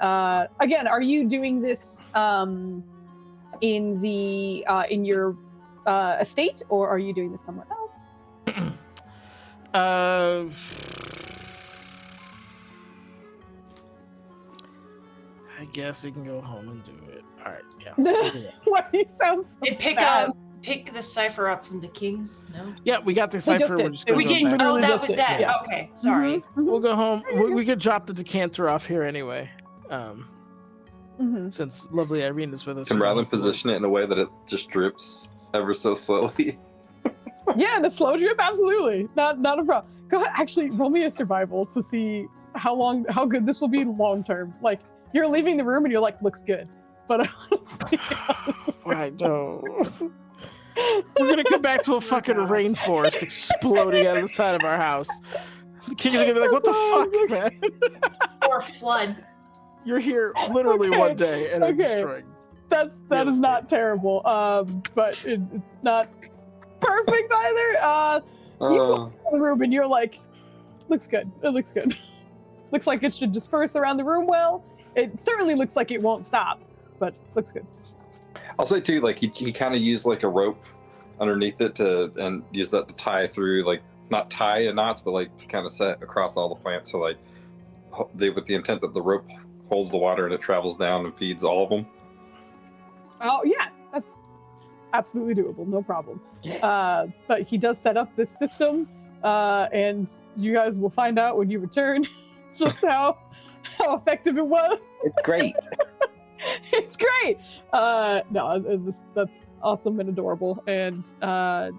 again, are you doing this in your estate, or are you doing this somewhere else? I guess we can go home and do it. All right, yeah. Why do you sound so sad? Pick the cipher up from the Kings. No. Yeah, we got the We cipher. just We're did. just gonna We go did. back. Oh, that just was did, that. yeah. Okay, sorry. We'll go home. We could drop the decanter off here anyway. Since lovely Irene is with us. Can Rylan position it in a way that it just drips ever so slowly? Yeah, the slow drip, absolutely. Not a problem. Go ahead, actually, roll me a survival to see how good this will be long term. Like, you're leaving the room and you're like, looks good. But I want to see I know. We're gonna come back to a fucking rainforest exploding out of the side of our house. The Kings are gonna be like, what the fuck, man? Or flood. You're here literally one day and I'm destroying. That is not terrible. But it's not perfect either. You walk in the room and you're like, looks good. It looks good. Looks like it should disperse around the room well. It certainly looks like it won't stop, but looks good. I'll say too, like he kind of used like a rope underneath it and use that to tie through, like not tie in knots, but like to kind of set across all the plants. So like with the intent that the rope holds the water and it travels down and feeds all of them. Oh yeah, that's absolutely doable, no problem. Yeah. But he does set up this system, and you guys will find out when you return just how effective it was. It's great. It's great. No, that's awesome and adorable, and yeah.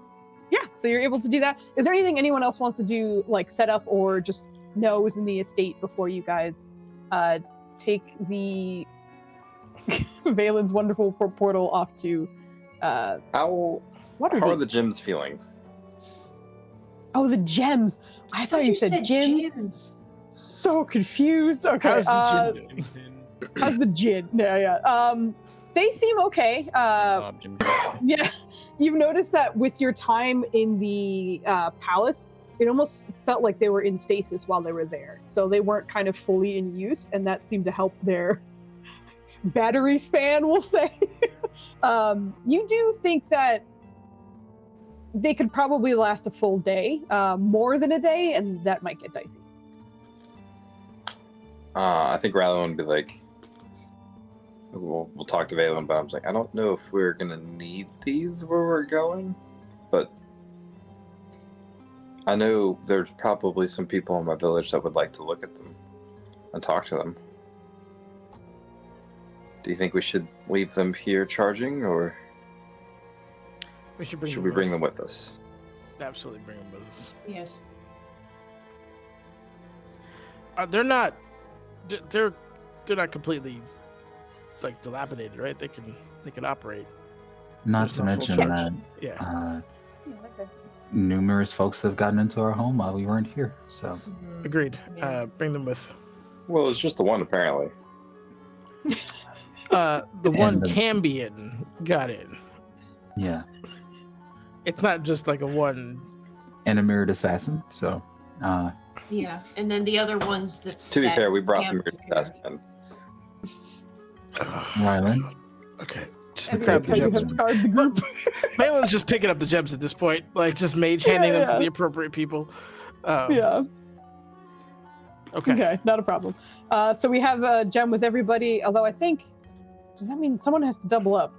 So you're able to do that. Is there anything anyone else wants to do, like set up or just knows in the estate before you guys take the Valen's wonderful portal off to How are the gems feeling? Oh, the gems. I thought you said gems. So confused. Okay. How's the gin doing? How's the gin? Yeah. They seem okay. Yeah. You've noticed that with your time in the palace, it almost felt like they were in stasis while they were there. So they weren't kind of fully in use, and that seemed to help their battery span, we'll say. You do think that they could probably last a full day, more than a day, and that might get dicey. I think Rylan would be like, we'll talk to Valen, but I was like, I don't know if we're gonna need these where we're going, but I know there's probably some people in my village that would like to look at them and talk to them. Do you think we should leave them here charging, or should we bring them with us? Absolutely bring them with us. Yes. They're not completely like dilapidated, right? They can operate. Not There's to no mention full that charge. numerous folks have gotten into our home while we weren't here. So Agreed. Yeah. Bring them with. Well, it's just the one, apparently. The one the- Cambion got in. yeah, It's not just like a one. and a mirrored assassin. So Yeah, and then the other ones that. To be that fair, we brought Cam them here took to care of. test them. Rylan, Okay. Just And grab the you have gems. scarred the group. Malin's just picking up the gems at this point, like just mage handing them to Yeah. the appropriate people. Yeah. Okay. Okay, not a problem. So we have a gem with everybody, although I think, does that mean someone has to double up?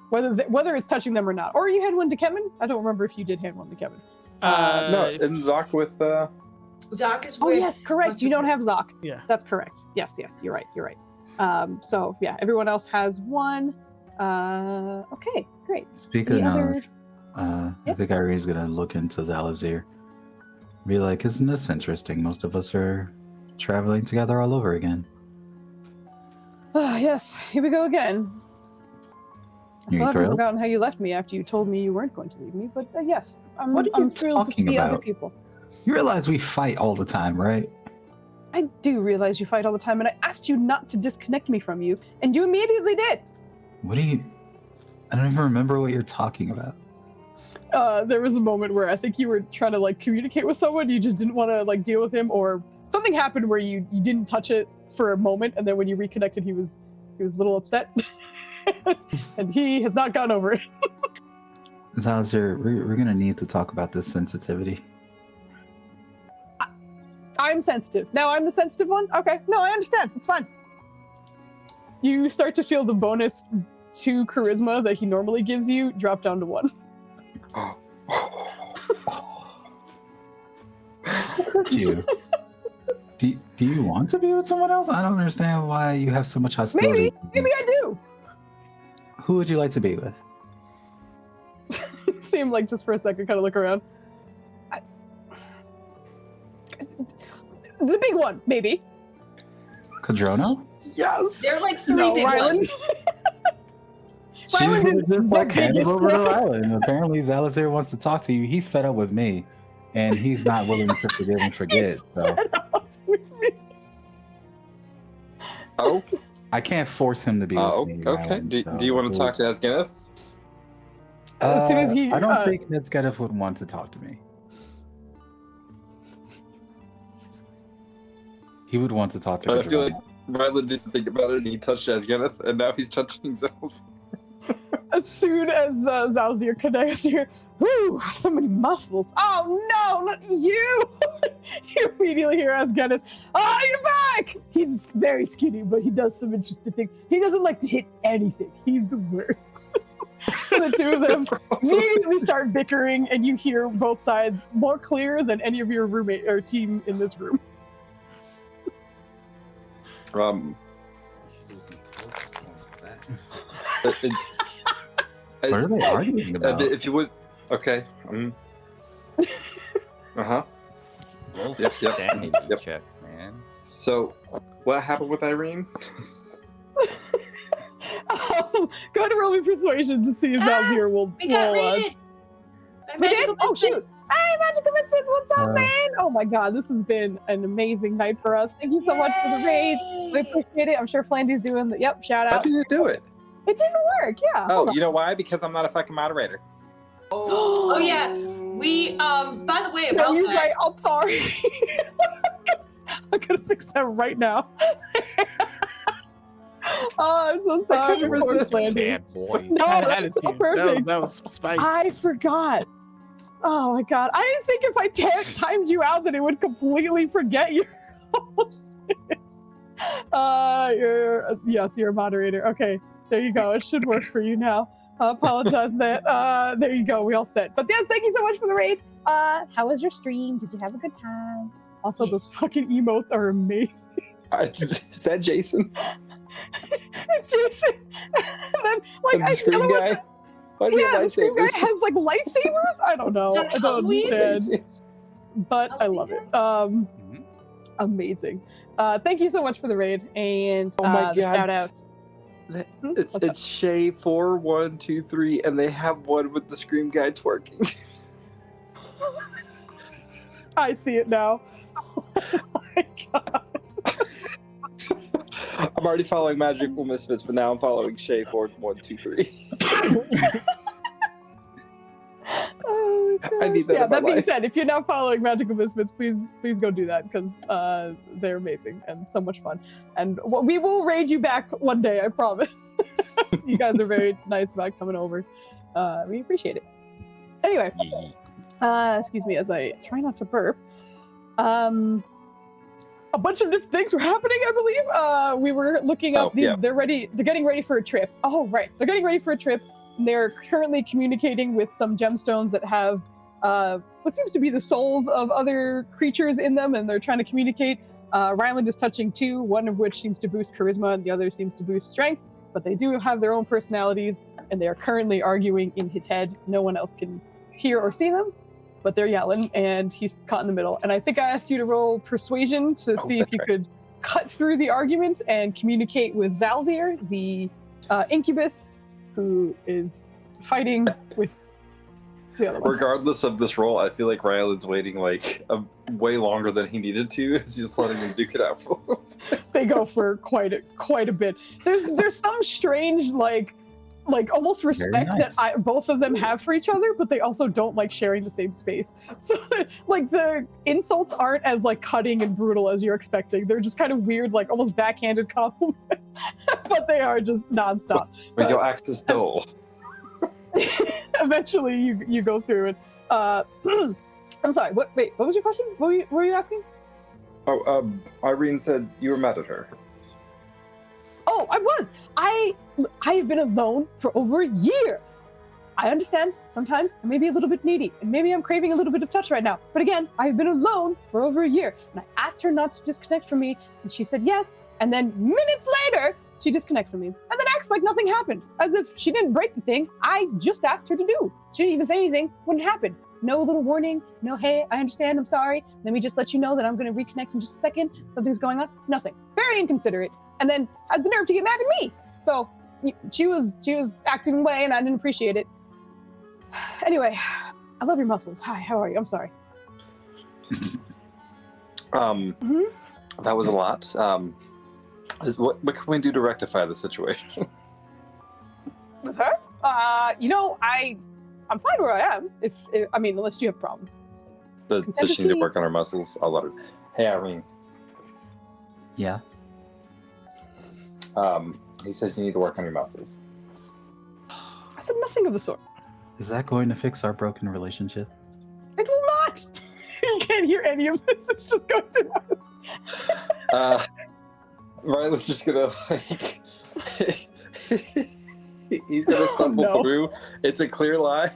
Whether it's touching them or not. Or you had one to Kevin? I don't remember if you did hand one to Kevin. No, isn't Zoc with Zoc is Oh with. yes, correct. what's You his don't name? have Zoc. Yeah. That's correct. Yes, you're right. So yeah, everyone else has one. Okay, great. speaking Any other- of, I Yep. think Irie's gonna look into Zalazir. Be like, isn't this interesting? Most of us are traveling together all over again. Yes, here we go again. I You still haven't thrilled? forgotten how you left me after you told me you weren't going to leave me, but yes, I'm What are you thrilled to talking see other about? people. You realize we fight all the time, right? I do realize you fight all the time, and I asked you not to disconnect me from you, and you immediately did. What do you? I don't even remember what you're talking about. There was a moment where I think you were trying to like communicate with someone, you just didn't want to like deal with him, or something happened where you didn't touch it for a moment, and then when you reconnected, he was a little upset, and he has not gotten over it. Zalazir, we're gonna need to talk about this sensitivity. I'm sensitive. Now I'm the sensitive one? Okay. No, I understand. It's fine. You start to feel the bonus 2 charisma that he normally gives you drop down to 1. You. Do you want to be with someone else? I don't understand why you have so much hostility. Maybe I do. Who would you like to be with? Seem like just for a second, kind of look around. The big one, maybe. Kadrono? Yes. They're like 3 No, big Rylan. ones. She's Rylan gonna is just the like hand him biggest over to one. Rylan. Apparently Zalazir wants to talk to you. He's fed up with me. And he's not willing to forgive and forget. He's So fed up with me. Oh, I can't force him to be with me. okay. Rylan, Do you want to talk to Asganeth? As soon as he, I don't think Netskedif would want to talk to me. He would want to talk to I feel Kadrono. like Rylan didn't think about it and he touched Asganeth, and now he's touching Zels. as soon as Zalazir connects here, whoo, so many muscles. Oh no, not you! You immediately hear Asganeth, oh, you're back! He's very skinny, but he does some interesting things. He doesn't like to hit anything. He's the worst. The two of them immediately start bickering, and you hear both sides more clear than any of your roommate or team in this room. What are they arguing about? If you would, okay. Uh-huh. Roll Yep, yep, sanity yep. checks, man. So, what happened with Irene? Go ahead and roll me persuasion to see if Zalazir will. We got will, raided. By we did? magical Oh, shoot. misfits. Hey, Magical Misfits, what's up, Uh, man? Oh my god, this has been an amazing night for us. Thank you so much for the raid. We appreciate it. I'm sure Flandy's doing the shout How out. did you do it? It didn't work, yeah. Oh, Hold on. you know why? Because I'm not a fucking moderator. Oh yeah, We by the way No, about you're that. right. I'm sorry. I'm gonna fix that right now. Oh, I'm so sorry. couldn't Poor resist. Flandy. Bad boy. No, Had that's so attitude. perfect. That was some spice. I forgot. Oh my god. I didn't think if I timed you out that it would completely forget you. Oh shit. You're a moderator. Okay, there you go. It should work for you now. I apologize that. There you go. We all set. But yes, thank you so much for the raid. How was your stream? Did you have a good time? Also, those fucking emotes are amazing. Is that Jason? It's Jason. And then, like, The screen guy? Why does he have the screen guy lightsabers? has like lightsabers. I don't know. Is that I don't Halloween? understand. But I love it. Amazing. Thank you so much for the raid and Oh my the God. shout out. It's Shay 4123, and they have one with the scream guy twerking. I see it now. Oh my god. I'm already following Magical Misfits, but now I'm following Shay 4123. Oh my I need that yeah, in my that being life. said, if you're not following Magical Misfits, please go do that because they're amazing and so much fun. And we will raid you back one day, I promise. You guys are very nice about coming over. We appreciate it. Anyway, excuse me as I try not to burp. A bunch of different things were happening, I believe. We were looking up these. yeah. They're getting ready for a trip. Oh, right. They're getting ready for a trip. They're currently communicating with some gemstones that have what seems to be the souls of other creatures in them, and they're trying to communicate. Ryland is touching two, one of which seems to boost charisma, and the other seems to boost strength, but they do have their own personalities, and they are currently arguing in his head. No one else can hear or see them, but they're yelling, and he's caught in the middle. And I think I asked you to roll persuasion to see if you could cut through the argument and communicate with Zalzir, the incubus, who is fighting with the other one. Regardless of this role, I feel like Ryland's waiting like way longer than he needed to. He's just letting him duke it out for him. They go for quite a bit. There's some strange like almost respect nice. that both of them have for each other, but they also don't like sharing the same space. So like the insults aren't as like cutting and brutal as you're expecting. They're just kind of weird, like almost backhanded compliments, but they are just nonstop. But your axe is dull. Eventually, you go through it. I'm sorry. What was your question? What were you asking? Oh, Irene said you were mad at her. Oh, I was. I have been alone for over a year. I understand sometimes I may be a little bit needy, and maybe I'm craving a little bit of touch right now. But again, I've been alone for over a year, and I asked her not to disconnect from me, and she said yes. And then minutes later, she disconnects from me, and then acts like nothing happened, as if she didn't break the thing I just asked her to do. She didn't even say anything when it happened. No little warning, no, hey, I understand, I'm sorry. Let me just let you know that I'm going to reconnect in just a second. Something's going on. Nothing. Very inconsiderate. And then had the nerve to get mad at me. So she was acting away, and I didn't appreciate it. Anyway, I love your muscles. Hi, how are you? I'm sorry. That was a lot. What can we do to rectify the situation? With her? I'm fine where I am. If I mean, unless you have a problem. Does she need to work on her muscles? I'll let her. Hey, Irene. Yeah. He says you need to work on your muscles. I said nothing of the sort. Is that going to fix our broken relationship? It will not. You can't hear any of this. It's just going through. Ryland's just gonna like. He's gonna stumble through. It's a clear lie.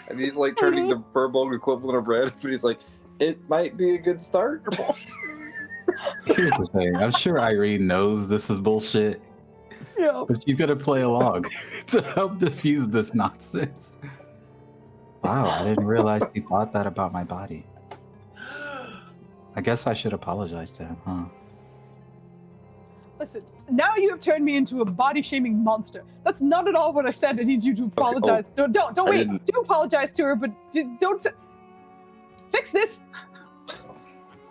And he's like turning the verbal equivalent of red, but he's like, it might be a good start. Here's the thing. I'm sure Irene knows this is bullshit. Yeah. But she's gonna play along to help diffuse this nonsense. Wow, I didn't realize he thought that about my body. I guess I should apologize to him, huh? Listen, now you have turned me into a body-shaming monster. That's not at all what I said. I need you to apologize. Okay, Don't wait. Do apologize to her, but don't fix this.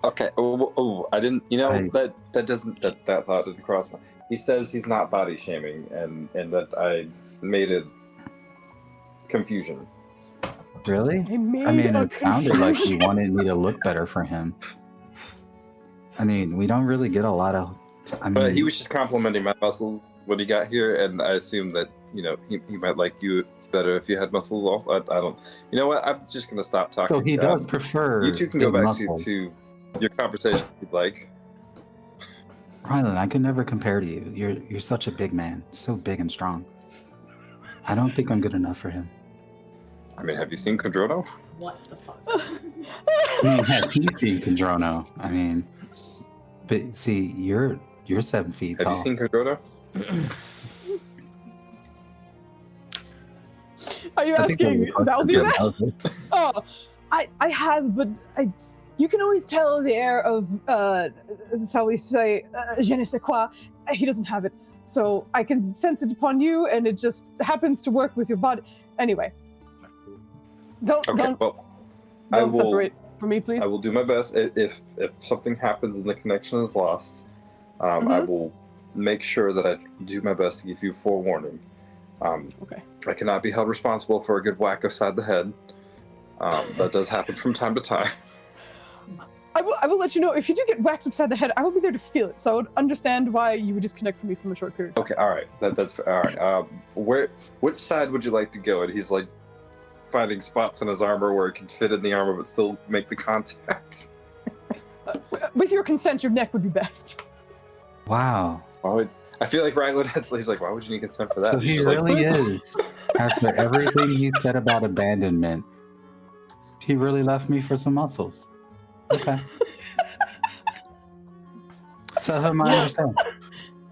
Okay. I didn't. You know that thought didn't cross my. He says he's not body shaming, and that I made it confusion. Really? I made I mean, a it sounded like he confusion. wanted me to look better for him. I mean, we don't really get a lot of. I mean, But he was just complimenting my muscles when he got here, and I assumed that he might like you better if you had muscles. Also, I don't. You know what? I'm just gonna stop talking. so he does prefer. You two can go big back muscles. to your conversation if you'd like. Rylan, I can never compare to you. You're such a big man, so big and strong. I don't think I'm good enough for him. I mean, have you seen Condrono? What the fuck? I mean, have he seen Condrono? I mean, but see, you're 7 feet Have tall. you seen Condrono? Are you I think asking that was- Zalzi yeah, that? that was- Oh, I have, but you can always tell the air of, that's how we say, je ne sais quoi. He doesn't have it. So I can sense it upon you, and it just happens to work with your body. Anyway. Don't I will separate from me, please. I will do my best. If something happens and the connection is lost, I will make sure that I do my best to give you forewarning. Okay. I cannot be held responsible for a good whack upside the head. That does happen from time to time. I will let you know if you do get whacked upside the head. I will be there to feel it, so I would understand why you would disconnect from me from a short period. Okay, all right, that's all right. Which side would you like to go? And he's like finding spots in his armor where it can fit in the armor but still make the contact. With your consent, your neck would be best. Wow. I feel like Raglan, he's like, why would you need consent for that? So He's he just really like, is. After everything he said about abandonment, he really left me for some muscles. Okay. Tell him I understand.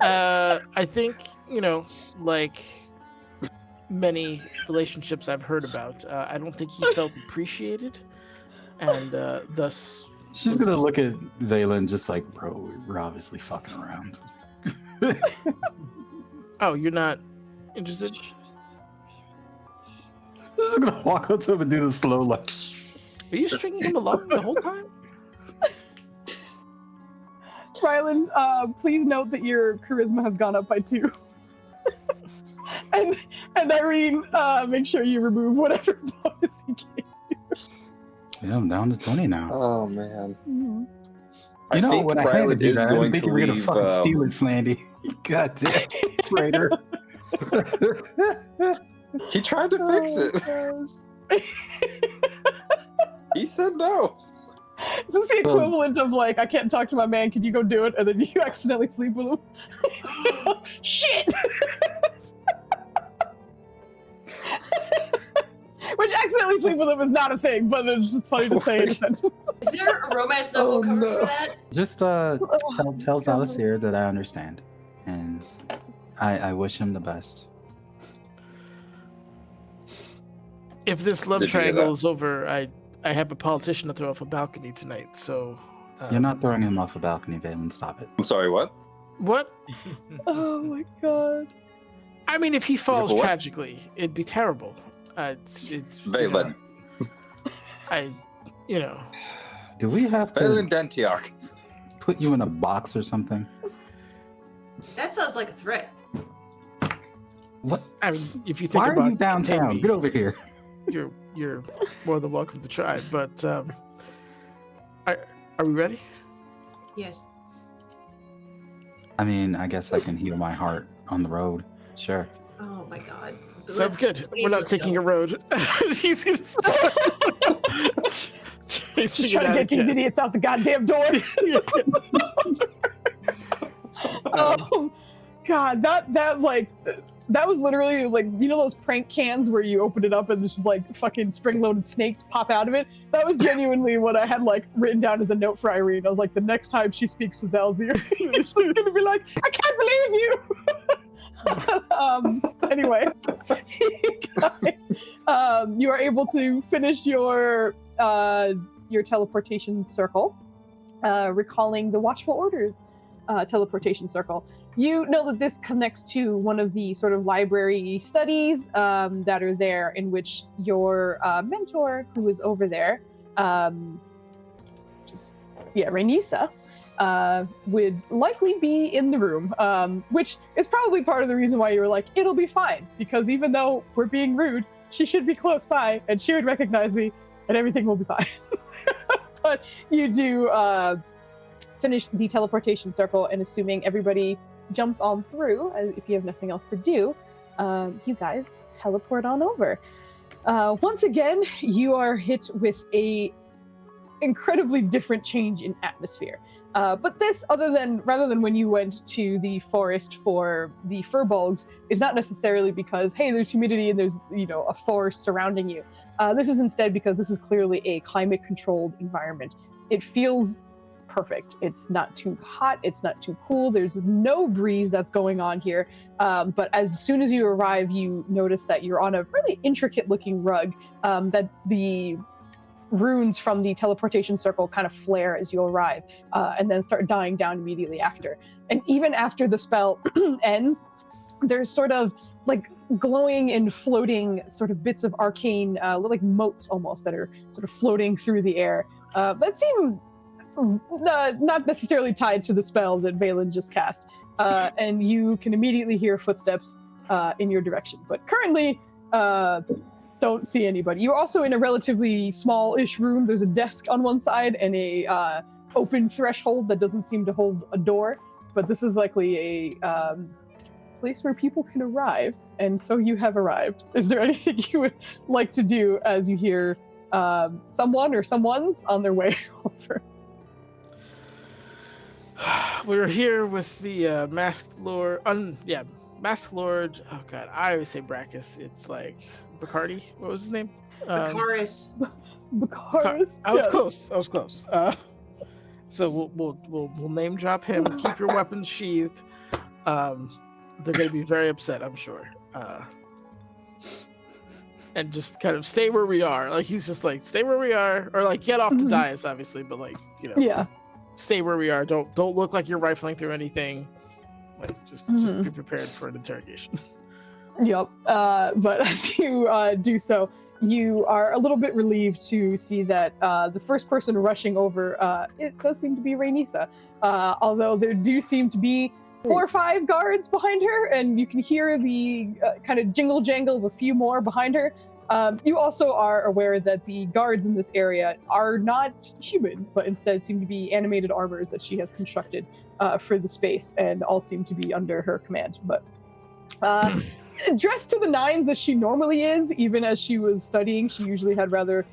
I think, like many relationships I've heard about, I don't think he felt appreciated, and thus. She's gonna look at Valen just like, bro, we're obviously fucking around. Oh, you're not interested? I'm just gonna walk up to him and do the slow like. Are you stringing him along the whole time? Ryland, please note that your charisma has gone up by 2. and Irene, make sure you remove whatever bonus he gave you. Yeah, I'm down to 20 now. Oh man. Mm-hmm. You know think what I had to Rylan do is that. I going didn't think to you were gonna leave, fucking steal it, Flandy. God damn, traitor. He tried to fix it. He said no. Is this the equivalent of like, I can't talk to my man, can you go do it? And then you accidentally sleep with him? Shit! Which accidentally sleep with him is not a thing, but it's just funny to say in a sentence. Is there a romance novel cover for that? Just tell Zalis here that I understand, and I wish him the best. If this love Did you hear triangle that? is over, I have a politician to throw off a balcony tonight, so. You're not throwing him off a balcony, Valen. Stop it. I'm sorry, what? What? Oh my god. I mean, if he falls what? tragically, it'd be terrible. It's Valen. Do we have to Valen Dentiok. put you in a box or something? That sounds like a threat. What? I mean, if you think Why about are you downtown? me, Get over here. you're more than welcome to try. But are we ready? Yes. I mean, I guess I can heal my heart on the road. Sure. Oh my god. Sounds good. We're not taking a road. He's gonna start Just trying to get these idiots out the goddamn door. God, that was literally like, you know those prank cans where you open it up and there's just like fucking spring-loaded snakes pop out of it? That was genuinely what I had like written down as a note for Irene. I was like, the next time she speaks to Zalzir, she's gonna be like, I can't believe you. Anyway, guys, you are able to finish your teleportation circle, recalling the Watchful Orders teleportation circle. You know that this connects to one of the sort of library studies that are there, in which your mentor, who is over there, Rainisa, would likely be in the room, which is probably part of the reason why you were like, it'll be fine, because even though we're being rude, she should be close by, and she would recognize me, and everything will be fine. But you do finish the teleportation circle, and assuming everybody jumps on through, if you have nothing else to do, you guys teleport on over. Once again, you are hit with a incredibly different change in atmosphere. But this, rather than when you went to the forest for the furbolgs, is not necessarily because, hey, there's humidity and there's, a forest surrounding you. This is instead because this is clearly a climate-controlled environment. It feels perfect. It's not too hot. It's not too cool. There's no breeze that's going on here. But as soon as you arrive, you notice that you're on a really intricate-looking rug that the runes from the teleportation circle kind of flare as you arrive, and then start dying down immediately after. And even after the spell ends, there's sort of like glowing and floating sort of bits of arcane, like motes almost, that are sort of floating through the air that seem not necessarily tied to the spell that Valen just cast. And you can immediately hear footsteps in your direction. But currently, don't see anybody. You're also in a relatively small-ish room. There's a desk on one side and a open threshold that doesn't seem to hold a door. But this is likely a place where people can arrive, and so you have arrived. Is there anything you would like to do as you hear someone or someone's on their way over? We're here with the masked lord. Masked lord. Oh god, I always say Brackus. It's like Bacardi. What was his name? Bacaris. Bacaris. I was close. So we'll name drop him. Keep your weapons sheathed. They're gonna be very upset, I'm sure. And just kind of stay where we are. Like he's just like stay where we are, or like get off the dais, obviously, but like yeah, stay where we are. Don't look like you're rifling through anything. Like just be prepared for an interrogation. Yep. But as you do so, you are a little bit relieved to see that the first person rushing over, it does seem to be Rainisa. Although there do seem to be 4 or 5 guards behind her, and you can hear the kind of jingle jangle of a few more behind her. You also are aware that the guards in this area are not human, but instead seem to be animated armors that she has constructed for the space, and all seem to be under her command. But dressed to the nines as she normally is, even as she was studying, she usually had rather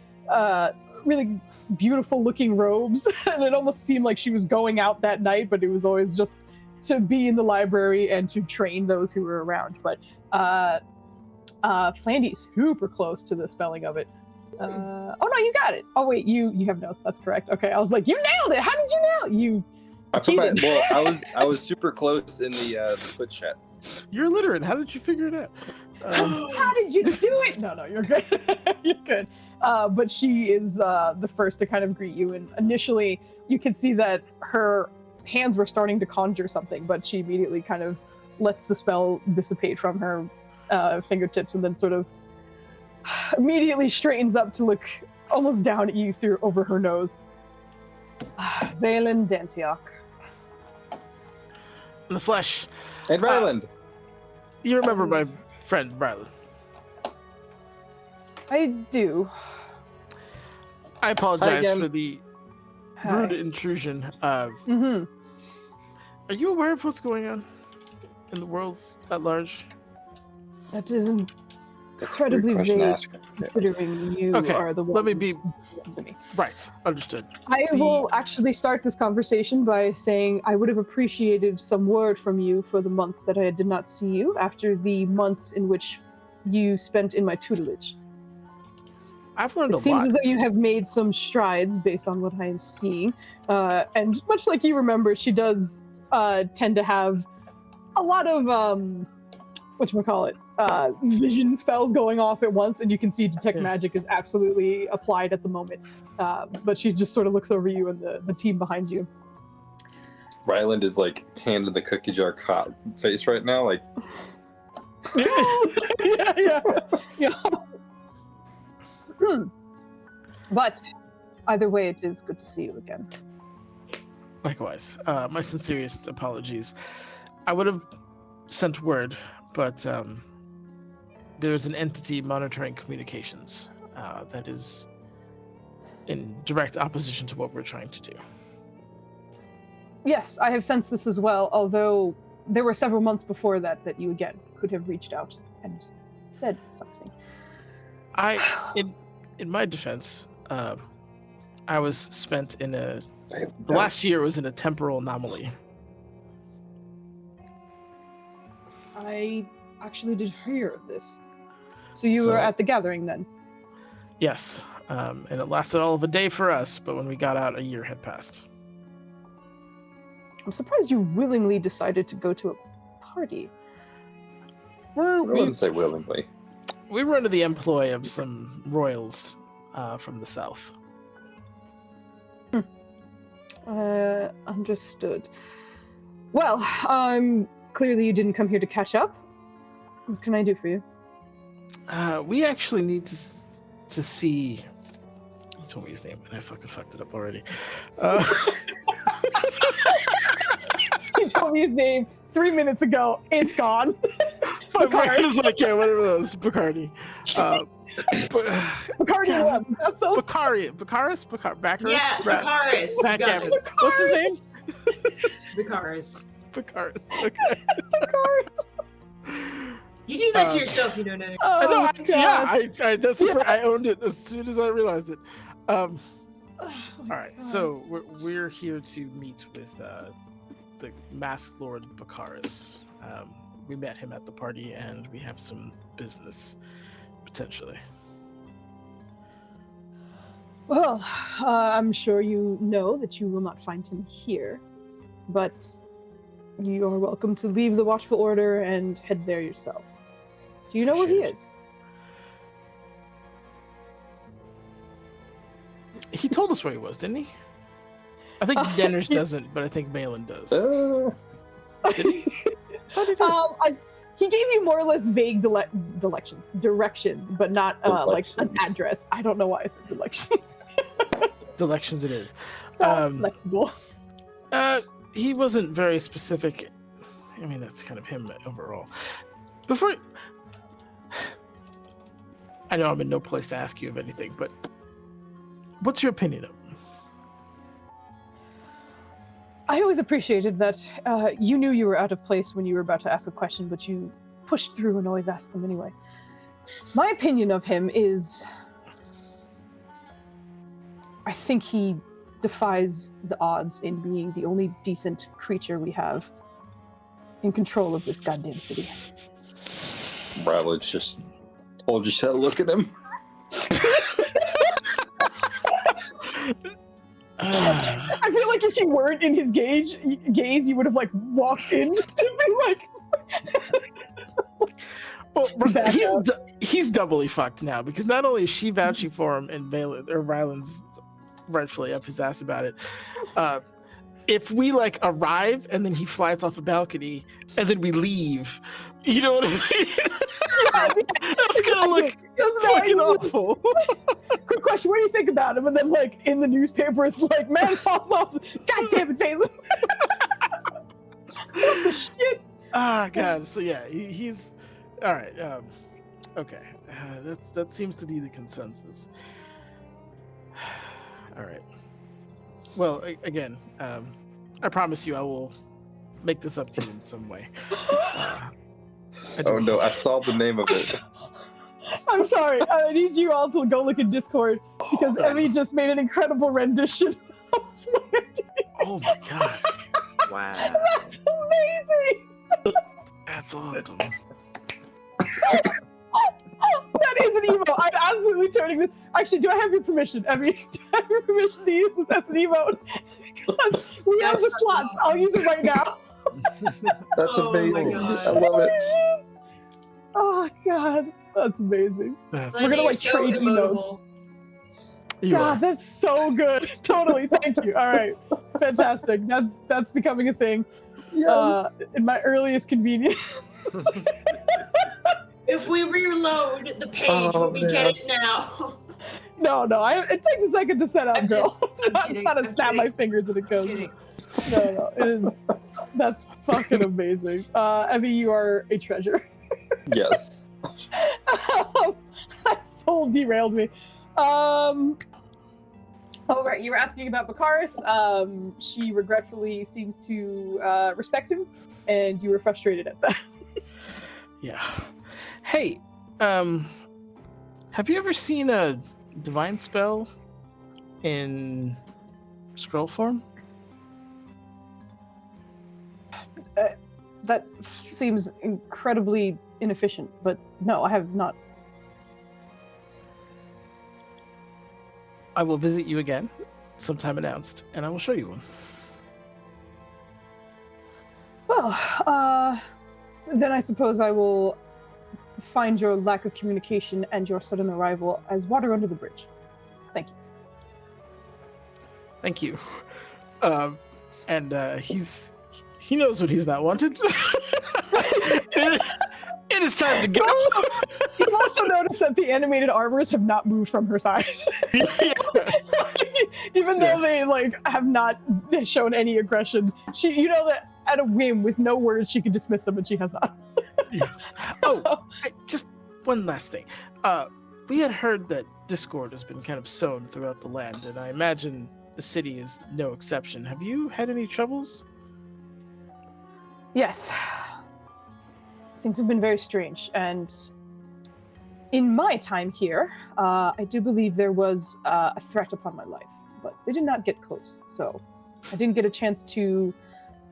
really beautiful looking robes, and it almost seemed like she was going out that night, but it was always just to be in the library and to train those who were around. But Flandy's super close to the spelling of it. Oh no, you got it. Oh wait, you have notes. That's correct. Okay, I was like, you nailed it. How did you nail it? You cheated. I was super close in the Twitch chat. You're illiterate. How did you figure it out? How did you do it? No, you're good. You're good. But she is the first to kind of greet you, and initially you can see that her hands were starting to conjure something, but she immediately kind of lets the spell dissipate from her fingertips, and then sort of immediately straightens up to look almost down at you through over her nose. Valen Dantiok. In the flesh. And Ryland. You remember my friend Ryland? I do. I apologize again. for the Hi. rude intrusion. Are you aware of what's going on in the world at large? That is incredibly vague, considering you are the one. Let me be right. Understood. I will actually start this conversation by saying I would have appreciated some word from you for the months that I did not see you after the months in which you spent in my tutelage. I've learned a lot. It seems as though you have made some strides based on what I am seeing. And much like you remember, she does tend to have a lot of, whatchamacallit, vision spells going off at once, and you can see Detect Magic is absolutely applied at the moment. But she just sort of looks over you and the team behind you. Ryland is like hand in the cookie jar caught face right now, like. yeah. But either way, it is good to see you again. Likewise. My sincerest apologies. I would have sent word, but there's an entity monitoring communications that is in direct opposition to what we're trying to do. Yes, I have sensed this as well, although there were several months before that you again could have reached out and said something. In my defense, I was spent in the last year was in a temporal anomaly. I actually did hear of this. So you were at the gathering then? Yes, and it lasted all of a day for us, but when we got out, a year had passed. I'm surprised you willingly decided to go to a party. I wouldn't say willingly. We were under the employ of some royals from the south. Understood. Well, clearly you didn't come here to catch up. What can I do for you? We actually need to see. You told me his name, and I fucking fucked it up already. He told me his name 3 minutes ago. It's gone. My brain is like, yeah, whatever those. Bacardi. Bacardi one. That's so. Baccaris? Baccaris? Yeah, Baccaris. Backgammon. What's his name? Baccaris. Baccaris. Okay. Baccaris. You do that to yourself, you know, Nana. Oh, I owned it as soon as I realized it. All right, so we're here to meet with the masked Lord Baccaris. We met him at the party, and we have some business, potentially. Well, I'm sure you know that you will not find him here, but you are welcome to leave the Watchful Order and head there yourself. Do you know where he is? He told us where he was, didn't he? I think Denners doesn't, but I think Malin does. Did he? He gave you more or less vague directions, but not like an address. I don't know why I said directions. Directions it is. Flexible. He wasn't very specific. I mean, that's kind of him overall. I know I'm in no place to ask you of anything, but what's your opinion of him? I always appreciated that you knew you were out of place when you were about to ask a question, but you pushed through and always asked them anyway. My opinion of him is, I think he defies the odds in being the only decent creature we have in control of this goddamn city. Ryland's just told you to look at him. I feel like if you weren't in his gaze, you would have like walked in just to be like. Well, he's doubly fucked now because not only is she vouching for him and Ryland's rightfully up his ass about it. If we like arrive and then he flies off a balcony and then we leave, you know what I mean? That's gonna look fucking awful. Quick question: what do you think about him? And then, like in the newspaper, it's like, man falls off. God damn it, Phelan! What the shit? Ah, God. So yeah, he's all right. Okay, that seems to be the consensus. All right. Well, again, I promise you, I will make this up to you in some way. Oh no, I saw the name of it. I'm sorry. I need you all to go look at Discord because Emmy just made an incredible rendition of Flandy. Oh my God! Wow. That's amazing. That's awesome. That is an emote. I'm absolutely turning this. Actually, do I have your permission, Emmy? Do I have your permission to use this as an emote? Because we have the slots. I'll use it right now. That's amazing. I love it. Oh God, that's amazing. We're gonna like so trade emotes. God, that's so good. Totally. Thank you. All right, fantastic. That's becoming a thing. Yes. In my earliest convenience. If we reload the page, will we get it now? No. It takes a second to set up, girl. I'm It's not a snap my fingers and it goes. No. It is. That's fucking amazing. Evie, you are a treasure. Yes. Full derailed me. Oh, right. You were asking about Bakaris. She regretfully seems to respect him, and you were frustrated at that. Yeah. Hey, have you ever seen a divine spell in scroll form? That seems incredibly inefficient, but no, I have not. I will visit you again, sometime announced, and I will show you one. Well, then I suppose I will find your lack of communication and your sudden arrival as water under the bridge. Thank you. Thank you. He knows when he's not wanted. It is time to go. You've also noticed that the animated armors have not moved from her side. Even though they have not shown any aggression. You know that at a whim with no words she can dismiss them, and she has not. Just one last thing. We had heard that discord has been kind of sown throughout the land, and I imagine the city is no exception. Have you had any troubles? Yes. Things have been very strange, and in my time here, I do believe there was a threat upon my life, but they did not get close, so I didn't get a chance to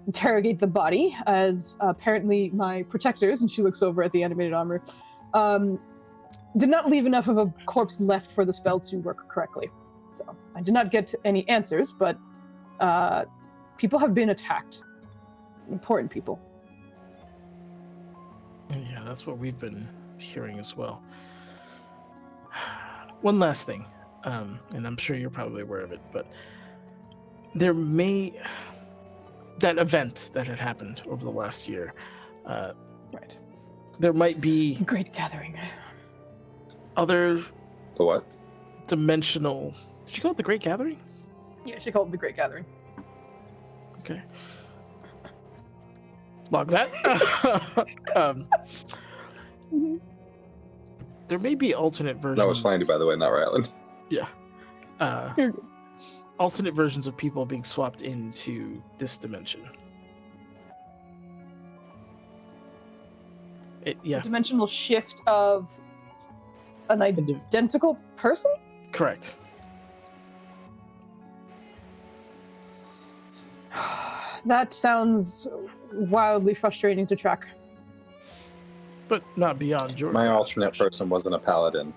interrogate the body, as apparently my protectors, and she looks over at the animated armor, did not leave enough of a corpse left for the spell to work correctly. So I did not get any answers, but people have been attacked. Important people. Yeah, that's what we've been hearing as well. One last thing, and I'm sure you're probably aware of it, but that event that had happened over the last year, right? There might be Great Gathering. Other the what? Dimensional. Did you call it the Great Gathering? Yeah, she called it the Great Gathering. Okay. Log that. There may be alternate versions. That was Flandy, by the way, not Ryland. Yeah. Alternate versions of people being swapped into this dimension. A dimensional shift of an identical person? Correct. That sounds wildly frustrating to track. But not beyond your... My alternate person wasn't a paladin.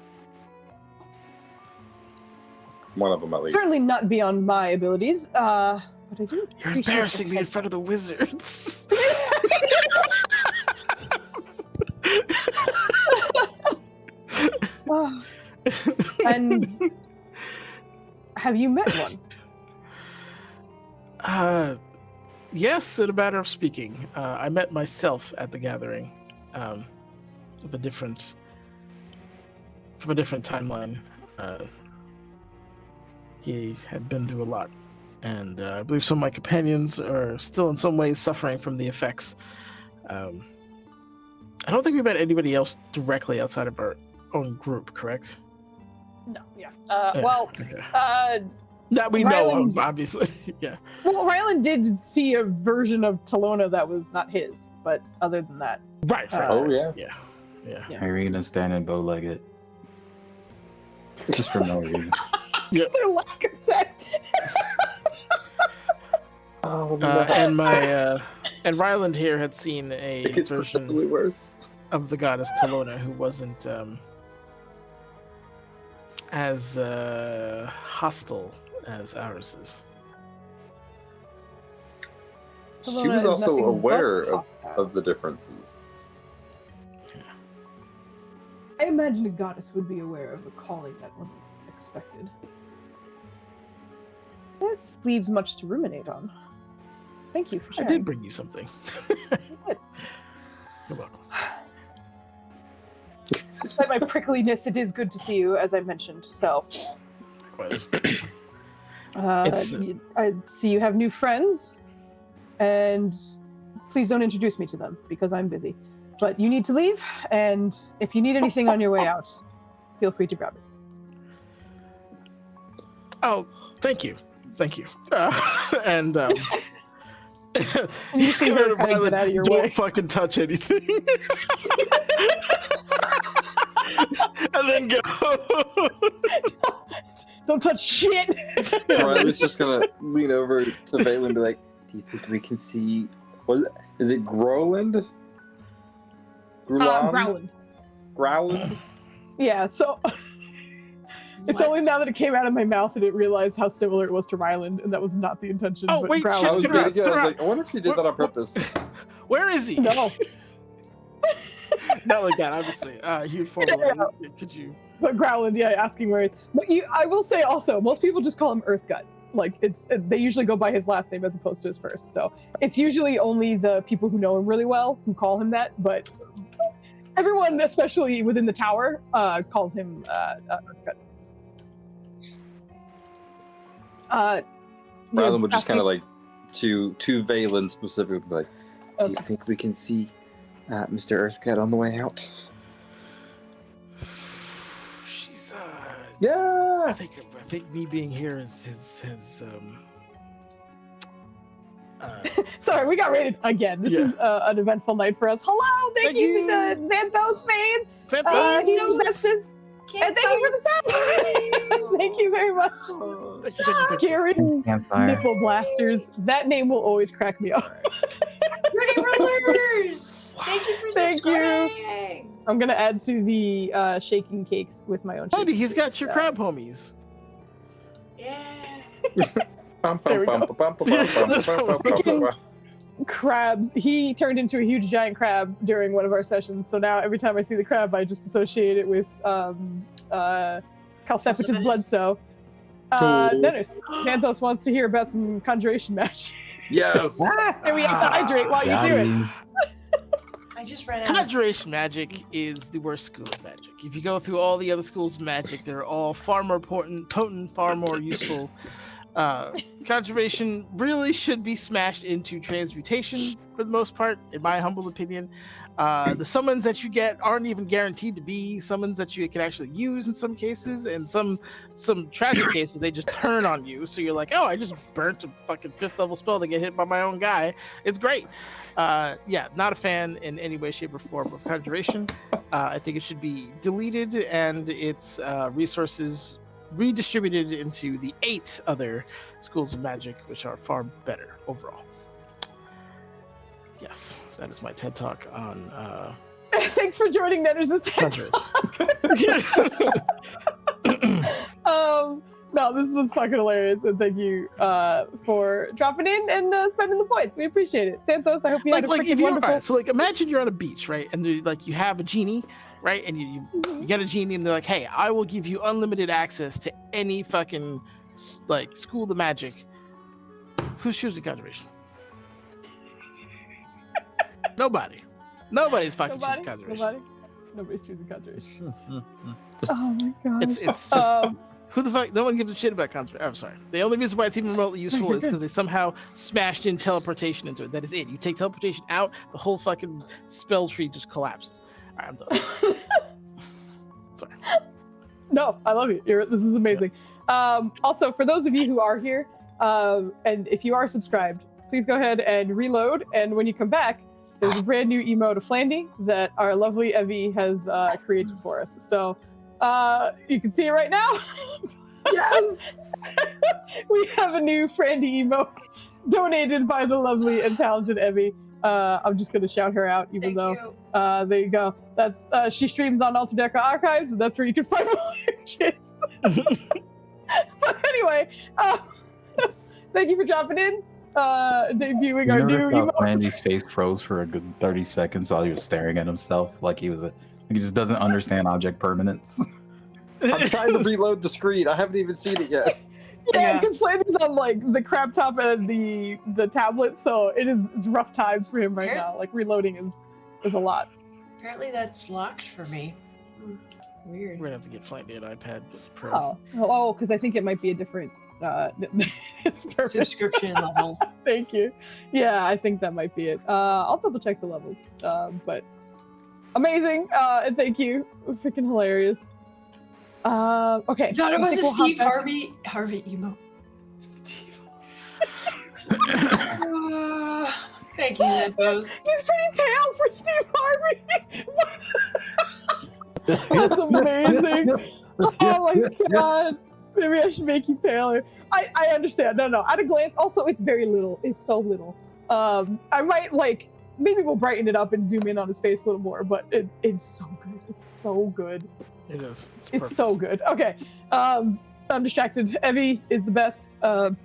One of them, at least. Certainly not beyond my abilities. But I do. You're embarrassing me in front of the wizards. And have you met one? Yes, in a matter of speaking. I met myself at the gathering of from a different timeline. He had been through a lot, and I believe some of my companions are still in some ways suffering from the effects. I don't think we met anybody else directly outside of our own group, correct? No, yeah. That we know of, obviously. Yeah. Well, Ryland did see a version of Talona that was not his, but other than that. Right. Yeah. Irina standing bow-legged. Just for no reason. Yep. Their lack of text. And Ryland here had seen a version of the goddess Talona who wasn't as hostile as ours is. She was also aware of the differences. I imagine a goddess would be aware of a calling that wasn't expected. This leaves much to ruminate on. Thank you for sharing. I did bring you something. You're welcome. Despite my prickliness, it is good to see you, as I mentioned. So, likewise. I see you have new friends, and please don't introduce me to them because I'm busy. But you need to leave, and if you need anything on your way out, feel free to grab it. Oh, thank you. And you see her kind of get out of your don't way. fucking touch anything. And then go. Don't touch shit. Riley's just gonna lean over to Valen and be like, "Do you think we can see? Is it Groland? Growland. Growland? Yeah. So it's only now that it came out of my mouth that it realized how similar it was to Ryland, and that was not the intention. Oh, but wait, Growland. shit, I was Throughout, reading it. I was like, I wonder if you did that on purpose. Where is he? No. Not like that, obviously. Huge formal. Yeah. Could you? But Growland, yeah, asking where he is. But I will say also, most people just call him Earthgut. Like they usually go by his last name as opposed to his first. So it's usually only the people who know him really well who call him that. But everyone, especially within the tower, calls him Earthgut. Ryland would just kind of like to Valen specifically, like, do you think we can see Mr. Earthcat on the way out? She's Yeah. I think me being here is Sorry, we got raided again. This is an eventful night for us. Hello, thank you to Xanthos, man. He possessed us. And thank you for the sound. Thank you very much. Karen Nipple Blasters. That name will always crack me up. Pretty Rollers! Thank you for subscribing. I'm gonna add to the shaking cakes with my own. Buddy, he's got your crab homies. Yeah. Crabs. He turned into a huge giant crab during one of our sessions, so now every time I see the crab, I just associate it with Calcepitus Bloodsoe. Dennis, Xanthos wants to hear about some conjuration magic. Yes. And we have to hydrate while you do it. I just read out. Conjuration magic is the worst school of magic. If you go through all the other schools of magic, they're all far more potent, far more useful. Conjuration really should be smashed into transmutation for the most part, in my humble opinion. The summons that you get aren't even guaranteed to be summons that you can actually use in some cases, and some tragic cases they just turn on you. So you're like, oh, I just burnt a fucking 5th level spell to get hit by my own guy. It's great. Yeah, not a fan in any way, shape, or form of conjuration. I think it should be deleted and its resources redistributed into the 8 other schools of magic, which are far better overall. Yes, that is my TED Talk on Thanks for joining Netters' TED Talk. No, this was fucking hilarious, and thank you for dropping in and spending the points. We appreciate it. Xanthos, I hope you had a freaking wonderful... Right, so like imagine you're on a beach, right? And you have a genie, right? And you get a genie and they're like, hey, I will give you unlimited access to any fucking like school of magic. Who's choosing conjuration? Nobody. Nobody's fucking choosing conjuration. Nobody's choosing conjuration. Oh my god. It's just who the fuck? No one gives a shit about conjuration. I'm sorry. The only reason why it's even remotely useful is because they somehow smashed in teleportation into it. That is it. You take teleportation out, the whole fucking spell tree just collapses. All right, I'm done. Sorry. No, I love you. This is amazing. Also, for those of you who are here, and if you are subscribed, please go ahead and reload. And when you come back, there's a brand new emote of Flandy that our lovely Evie has created for us. So you can see it right now. Yes! We have a new Frandy emote donated by the lovely and talented Evie. I'm just going to shout her out, even though there you go. That's she streams on Alterdeca Archives, and that's where you can find all your kids. But anyway, thank you for dropping in. Debuting our new emote. Randy's face froze for a good 30 seconds while he was staring at himself like he just doesn't understand object permanence. I'm trying to reload the screen. I haven't even seen it yet. Yeah, because Flandy's on like the crap top and the tablet, so it's rough times for him right now. Like reloading is a lot. Apparently that's locked for me. Weird. We're gonna have to get Flandy an iPad. Pro. Oh, because I think it might be a different subscription level. Thank you. Yeah, I think that might be it. I'll double check the levels. But Amazing. And thank you. Freaking hilarious. Okay. I thought it so I was think a we'll hop Steve back- Harvey emo. Steve. Thank you, Nepos. He's pretty pale for Steve Harvey. That's amazing. Oh my god. Maybe I should make you paler. I understand. No. At a glance, also it's very little. It's so little. I might maybe we'll brighten it up and zoom in on his face a little more, but it's so good. It's so good. It is. It's so good. Okay. I'm distracted. Evie is the best. And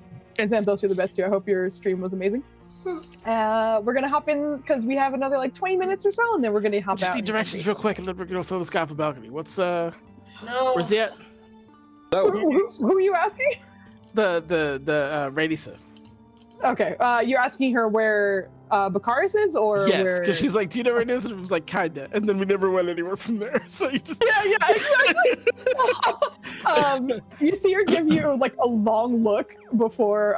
Santos, you're the best too. I hope your stream was amazing. We're gonna hop in because we have another 20 minutes or so, and then we're gonna hop Just out. need directions real quick, and then we're gonna throw this guy off the balcony. What's No. Where's he at? Who are you asking? The Radisa. Okay. You're asking her where Bakaris is, or Yes, where? because she's like, "Do you know where it is?" And it was like, "Kinda," and then we never went anywhere from there. So you just Yeah, exactly. You see her give you a long look before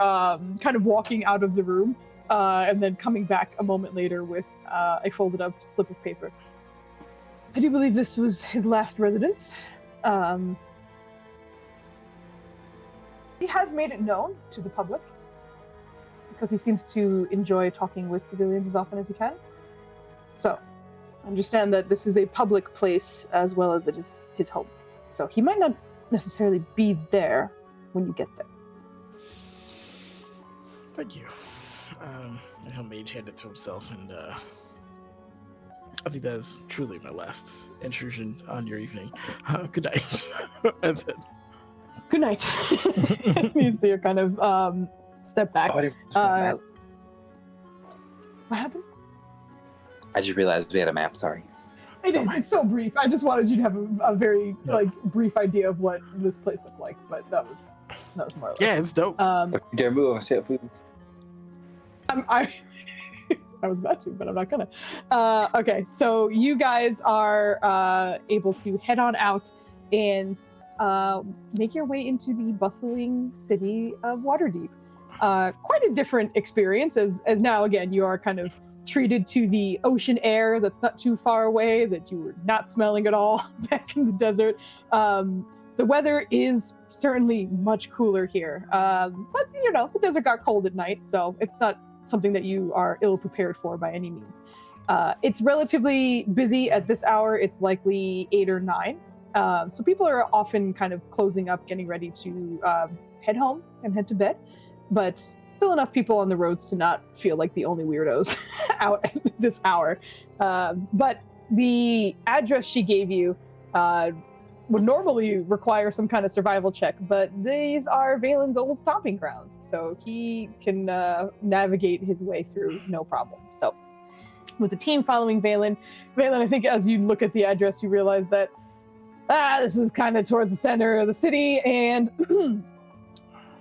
kind of walking out of the room, and then coming back a moment later with a folded up slip of paper. I do believe this was his last residence. He has made it known to the public because he seems to enjoy talking with civilians as often as he can. So, understand that this is a public place as well as it is his home. So he might not necessarily be there when you get there. Thank you. And he'll mage hand it to himself, and I think that is truly my last intrusion on your evening. Good night. And then... Good night. You see her kind of step back. Oh, What happened? I just realized we had a map. Sorry. It is. It's so brief. I just wanted you to have a very brief idea of what this place looked like, but that was more or less. Yeah, it's dope. I was about to, but I'm not gonna. Okay, so you guys are able to head on out and make your way into the bustling city of Waterdeep. Quite a different experience, as now again you are kind of treated to the ocean air that's not too far away, that you were not smelling at all back in the desert. The weather is certainly much cooler here, but the desert got cold at night, so it's not something that you are ill prepared for by any means. It's relatively busy at this hour. It's likely 8 or 9. So people are often kind of closing up, getting ready to head home and head to bed, but still enough people on the roads to not feel like the only weirdos out at this hour. But the address she gave you would normally require some kind of survival check, but these are Valen's old stomping grounds, so he can navigate his way through no problem. So with the team following Valen, I think as you look at the address, you realize that this is kind of towards the center of the city, and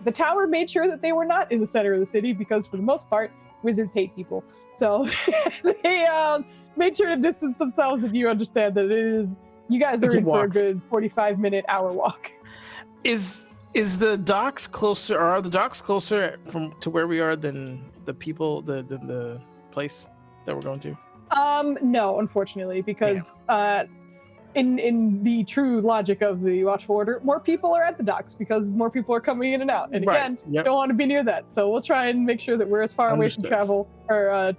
the tower made sure that they were not in the center of the city because, for the most part, wizards hate people. So they made sure to distance themselves, and you understand that you guys are in for a good 45-minute hour walk. Is the docks closer, or are the docks closer to where we are than the people, than the place that we're going to? No, unfortunately, because in the true logic of the Watchful Order, more people are at the docks because more people are coming in and out. And again, don't want to be near that. So we'll try and make sure that we're as far away from travel or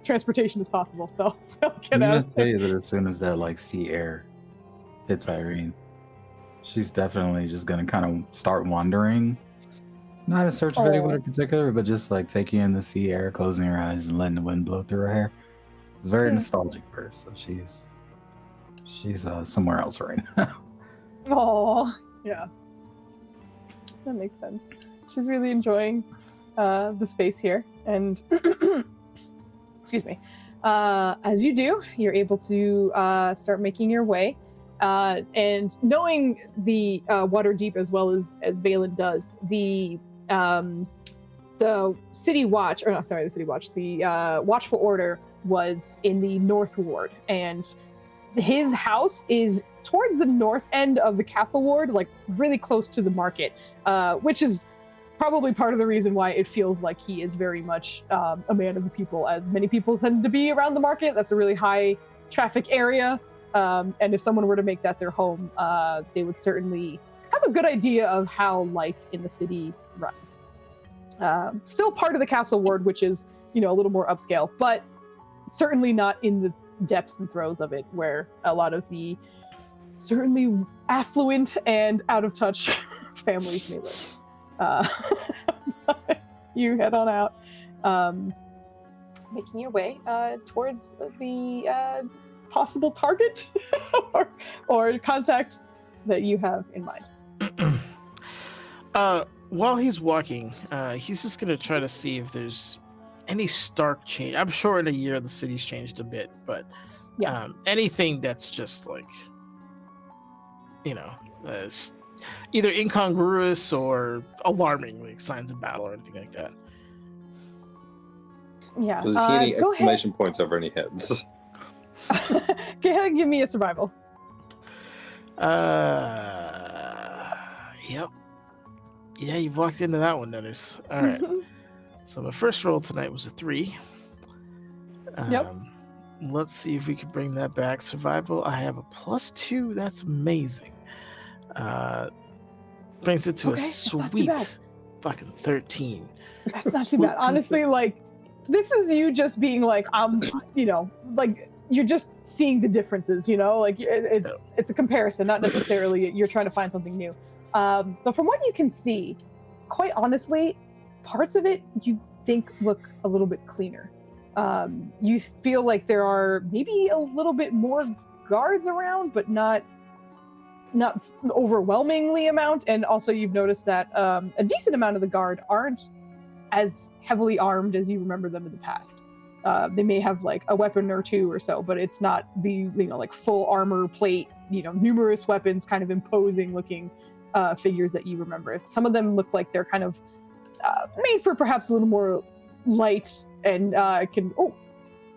transportation as possible. So I'm gonna say that as soon as that sea air hits Irene, she's definitely just gonna kind of start wandering. Not in search of anyone in particular, but just taking in the sea air, closing her eyes, and letting the wind blow through her hair. It's very nostalgic for her, so she's somewhere else right now. Oh, yeah. That makes sense. She's really enjoying the space here. And, excuse me, as you do, you're able to start making your way. And knowing the Waterdeep as well as Valen does, the City Watch, the Watchful Order was in the North Ward, and his house is towards the north end of the Castle Ward, really close to the market, which is probably part of the reason why it feels like he is very much a man of the people, as many people tend to be around the market. That's a really high traffic area. And if someone were to make that their home, they would certainly have a good idea of how life in the city runs. Still part of the castle ward, which is, a little more upscale, but certainly not in the depths and throes of it, where a lot of the certainly affluent and out of touch families may live. You head on out, making your way towards the possible target or contact that you have in mind. While he's walking, he's just gonna try to see if there's any stark change. I'm sure in a year the city's changed a bit, but anything that's just like, either incongruous or alarming, like signs of battle or anything like that. Yeah. Does he see any exclamation points over any heads? Go ahead and give me a survival. Yep. Yeah, you've walked into that one, Dennis. All right. So my first roll tonight was a 3. Yep. Let's see if we can bring that back. Survival, I have a +2. That's amazing. Brings it to a sweet fucking 13. That's not too bad. Honestly, like, this is you just being like, like, you're just seeing the differences, like it's a comparison, not necessarily you're trying to find something new. But from what you can see, quite honestly, parts of it you think look a little bit cleaner. You feel like there are maybe a little bit more guards around, but not overwhelmingly amount. And also you've noticed that a decent amount of the guard aren't as heavily armed as you remember them in the past. They may have like a weapon or two or so, but it's not the like full armor plate, numerous weapons, kind of imposing looking figures that you remember. Some of them look like they're kind of made for perhaps a little more light and can. Oh,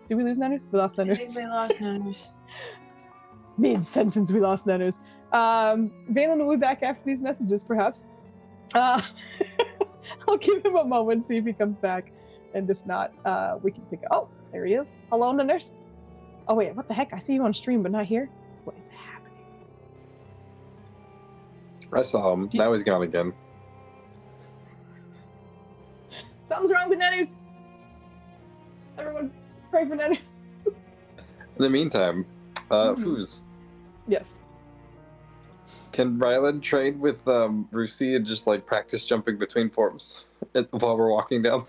did we lose Nanners? We lost Nanners. I think we lost Nanners. Mid-sentence, we lost Nanners. Valen will be back after these messages, perhaps. I'll give him a moment, see if he comes back. And if not, we can pick up. Oh, there he is. Hello, Nanners. Oh, wait, what the heck? I see you on stream, but not here. What is happening? I saw him. Now he's gone again. Something's wrong with Nanners. Everyone, pray for Nanners. In the meantime, Foos. Yes. Can Rylan train with Rusi and just like practice jumping between forms while we're walking down?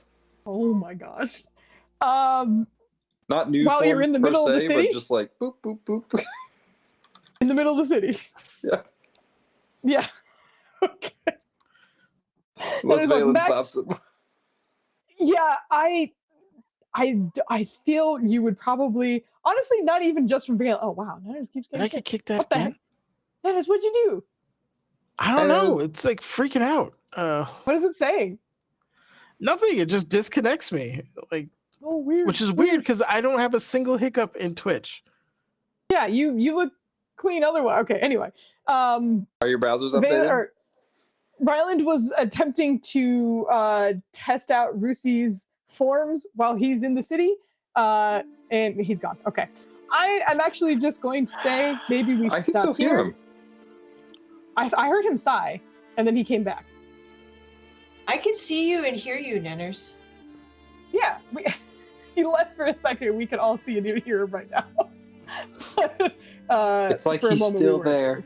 Oh my gosh. Not new while you're in the middle se, of the city, but just like boop boop boop. In the middle of the city. Yeah. Yeah. Okay. Once Valen stops them. Yeah, I feel you would probably, honestly, not even just from being. Oh wow, Nanners keeps getting. Did I get kicked out what the heck? Nanners, what'd you do? I don't know. It's like freaking out. What is it saying? Nothing. It just disconnects me. Like, oh, weird. Which is weird because I don't have a single hiccup in Twitch. Yeah, you look clean otherwise. Okay, anyway. Are your browsers updated? Ryland was attempting to test out Rusi's forms while he's in the city, and he's gone. Okay. I'm actually just going to say maybe we should I can stop still hear here. him. I heard him sigh, and then he came back. I can see you and hear you, Nanners. Yeah, he left for a second. We can all see and hear him right now. But, it's like for a he's moment still we there.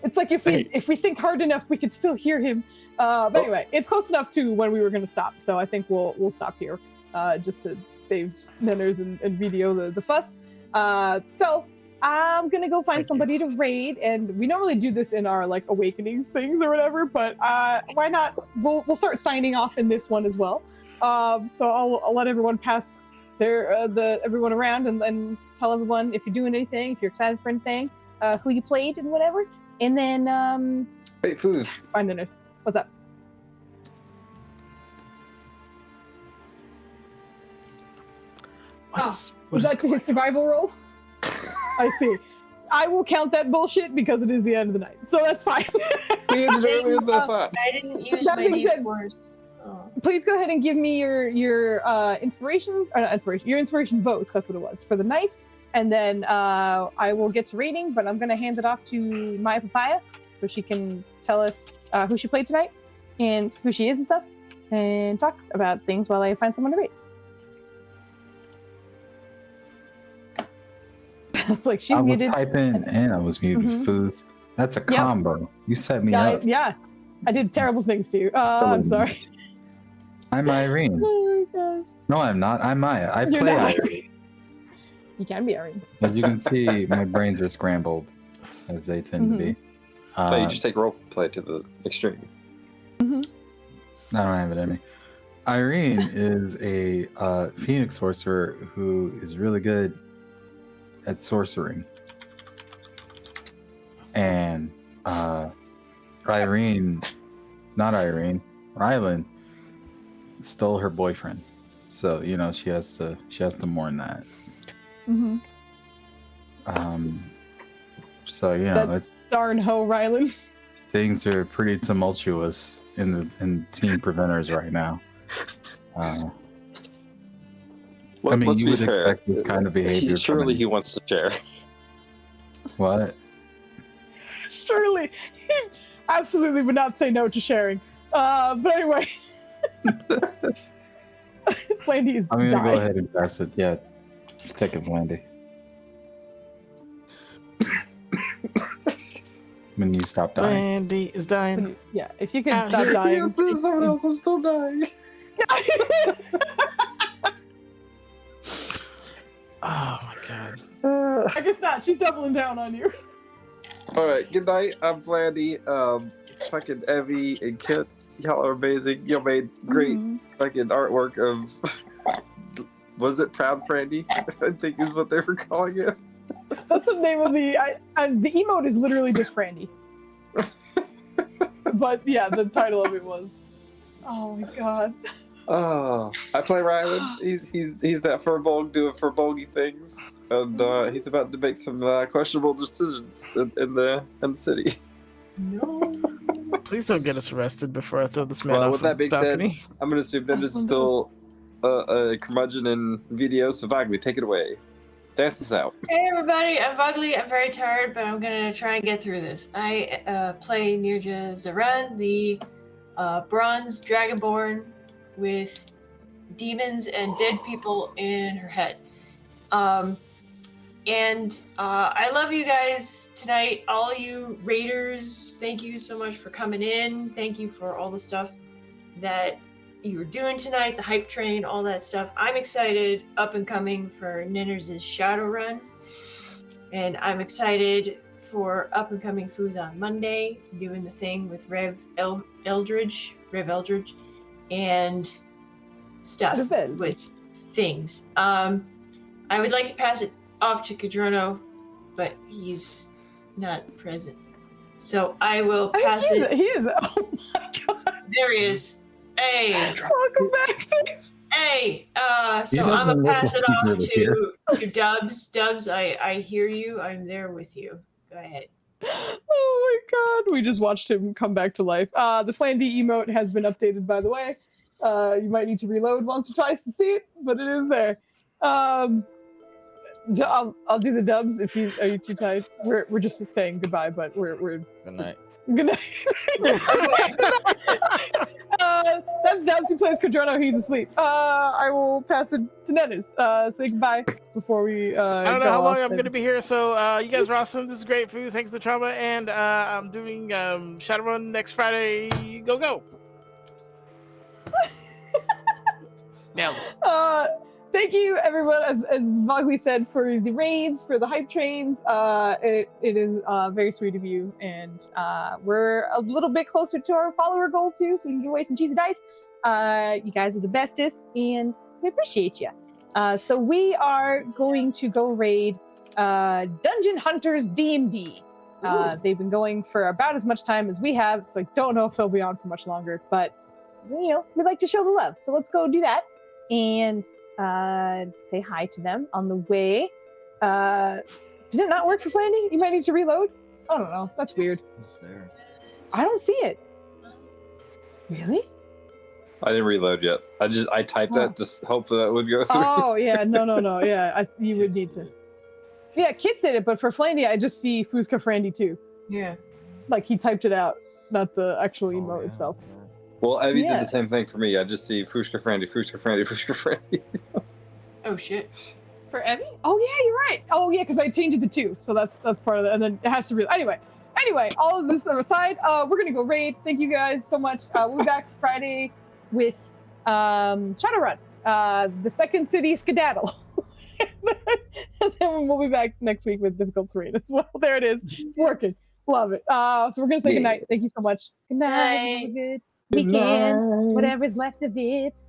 It's like if we think hard enough, we could still hear him. But anyway, it's close enough to when we were going to stop, so I think we'll stop here, just to save Nanners and video the fuss. So I'm gonna go find somebody to raid, and we normally do this in our like awakenings things or whatever, but why not? We'll start signing off in this one as well. So I'll let everyone pass everyone around and then tell everyone if you're doing anything, if you're excited for anything, who you played and whatever, and then Wait, Foos. Find Nanners. What's up? Was that to his survival roll? I see. I will count that bullshit because it is the end of the night, so that's fine. We ended earlier than I thought. I didn't use That my being said, D4s. Oh. please go ahead and give me your inspirations, or not inspiration, your inspiration votes. That's what it was for the night. And then I will get to rating, but I'm gonna hand it off to Maya Papaya so she can tell us who she played tonight and who she is and stuff, and talk about things while I find someone to rate. It's like she's muted. I was typing and I was muted. Foos. That's a combo. You set me up. Yeah, I did terrible things to you. I'm sorry. I'm Irene. Oh my gosh. No, I'm not. I'm Maya. I You're play not. Irene. You can be Irene. As you can see, my brains are scrambled, as they tend to be. So you just take role play to the extreme. I don't have it in me. Irene is a Phoenix sorcerer who is really good at sorcering. And Rylan stole her boyfriend. So, she has to mourn that. So, it's darn ho, Rylan. Things are pretty tumultuous in Team Preventers right now. Let's you be would fair. expect this kind of behavior. Surely he wants to share. What? Surely, he absolutely would not say no to sharing. But anyway, Flandy is I'm gonna dying. go ahead and pass it. Yeah, take it, Flandy. When you stop dying. Andy is dying. Yeah, if you can stop dying. Someone else, I'm still dying. Oh my god. I guess not. She's doubling down on you. All right, good night. I'm Flandy. Fucking Evie and Kit, y'all are amazing. Y'all made great fucking artwork of. Was it Proud Frandy? I think is what they were calling it. That's the name of the emote is literally just Frandy. But yeah, the title of it was. Oh my god. Oh, I play Rylan. He's that furball doing furbolgy things, and he's about to make some questionable decisions in the city. No. Please don't get us arrested before I throw this man Well, off with the that being balcony. said, I'm gonna assume that this is still a curmudgeon in video. So Vagly, take it away. Dance us out. Hey everybody, I'm Vagly. I'm very tired, but I'm gonna try and get through this. I play Nirja Zaran, the bronze dragonborn with demons and dead people in her head. And I love you guys tonight, all you raiders. Thank you so much for coming in. Thank you for all the stuff that you were doing tonight, the hype train, all that stuff. I'm excited, up and coming, for Ninners' Shadowrun. And I'm excited for up and coming Foos on Monday, doing the thing with Rev Eldridge, and stuff with things. I would like to pass it off to Cadrono, but he's not present. So I will pass it. He is. Oh my god. There he is. Hey. Welcome back. Hey. So I'm gonna pass it off to Dubs. Dubs, I hear you. I'm there with you. Go ahead. Oh my god. We just watched him come back to life. The Flandy emote has been updated, by the way. You might need to reload once or twice to see it, but it is there. I'll do the dubs if you are you too tired. We're just saying goodbye, but we're Good night. Good night. That's Dubs who plays Cadrono. He's asleep. I will pass it to Nennis. Say goodbye before we. I don't know how long I'm going to be here, so you guys are awesome. This is great food. Thanks to the trauma, and I'm doing Shadowrun next Friday. Go. Now. Thank you, everyone. As Vogly said, for the raids, for the hype trains. It is very sweet of you, and we're a little bit closer to our follower goal too, so we can give away some cheesy dice. You guys are the bestest, and we appreciate you. So we are going to go raid Dungeon Hunters D&D. They've been going for about as much time as we have, so I don't know if they'll be on for much longer. But we like to show the love, so let's go do that and say hi to them on the way. Did it not work for Flandy? You might need to reload? I don't know. That's weird. It's there. I don't see it. Really? I didn't reload yet. I typed that, just hopefully that would go through. Oh yeah, no. Yeah, you would need to. Yeah, Kids did it, but for Flandy, I just see Foozca Frandy too. Yeah. Like he typed it out, not the actual emote itself. Well, Evie Yeah. did the same thing for me. I just see Foozca Frandy, Foozca Frandy, Foozca Frandy. Oh shit. For Evie? Oh yeah, you're right. Oh yeah, because I changed it to 2, so that's part of it. And then it has to be anyway. All of this aside, we're gonna go raid. Thank you guys so much. We'll be back Friday with Shadowrun, the second city skedaddle. And then we'll be back next week with difficult terrain as well. There it is. It's working. Love it. So we're gonna say goodnight. Thank you so much. Good night. Have a good weekend. Whatever's left of it.